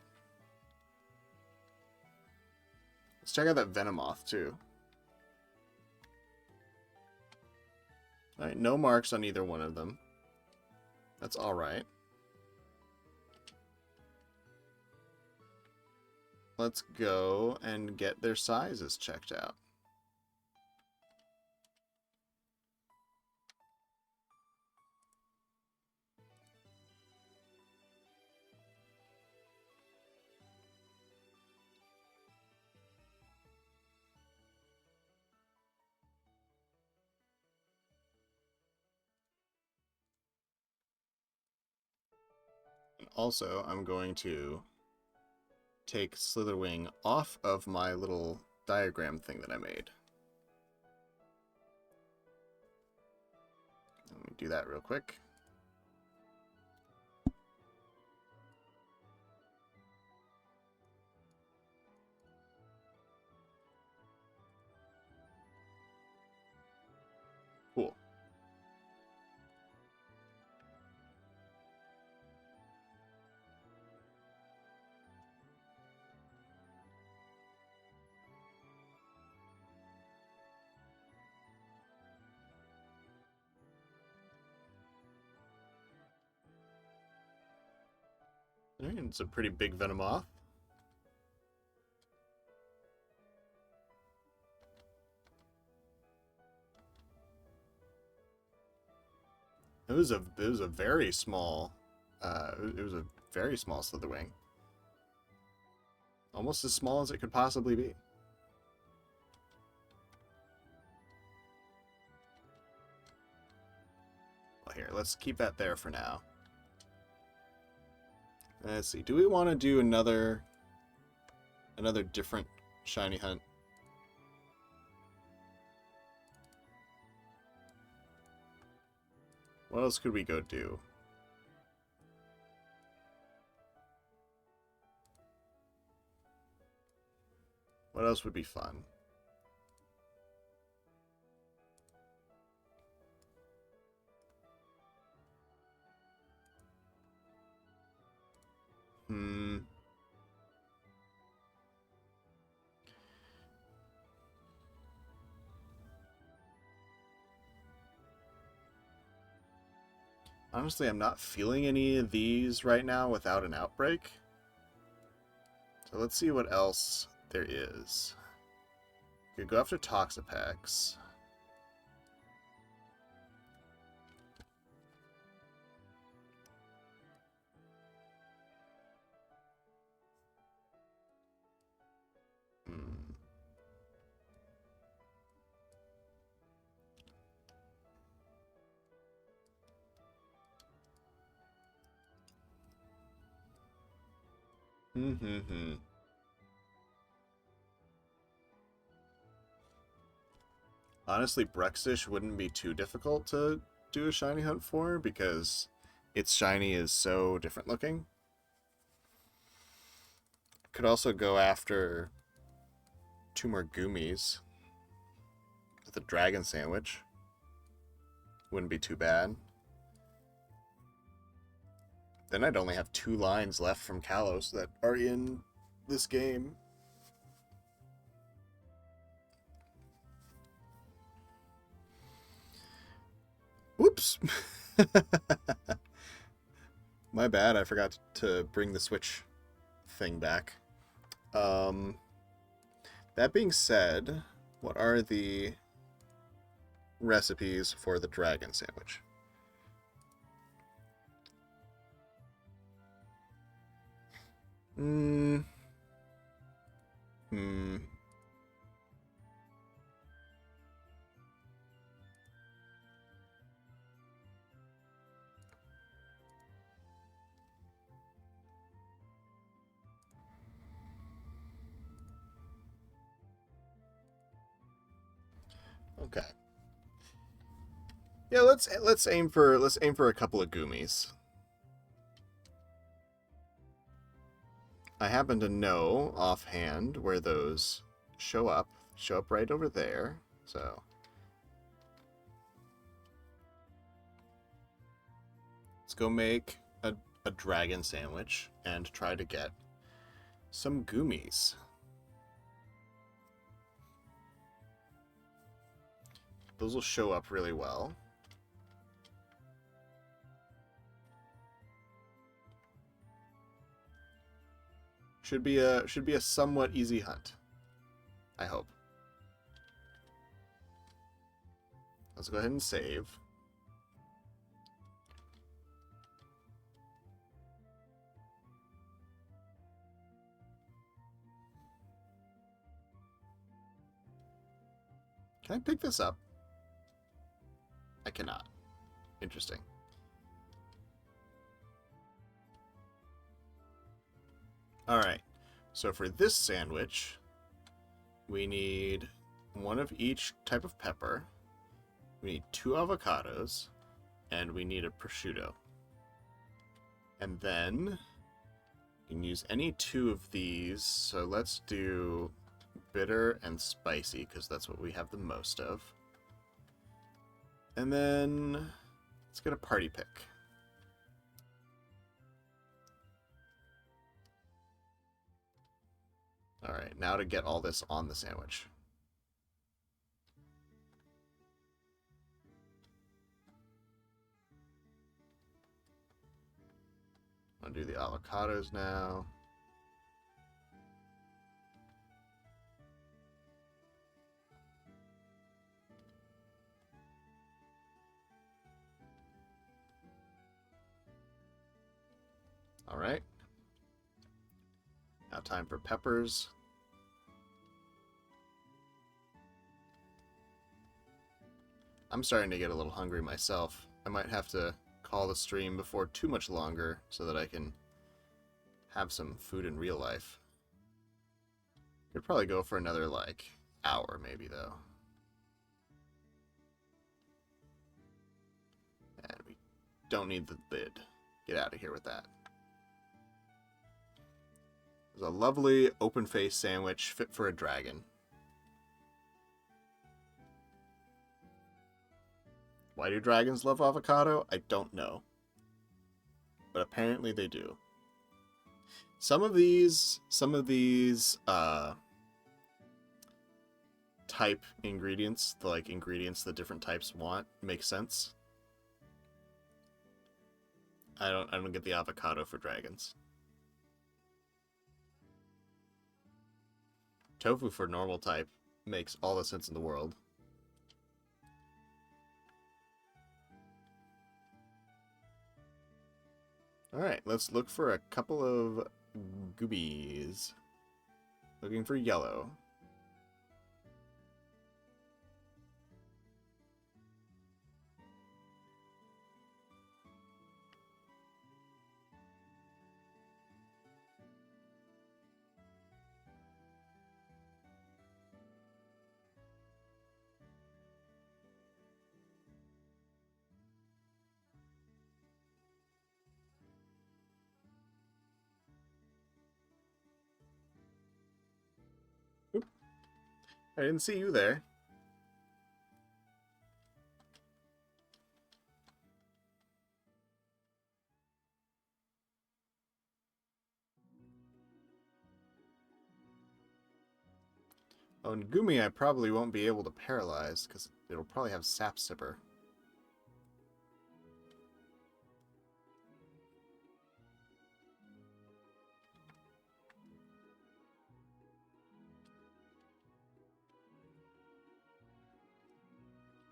Let's check out that Venomoth, too. Alright, no marks on either one of them. That's alright. Let's go and get their sizes checked out. Also, I'm going to take Slitherwing off of my little diagram thing that I made. Let me do that real quick. Cool. It's a pretty big Venomoth. It was a very small it was a very small Slitherwing. Almost as small as it could possibly be. Well, here, let's keep that there for now. Let's see. Do we want to do another different shiny hunt? What else could we go do? What else would be fun? Honestly, I'm not feeling any of these right now without an outbreak. So let's see what else there is. We could go after Toxapex. Honestly, Brexish wouldn't be too difficult to do a shiny hunt for because its shiny is so different looking. Could also go after two more Goomies. the dragon sandwich. Wouldn't be too bad. Then I'd only have 2 lines left from Kalos that are in this game. Whoops! My bad, I forgot to bring the Switch thing back. That being said, what are the recipes for the dragon sandwich? Okay. Yeah, let's aim for a couple of goomies. I happen to know offhand where those show up. Show up right over there. So let's go make a dragon sandwich and try to get some goomies. Those will show up really well. Should be a somewhat easy hunt. I hope. Let's go ahead and save. Can I pick this up? I cannot. Interesting. Alright, so for this sandwich, we need 1 of each type of pepper, we need 2 avocados, and we need a prosciutto. And then, you can use any 2 of these, so let's do bitter and spicy, because that's what we have the most of. And then, let's get a party pick. Alright, now to get all this on the sandwich. I'll do the avocados now. Alright. Now time for peppers. I'm starting to get a little hungry myself. I might have to call the stream before too much longer so that I can have some food in real life. Could probably go for another, like, hour maybe, though. And we don't need the lid. Get out of here with that. There's a lovely open-faced sandwich fit for a dragon. Why do dragons love avocado? I don't know. But apparently they do. Some of these type ingredients, the ingredients the different types want, make sense. I don't get the avocado for dragons. Tofu for normal type makes all the sense in the world. Alright, let's look for a couple of goobies. Looking for yellow. Oop. I didn't see you there. Oh, and Gumi I probably won't be able to paralyze, because it'll probably have Sap Sipper.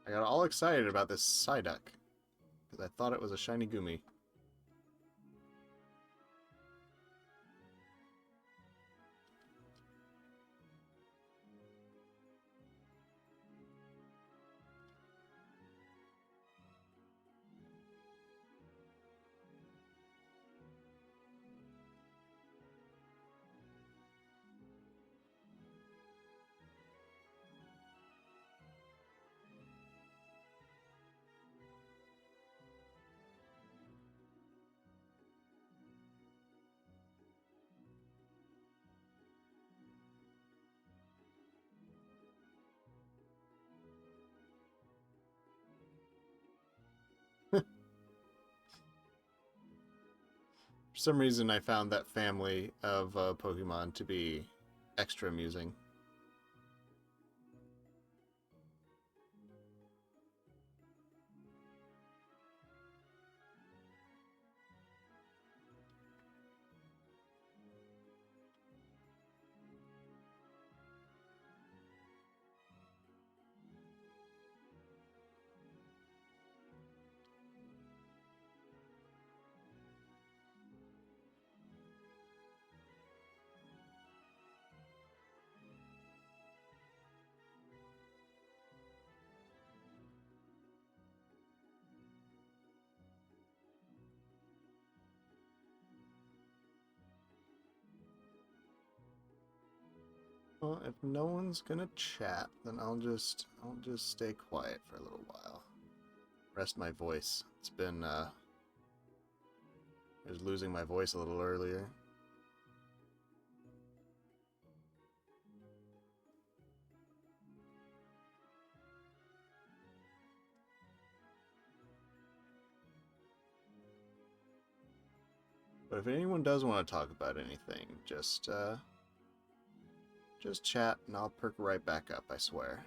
I got all excited about this Psyduck, because I thought it was a shiny Gumi. For some reason, I found that family of Pokemon to be extra amusing. Well, if no one's gonna chat, then I'll just stay quiet for a little while. Rest my voice. It's been I was losing my voice a little earlier. But if anyone does want to talk about anything, just chat and I'll perk right back up, I swear.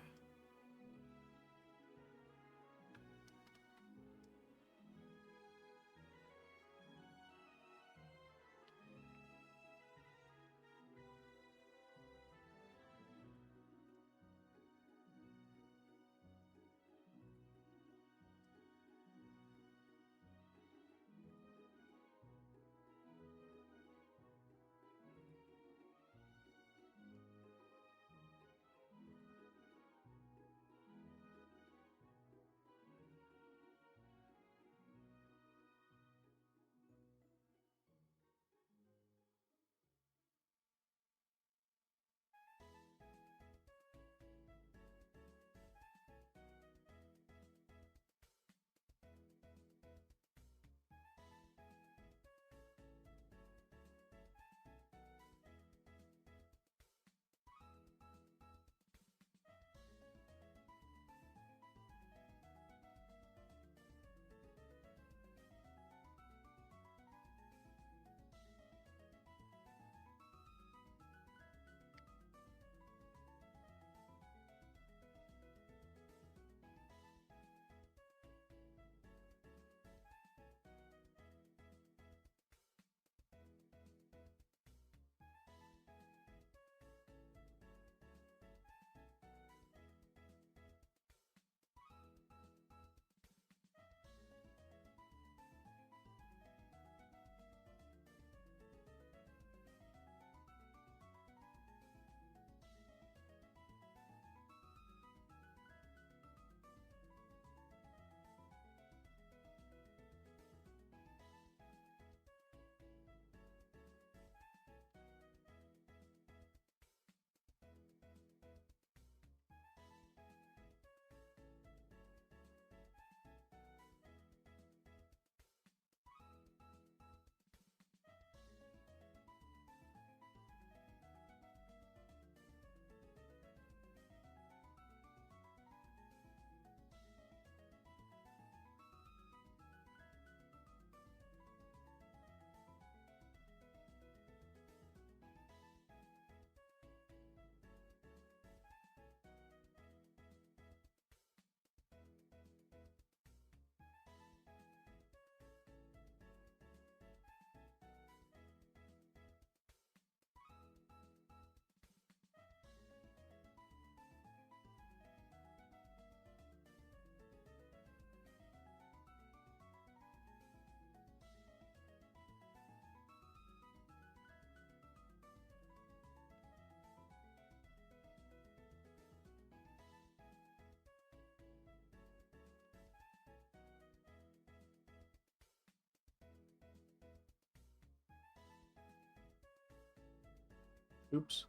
Oops.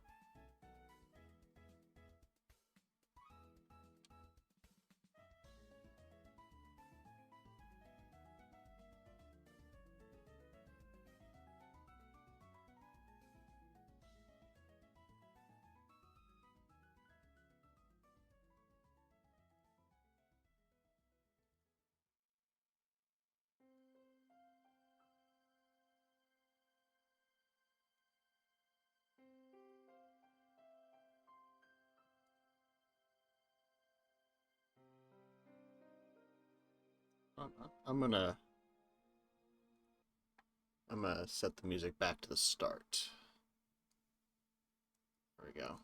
I'm I'm gonna I'm gonna set the music back to the start. There we go.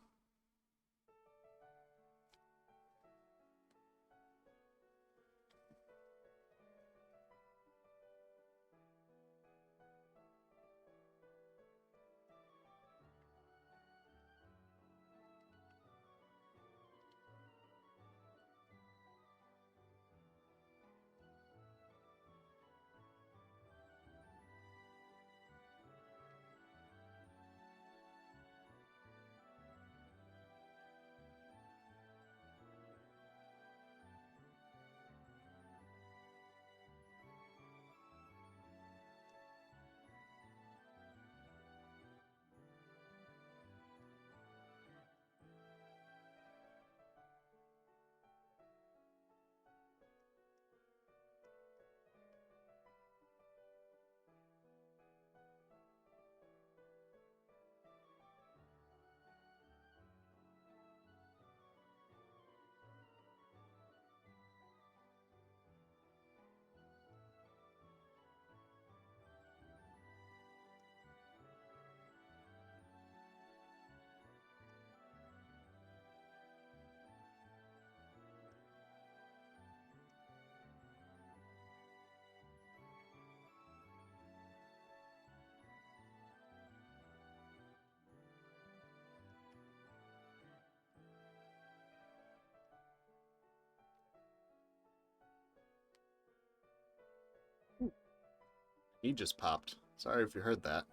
He just popped. Sorry if you heard that.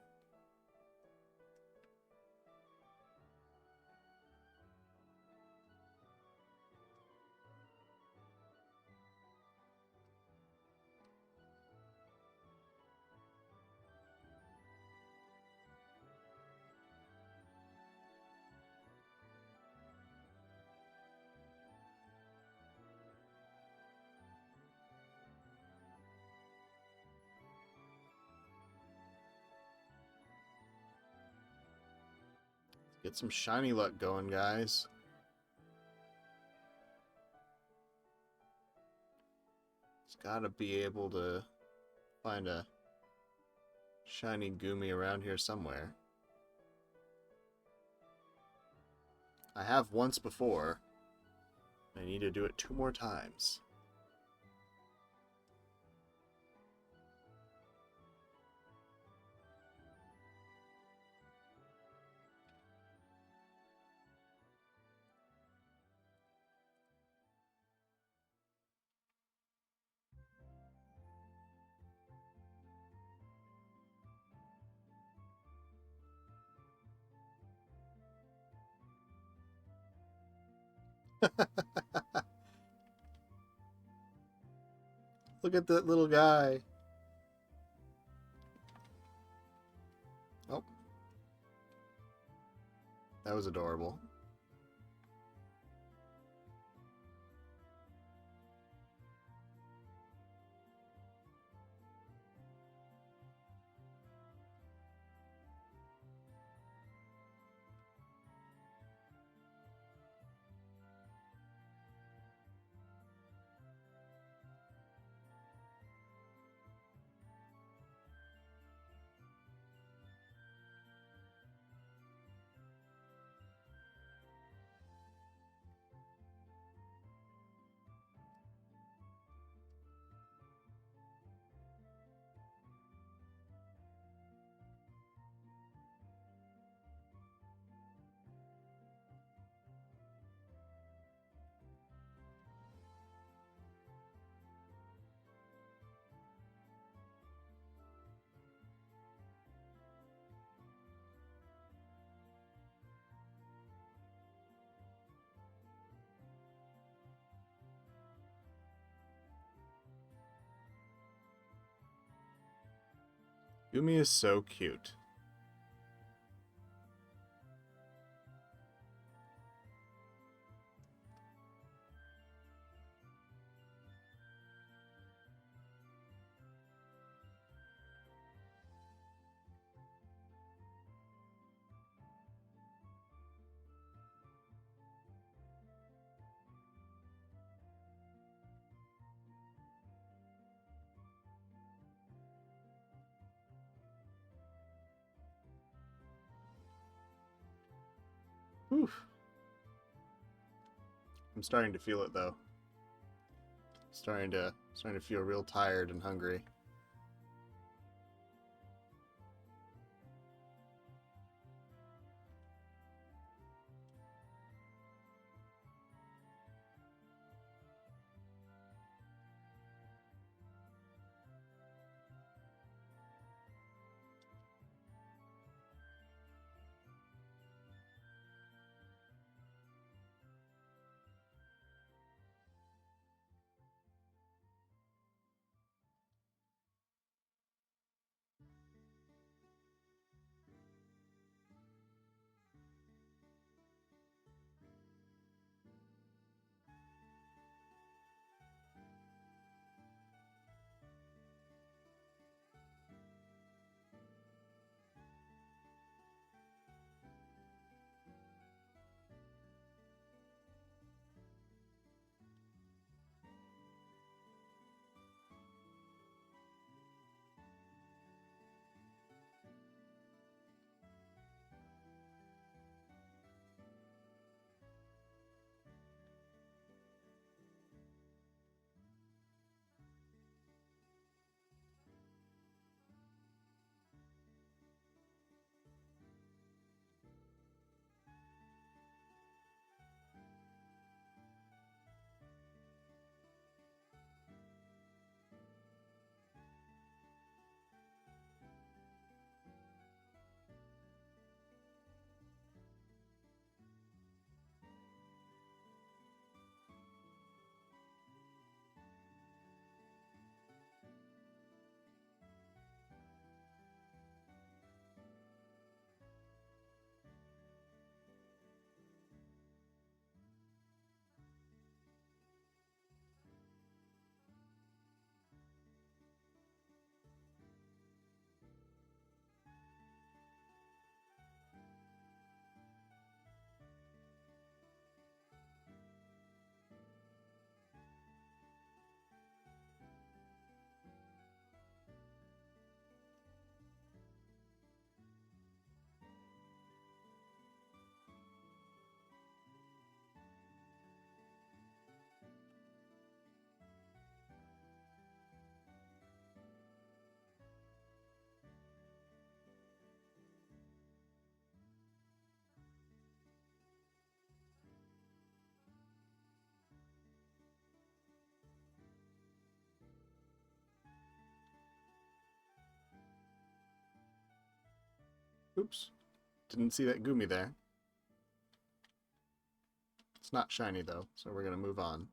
Get some shiny luck going, guys. It's gotta be able to find a shiny Goomy around here somewhere. I have once before. I need to do it 2 more times. Look at that little guy. Oh, that was adorable. Yumi is so cute. Whew. I'm starting to feel it though. Starting to feel real tired and hungry. Oops. Didn't see that Gumi there. It's not shiny though, so we're gonna move on.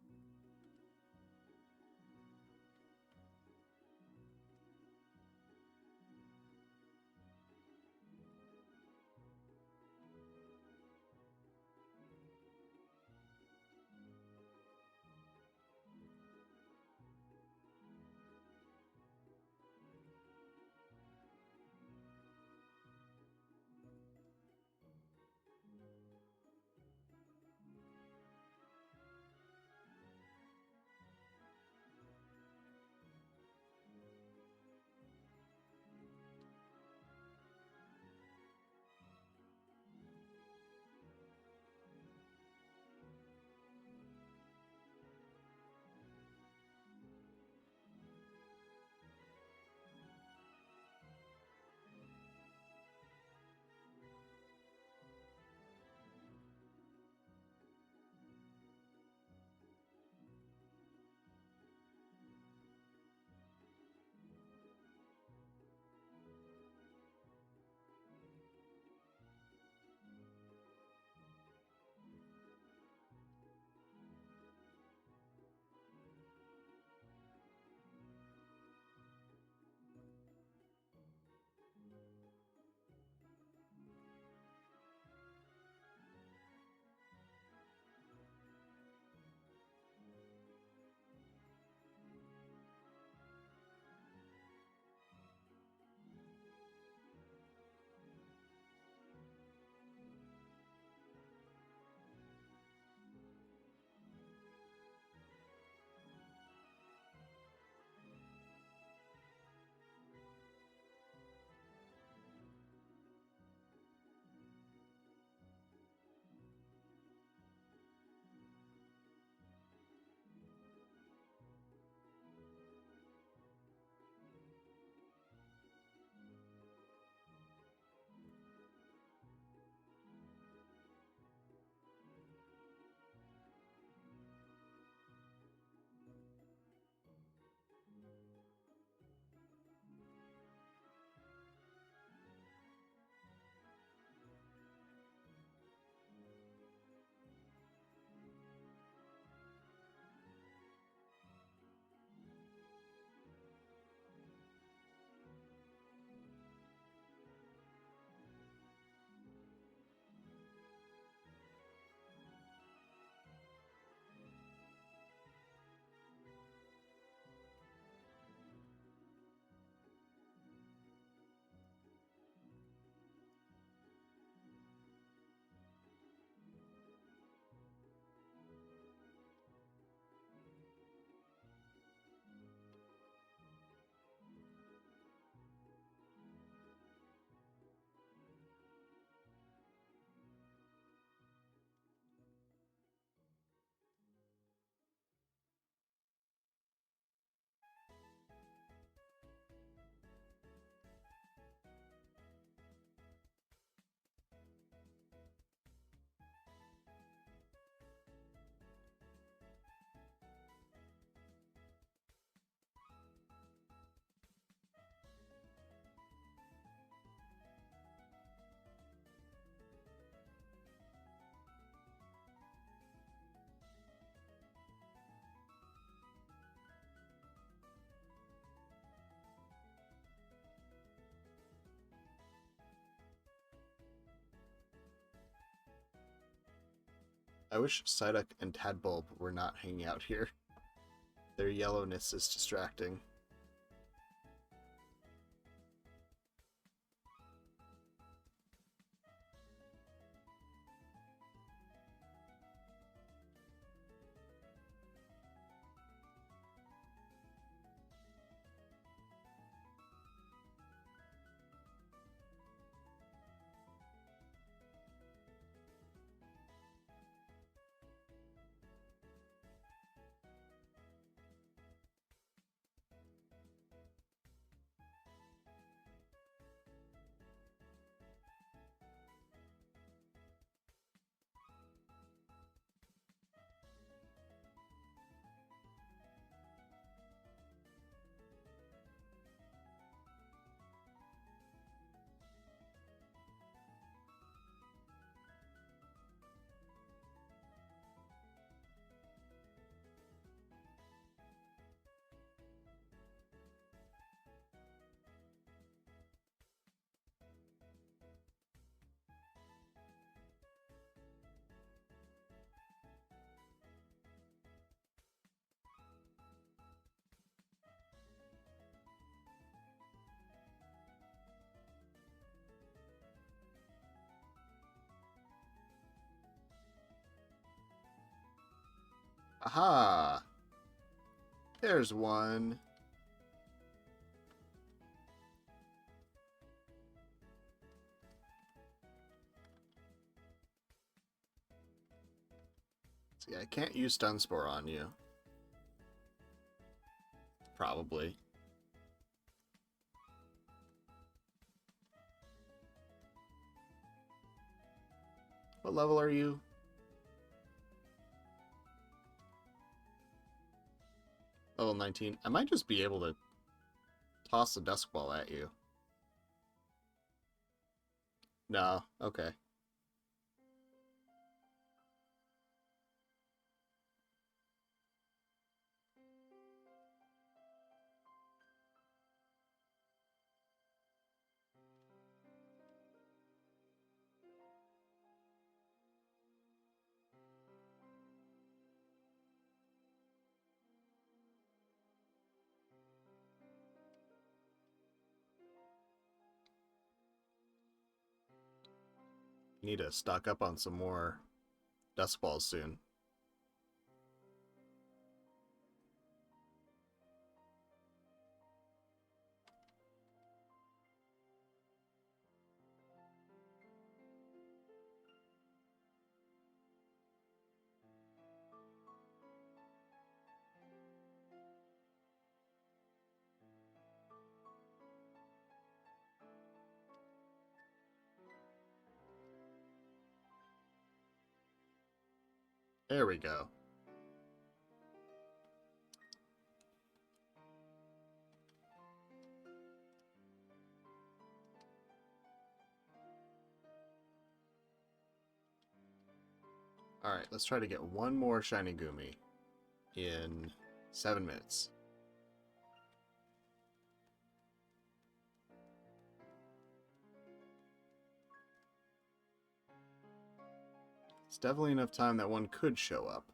I wish Psyduck and Tadbulb were not hanging out here. Their yellowness is distracting. Aha! There's one. See, I can't use Dunspoor on you. Probably. What level are you? Level 19. I might just be able to toss the Dusk Ball at you. No, okay. Need to stock up on some more Dusk Balls soon. There we go. Alright, let's try to get one more Shiny Gumi in 7 minutes. It's definitely enough time that one could show up.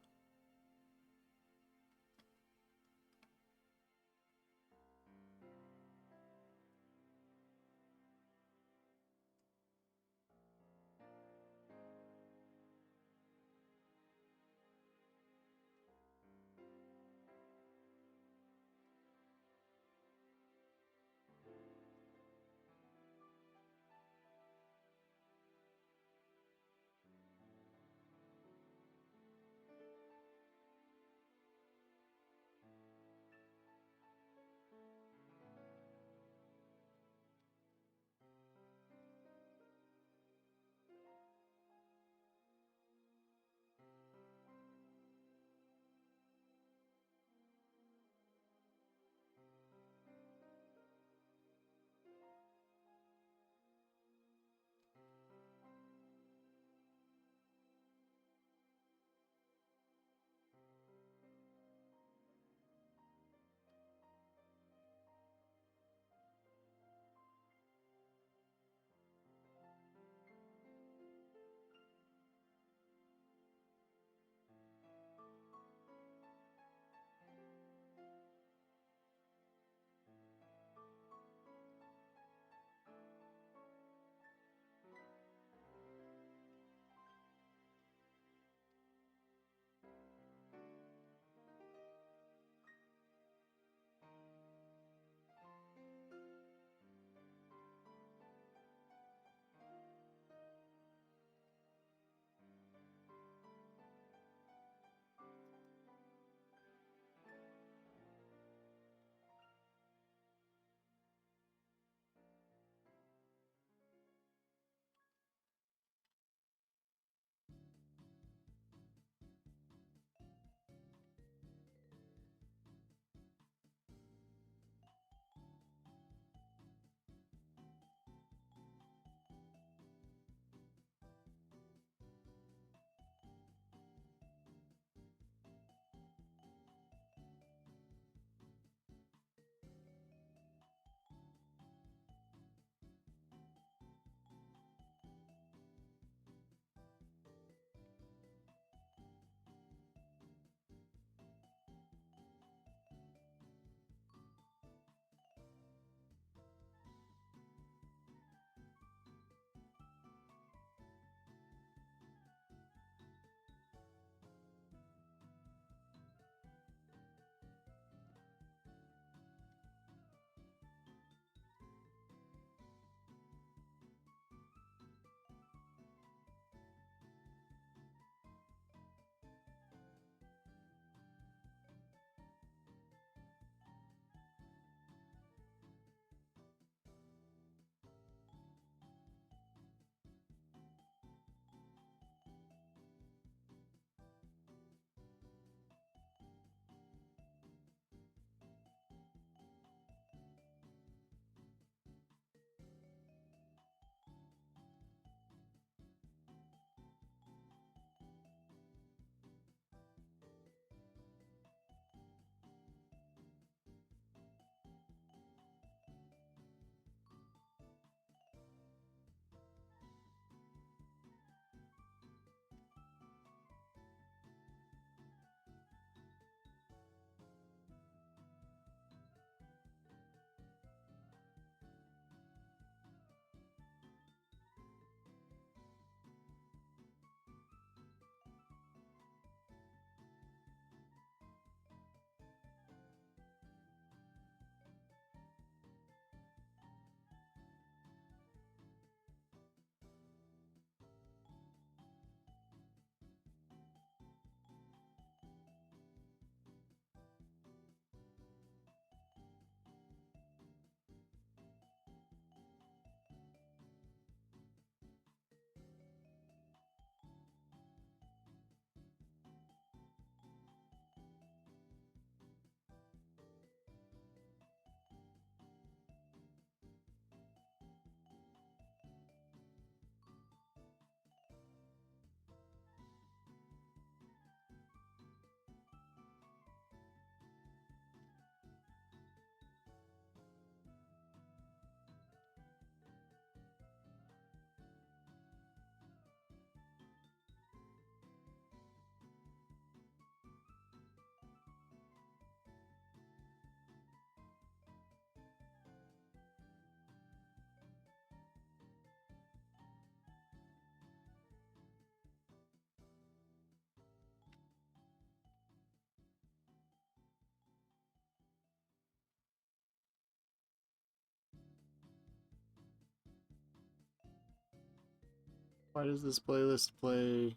Why does this playlist play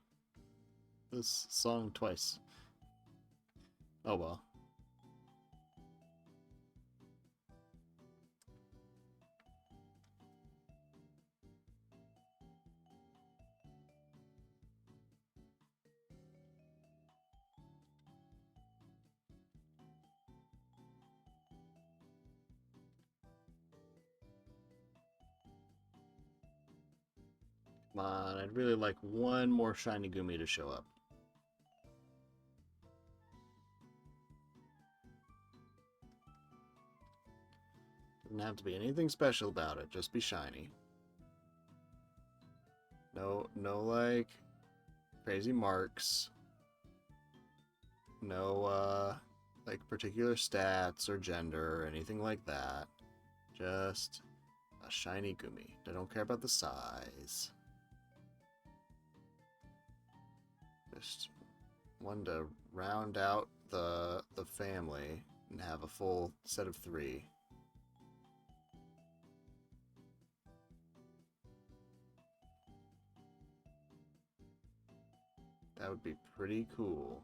this song twice? Oh well. Come on, I'd really like one more shiny Gumi to show up. Doesn't have to be anything special about it, just be shiny. No, like, crazy marks. No, like, particular stats or gender or anything like that. Just a shiny Gumi. I don't care about the size. Just one to round out the family and have a full set of 3. That would be pretty cool.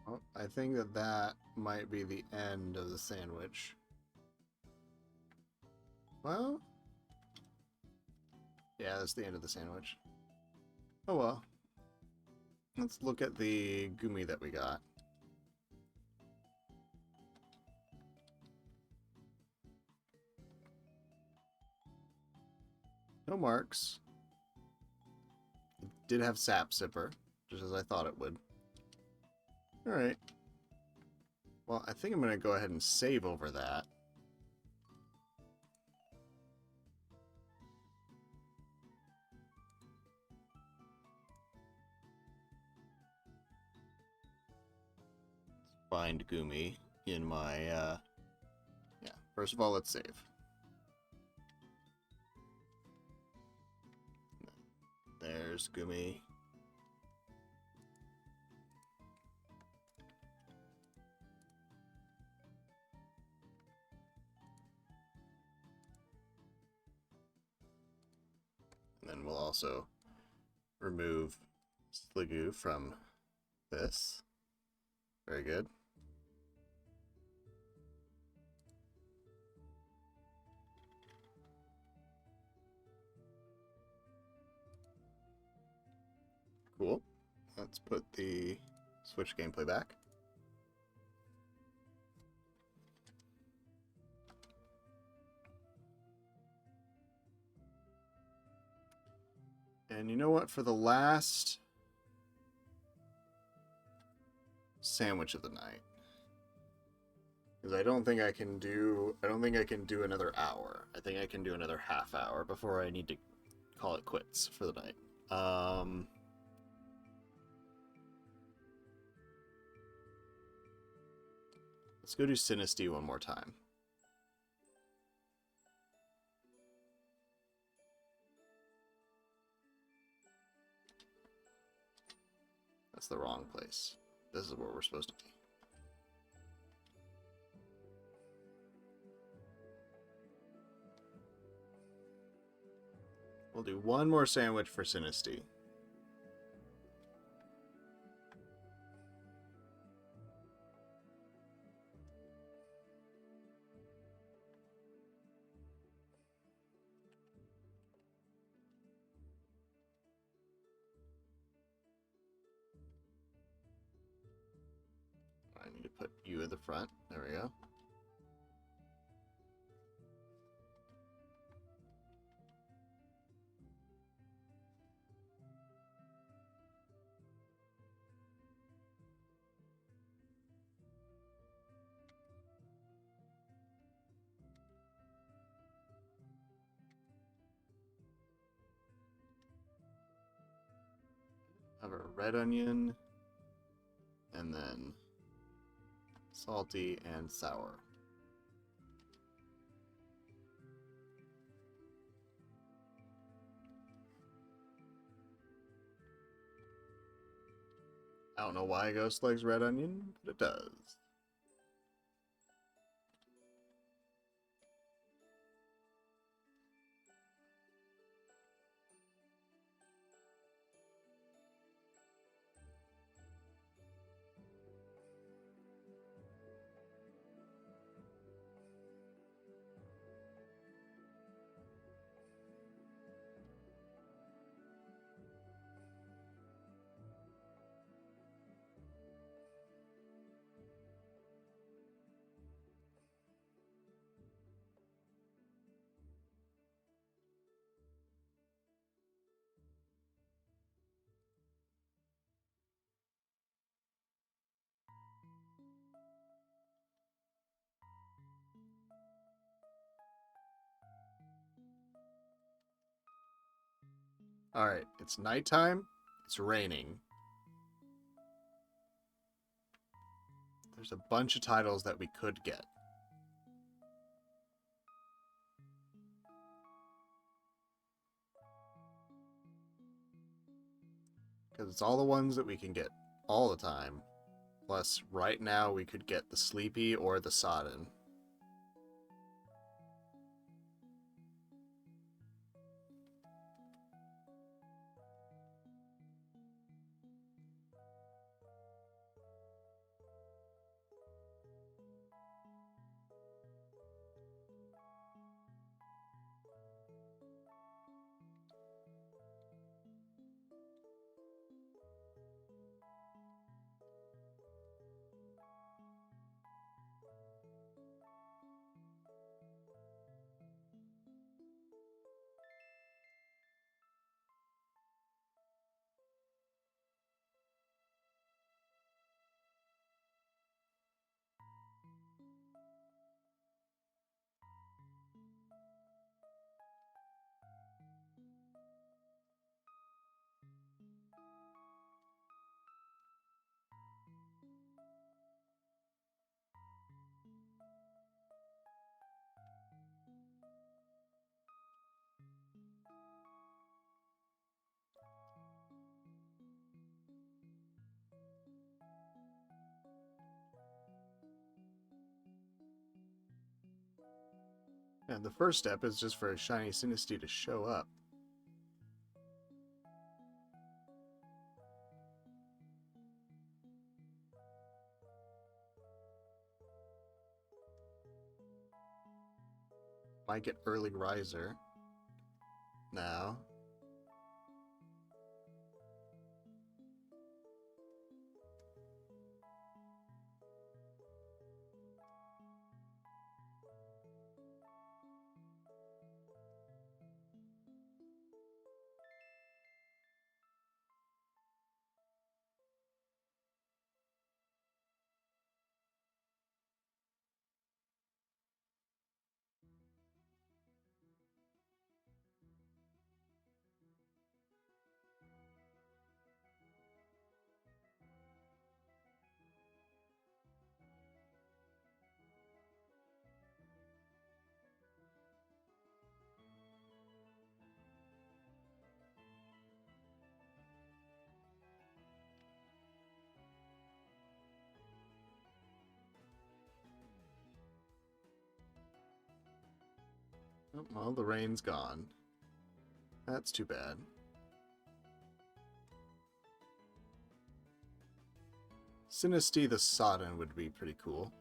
Well, I think that might be the end of the sandwich. Well, yeah, that's the end of the sandwich. Oh well. Let's look at the Gumi that we got. No marks. It did have Sap Sipper, just as I thought it would. Alright. Well, I think I'm going to go ahead and save over that. Let's find Gumi in my, yeah. First of all, let's save. There's Gumi. And then we'll also remove Sliggoo from this. Very good. Cool. Let's put the Switch gameplay back. And you know what? For the last sandwich of the night, because I don't think I can do another hour. I think I can do another half hour before I need to call it quits for the night. Let's go do Sinistea one more time. That's the wrong place. This is where we're supposed to be. We'll do one more sandwich for Sinistea. I need to put you at the front. There we go. red onion, and then salty and sour. I don't know why a ghost likes red onion, but it does. Alright, it's nighttime. It's raining. There's a bunch of titles that we could get. Because it's all the ones that we can get all the time. Plus, right now we could get the Sleepy or the Sodden. And the first step is just for a shiny Sinistea to show up. Might get early riser now. Oh, well, the rain's gone. That's too bad. Sinistea the Sodden would be pretty cool.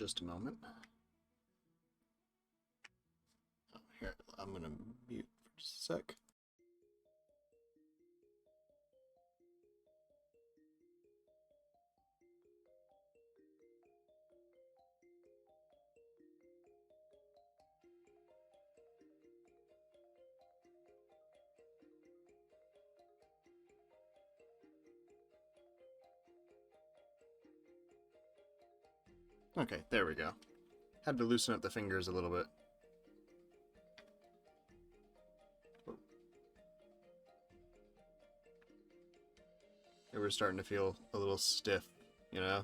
just a moment. Oh, here, I'm gonna mute for just a sec. Okay, there we go. Had to loosen up the fingers a little bit. They were starting to feel a little stiff, you know?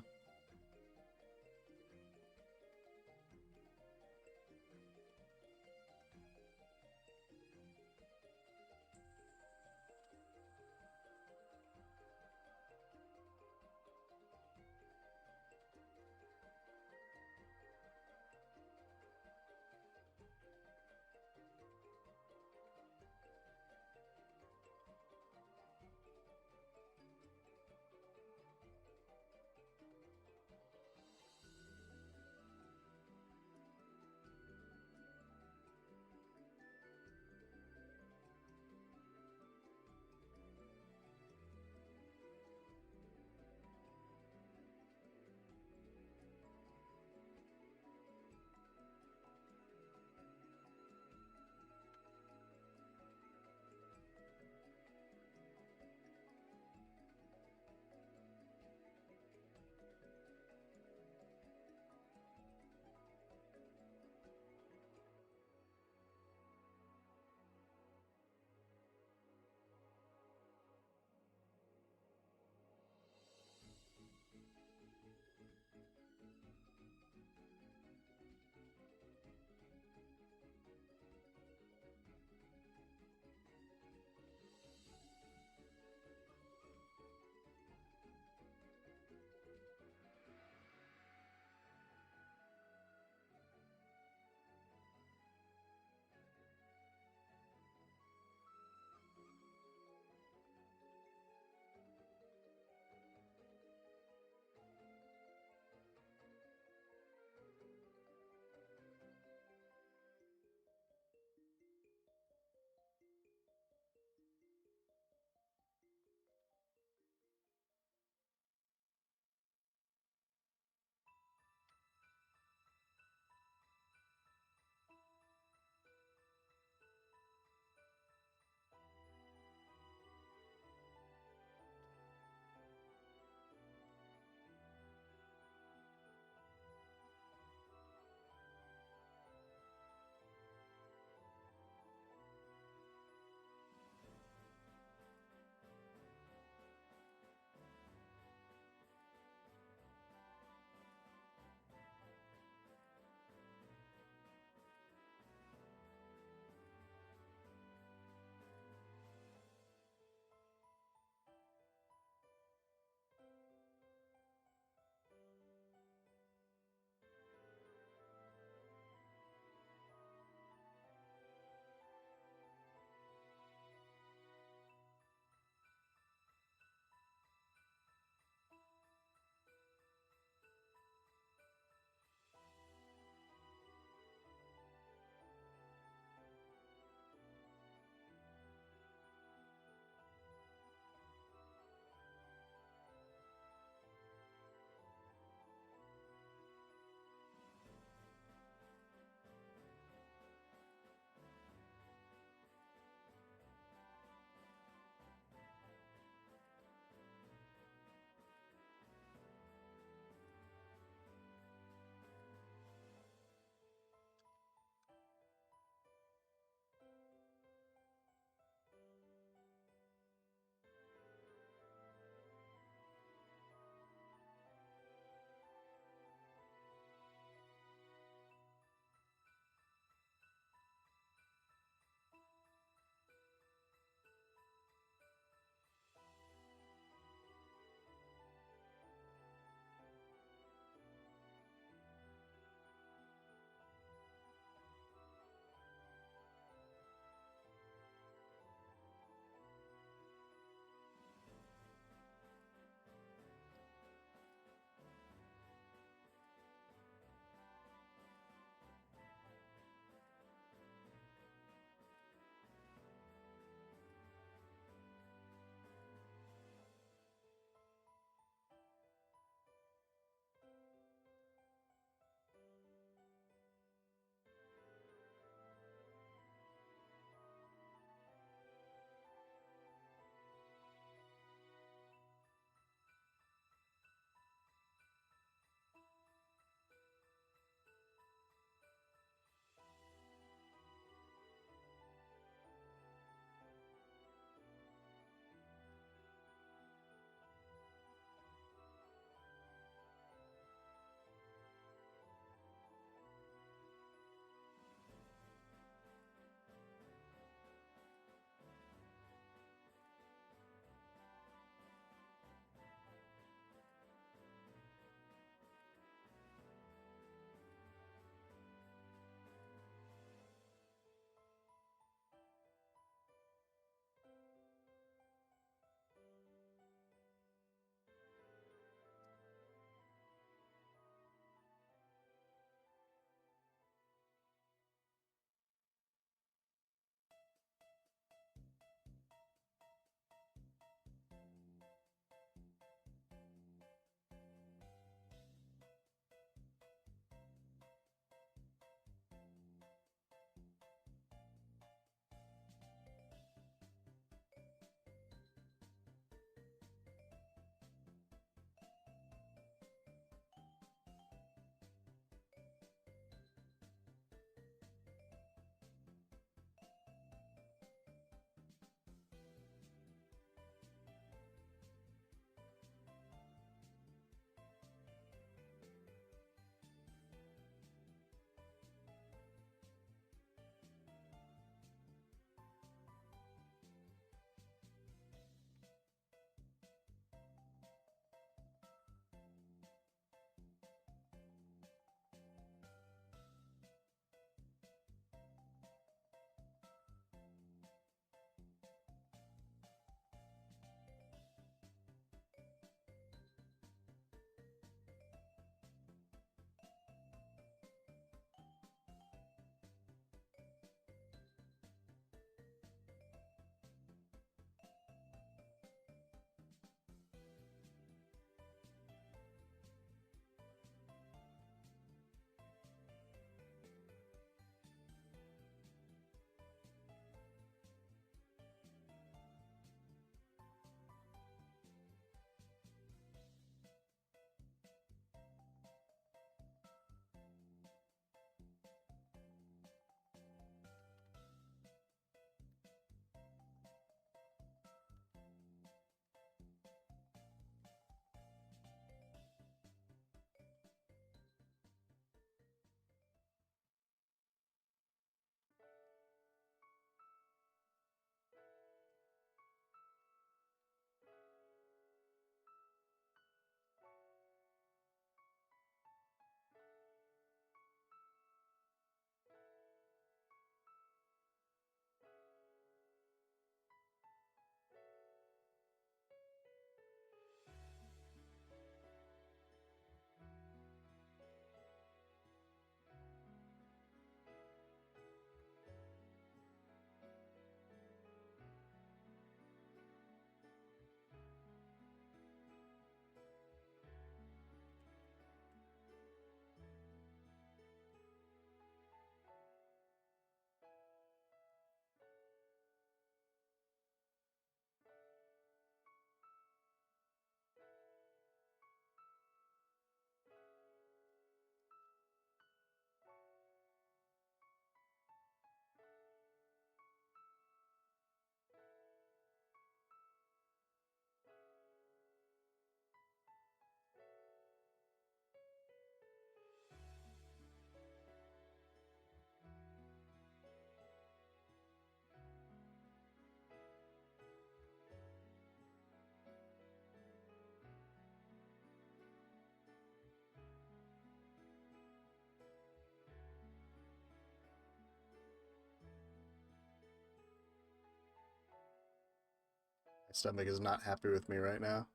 My stomach is not happy with me right now.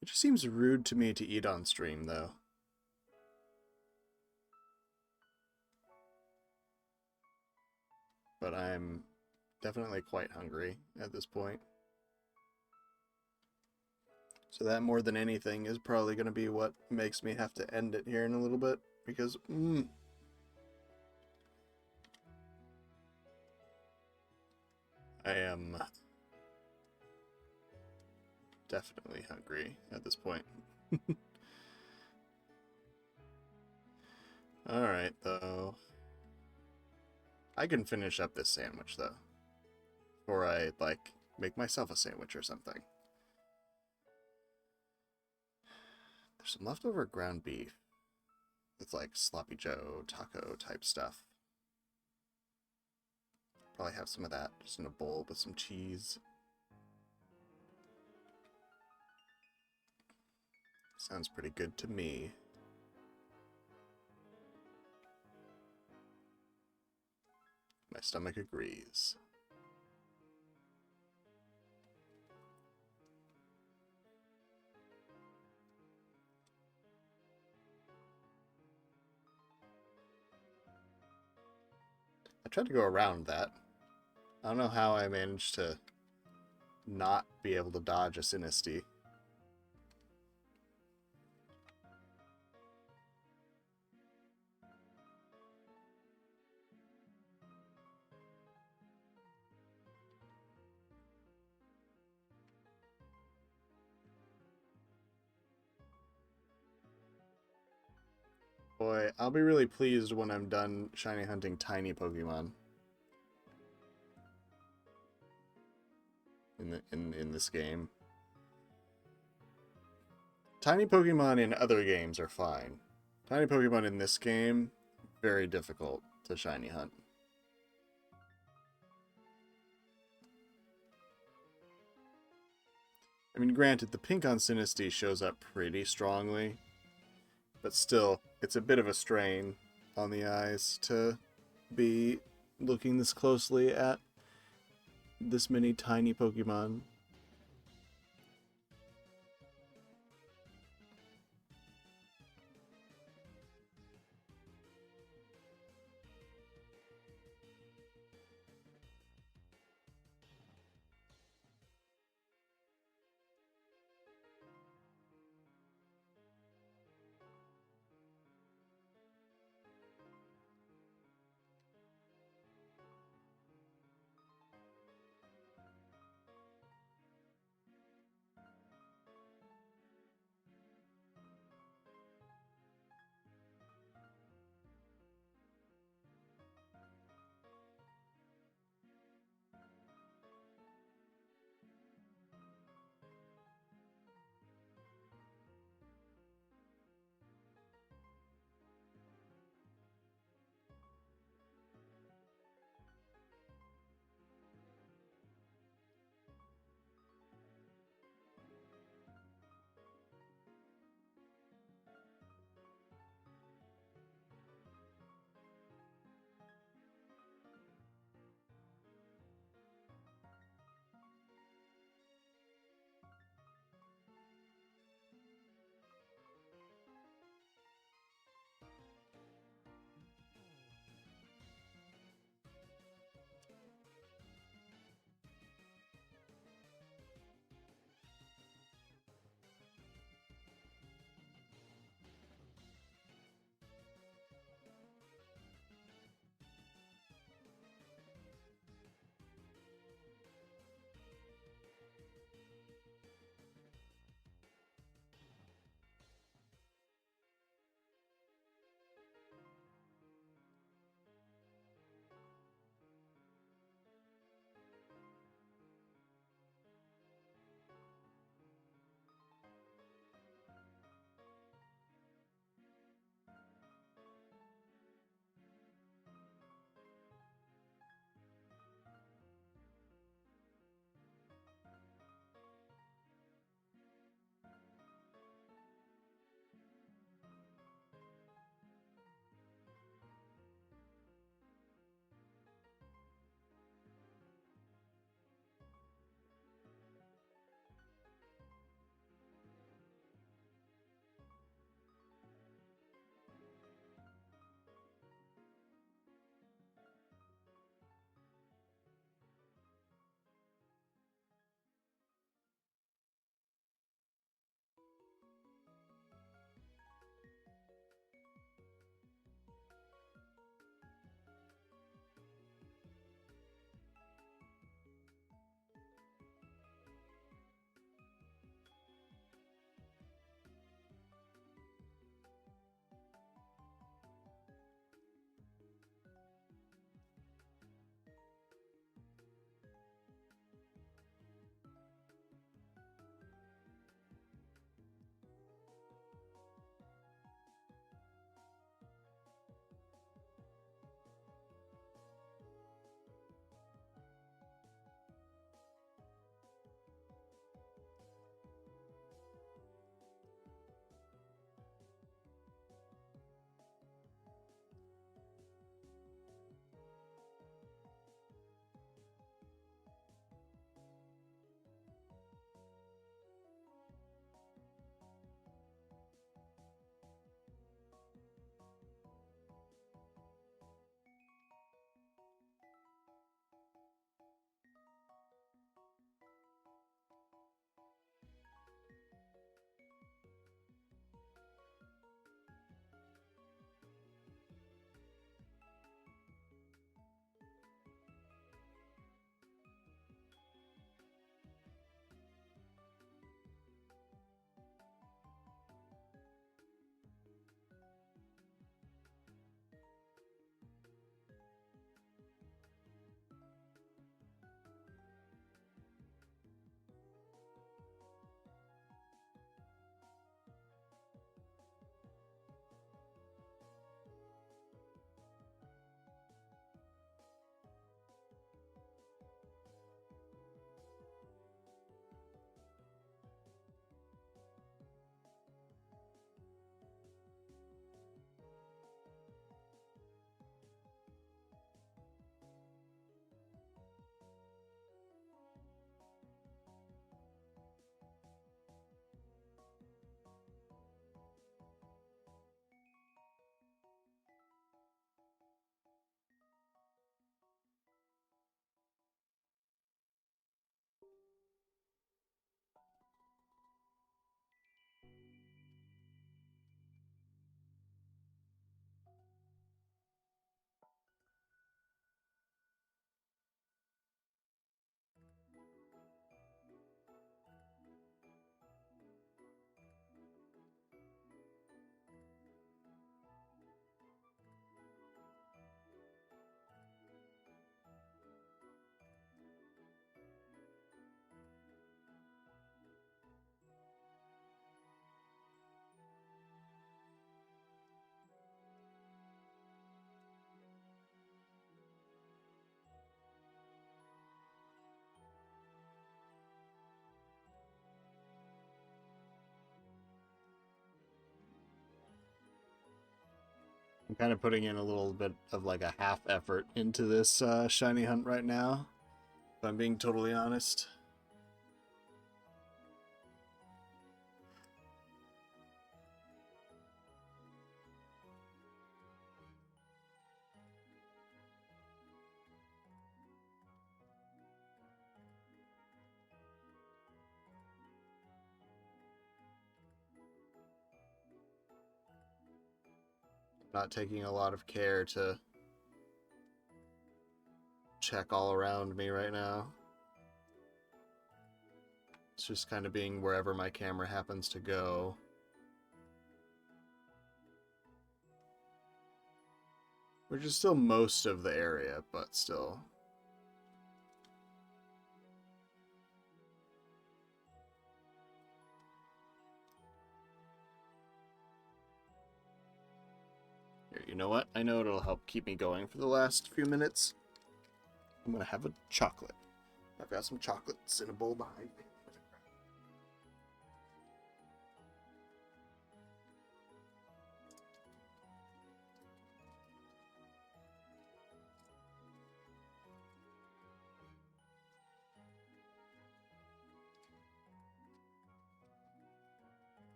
It just seems rude to me to eat on stream, though. But I'm definitely quite hungry at this point. So that, more than anything, is probably going to be what makes me have to end it here in a little bit. Because, I am definitely hungry at this point. Alright, though. I can finish up this sandwich, though. Before I, like, make myself a sandwich or something. There's some leftover ground beef. It's like Sloppy Joe, taco type stuff. Probably have some of that just in a bowl with some cheese. Sounds pretty good to me. My stomach agrees. I tried to go around that. I don't know how I managed to not be able to dodge a Sinistea. Boy, I'll be really pleased when I'm done shiny hunting tiny Pokemon. In this game. Tiny Pokemon in other games are fine. Tiny Pokemon in this game, very difficult to shiny hunt. I mean, granted, the pink on Sinistea shows up pretty strongly, but still, it's a bit of a strain on the eyes to be looking this closely at this many tiny Pokemon. I'm kind of putting in a little bit of like a half effort into this shiny hunt right now, if I'm being totally honest. Not taking a lot of care to check all around me right now. It's just kind of being wherever my camera happens to go. Which is still most of the area, but still. Here, you know what? I know it'll help keep me going for the last few minutes. I'm gonna have a chocolate. I've got some chocolates in a bowl behind me.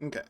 Okay.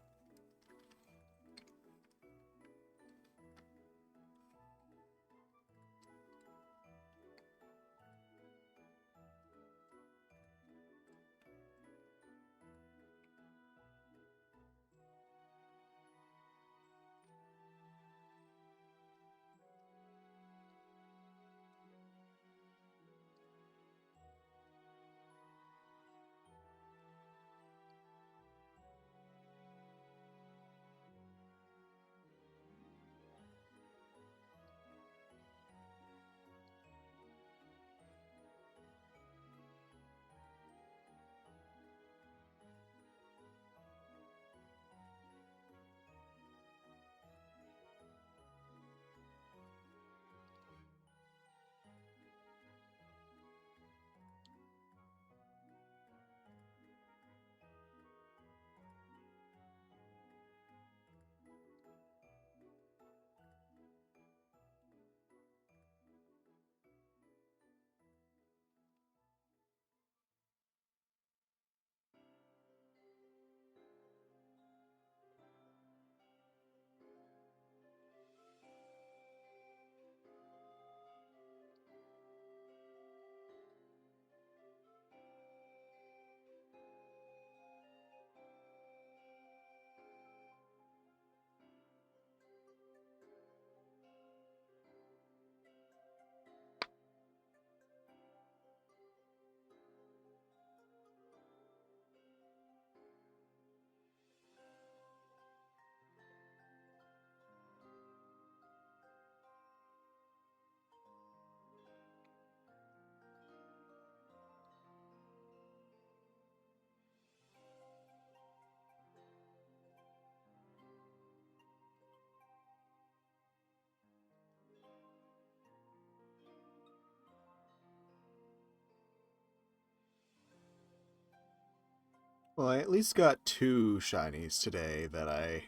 Well, I at least got 2 shinies today that I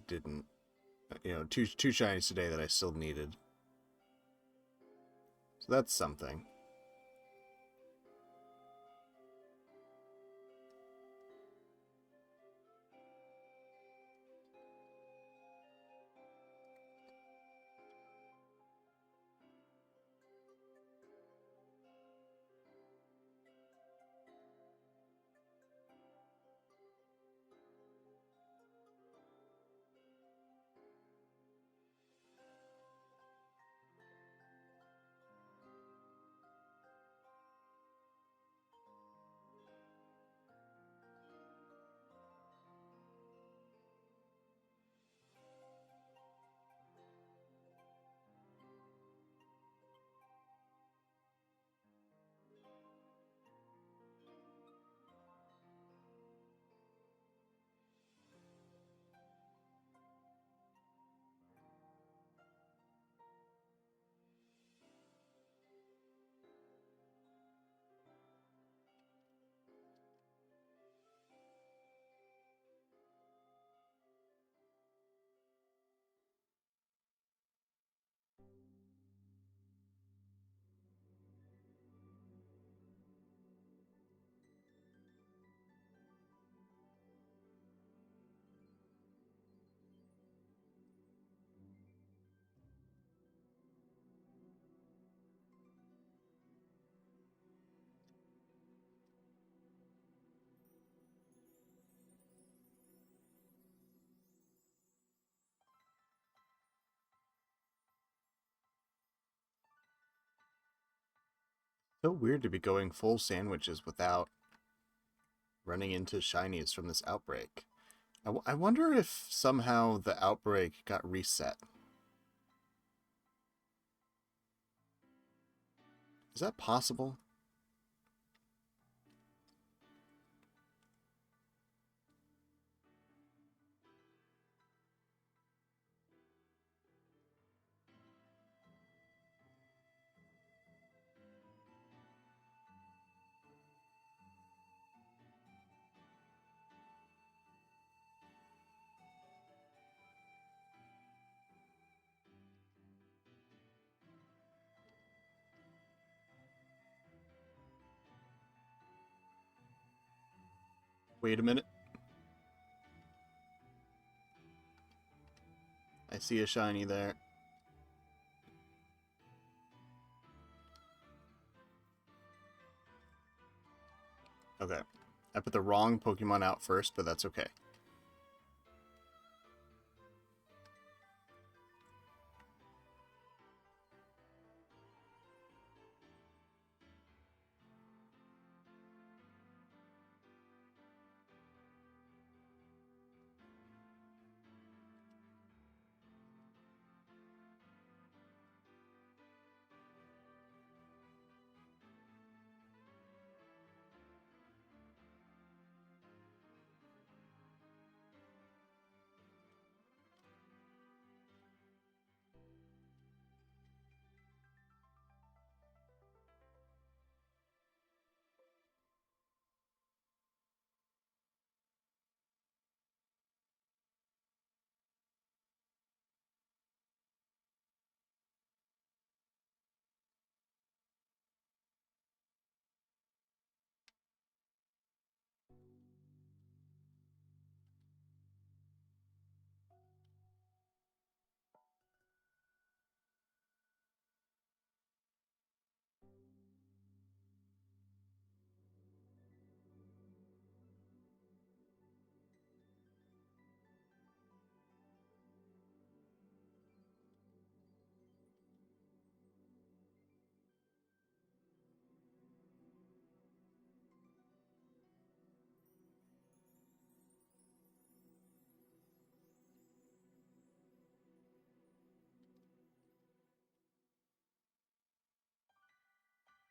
didn't, two shinies today that I still needed. So that's something. So weird to be going full sandwiches without running into shinies from this outbreak. I wonder if somehow the outbreak got reset. Is that possible? Wait a minute. I see a shiny there. Okay. I put the wrong Pokemon out first, but that's okay.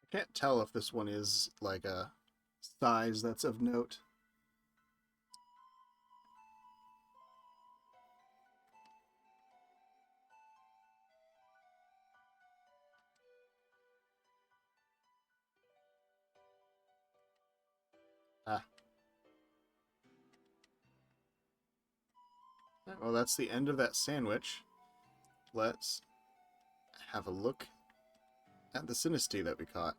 I can't tell if this one is like a size that's of note. Ah. Well, that's the end of that sandwich. Let's have a look at the Sinistea that we caught.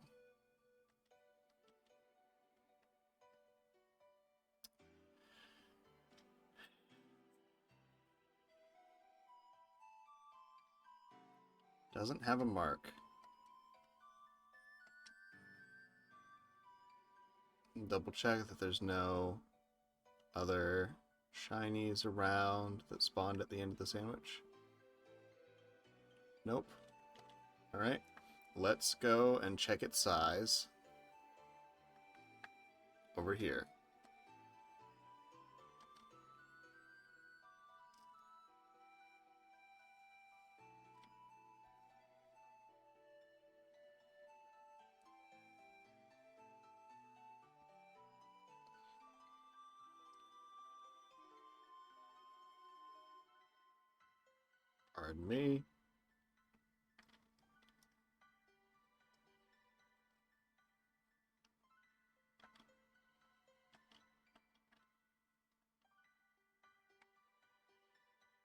Doesn't have a mark. Double check that there's no other shinies around that spawned at the end of the sandwich. Nope. Alright. Let's go and check its size over here. Pardon me.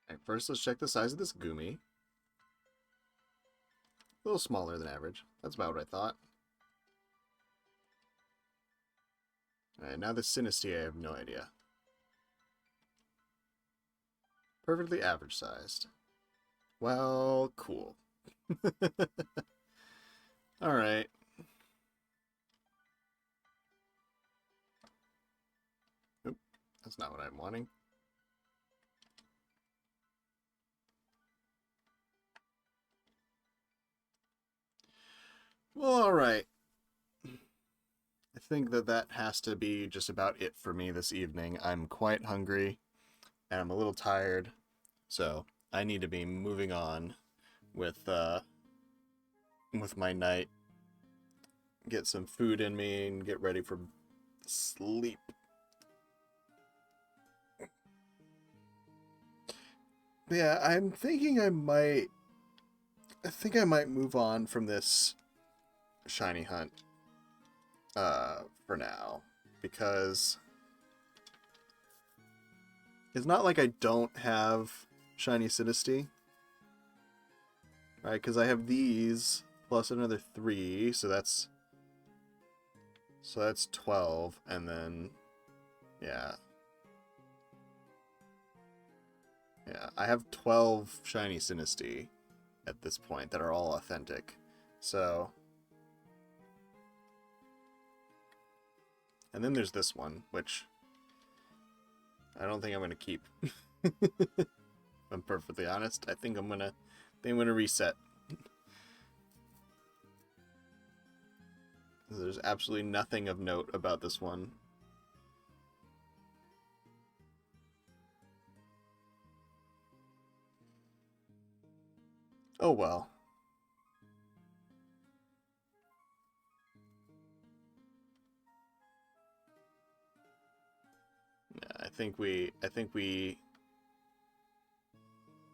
Alright, first let's check the size of this Gumi. A little smaller than average. That's about what I thought. Alright, now the Sinistea, I have no idea. Perfectly average sized. Well, cool. Alright. Oop, that's not what I'm wanting. Well, alright. think that that has to be just about it for me this evening. I'm quite hungry and I'm a little tired, so I need to be moving on with my night, get some food in me, and get ready for sleep. But yeah, I'm thinking I think I might move on from this shiny hunt for now, because it's not like I don't have shiny Sinistea, right? Because I have these plus another 3, so that's 12, and then yeah. Yeah, I have 12 shiny Sinistea at this point that are all authentic. So, and then there's this one, which I don't think I'm gonna keep. If I'm perfectly honest, I think I'm gonna reset. There's absolutely nothing of note about this one. Oh well. Yeah, I think we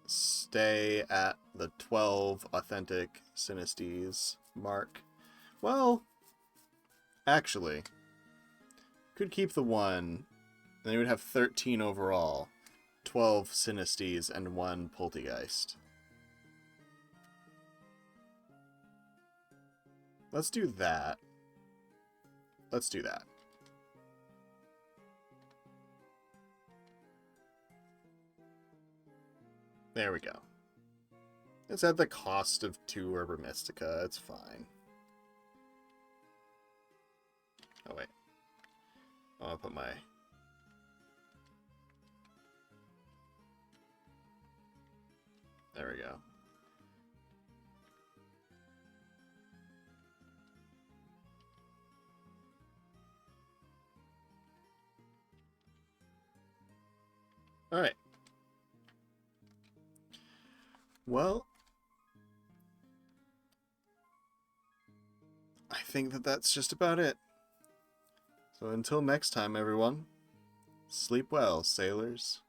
stay at the 12 authentic Sinesteas mark. Well, actually, could keep the 1. Then you would have 13 overall. 12 Sinesteas and 1 Poltergeist. Let's do that. Let's do that. There we go. It's at the cost of 2 Herba Mystica. It's fine. Oh, wait. I'll put my... There we go. Alright. Well, I think that that's just about it. So until next time, everyone, sleep well, sailors.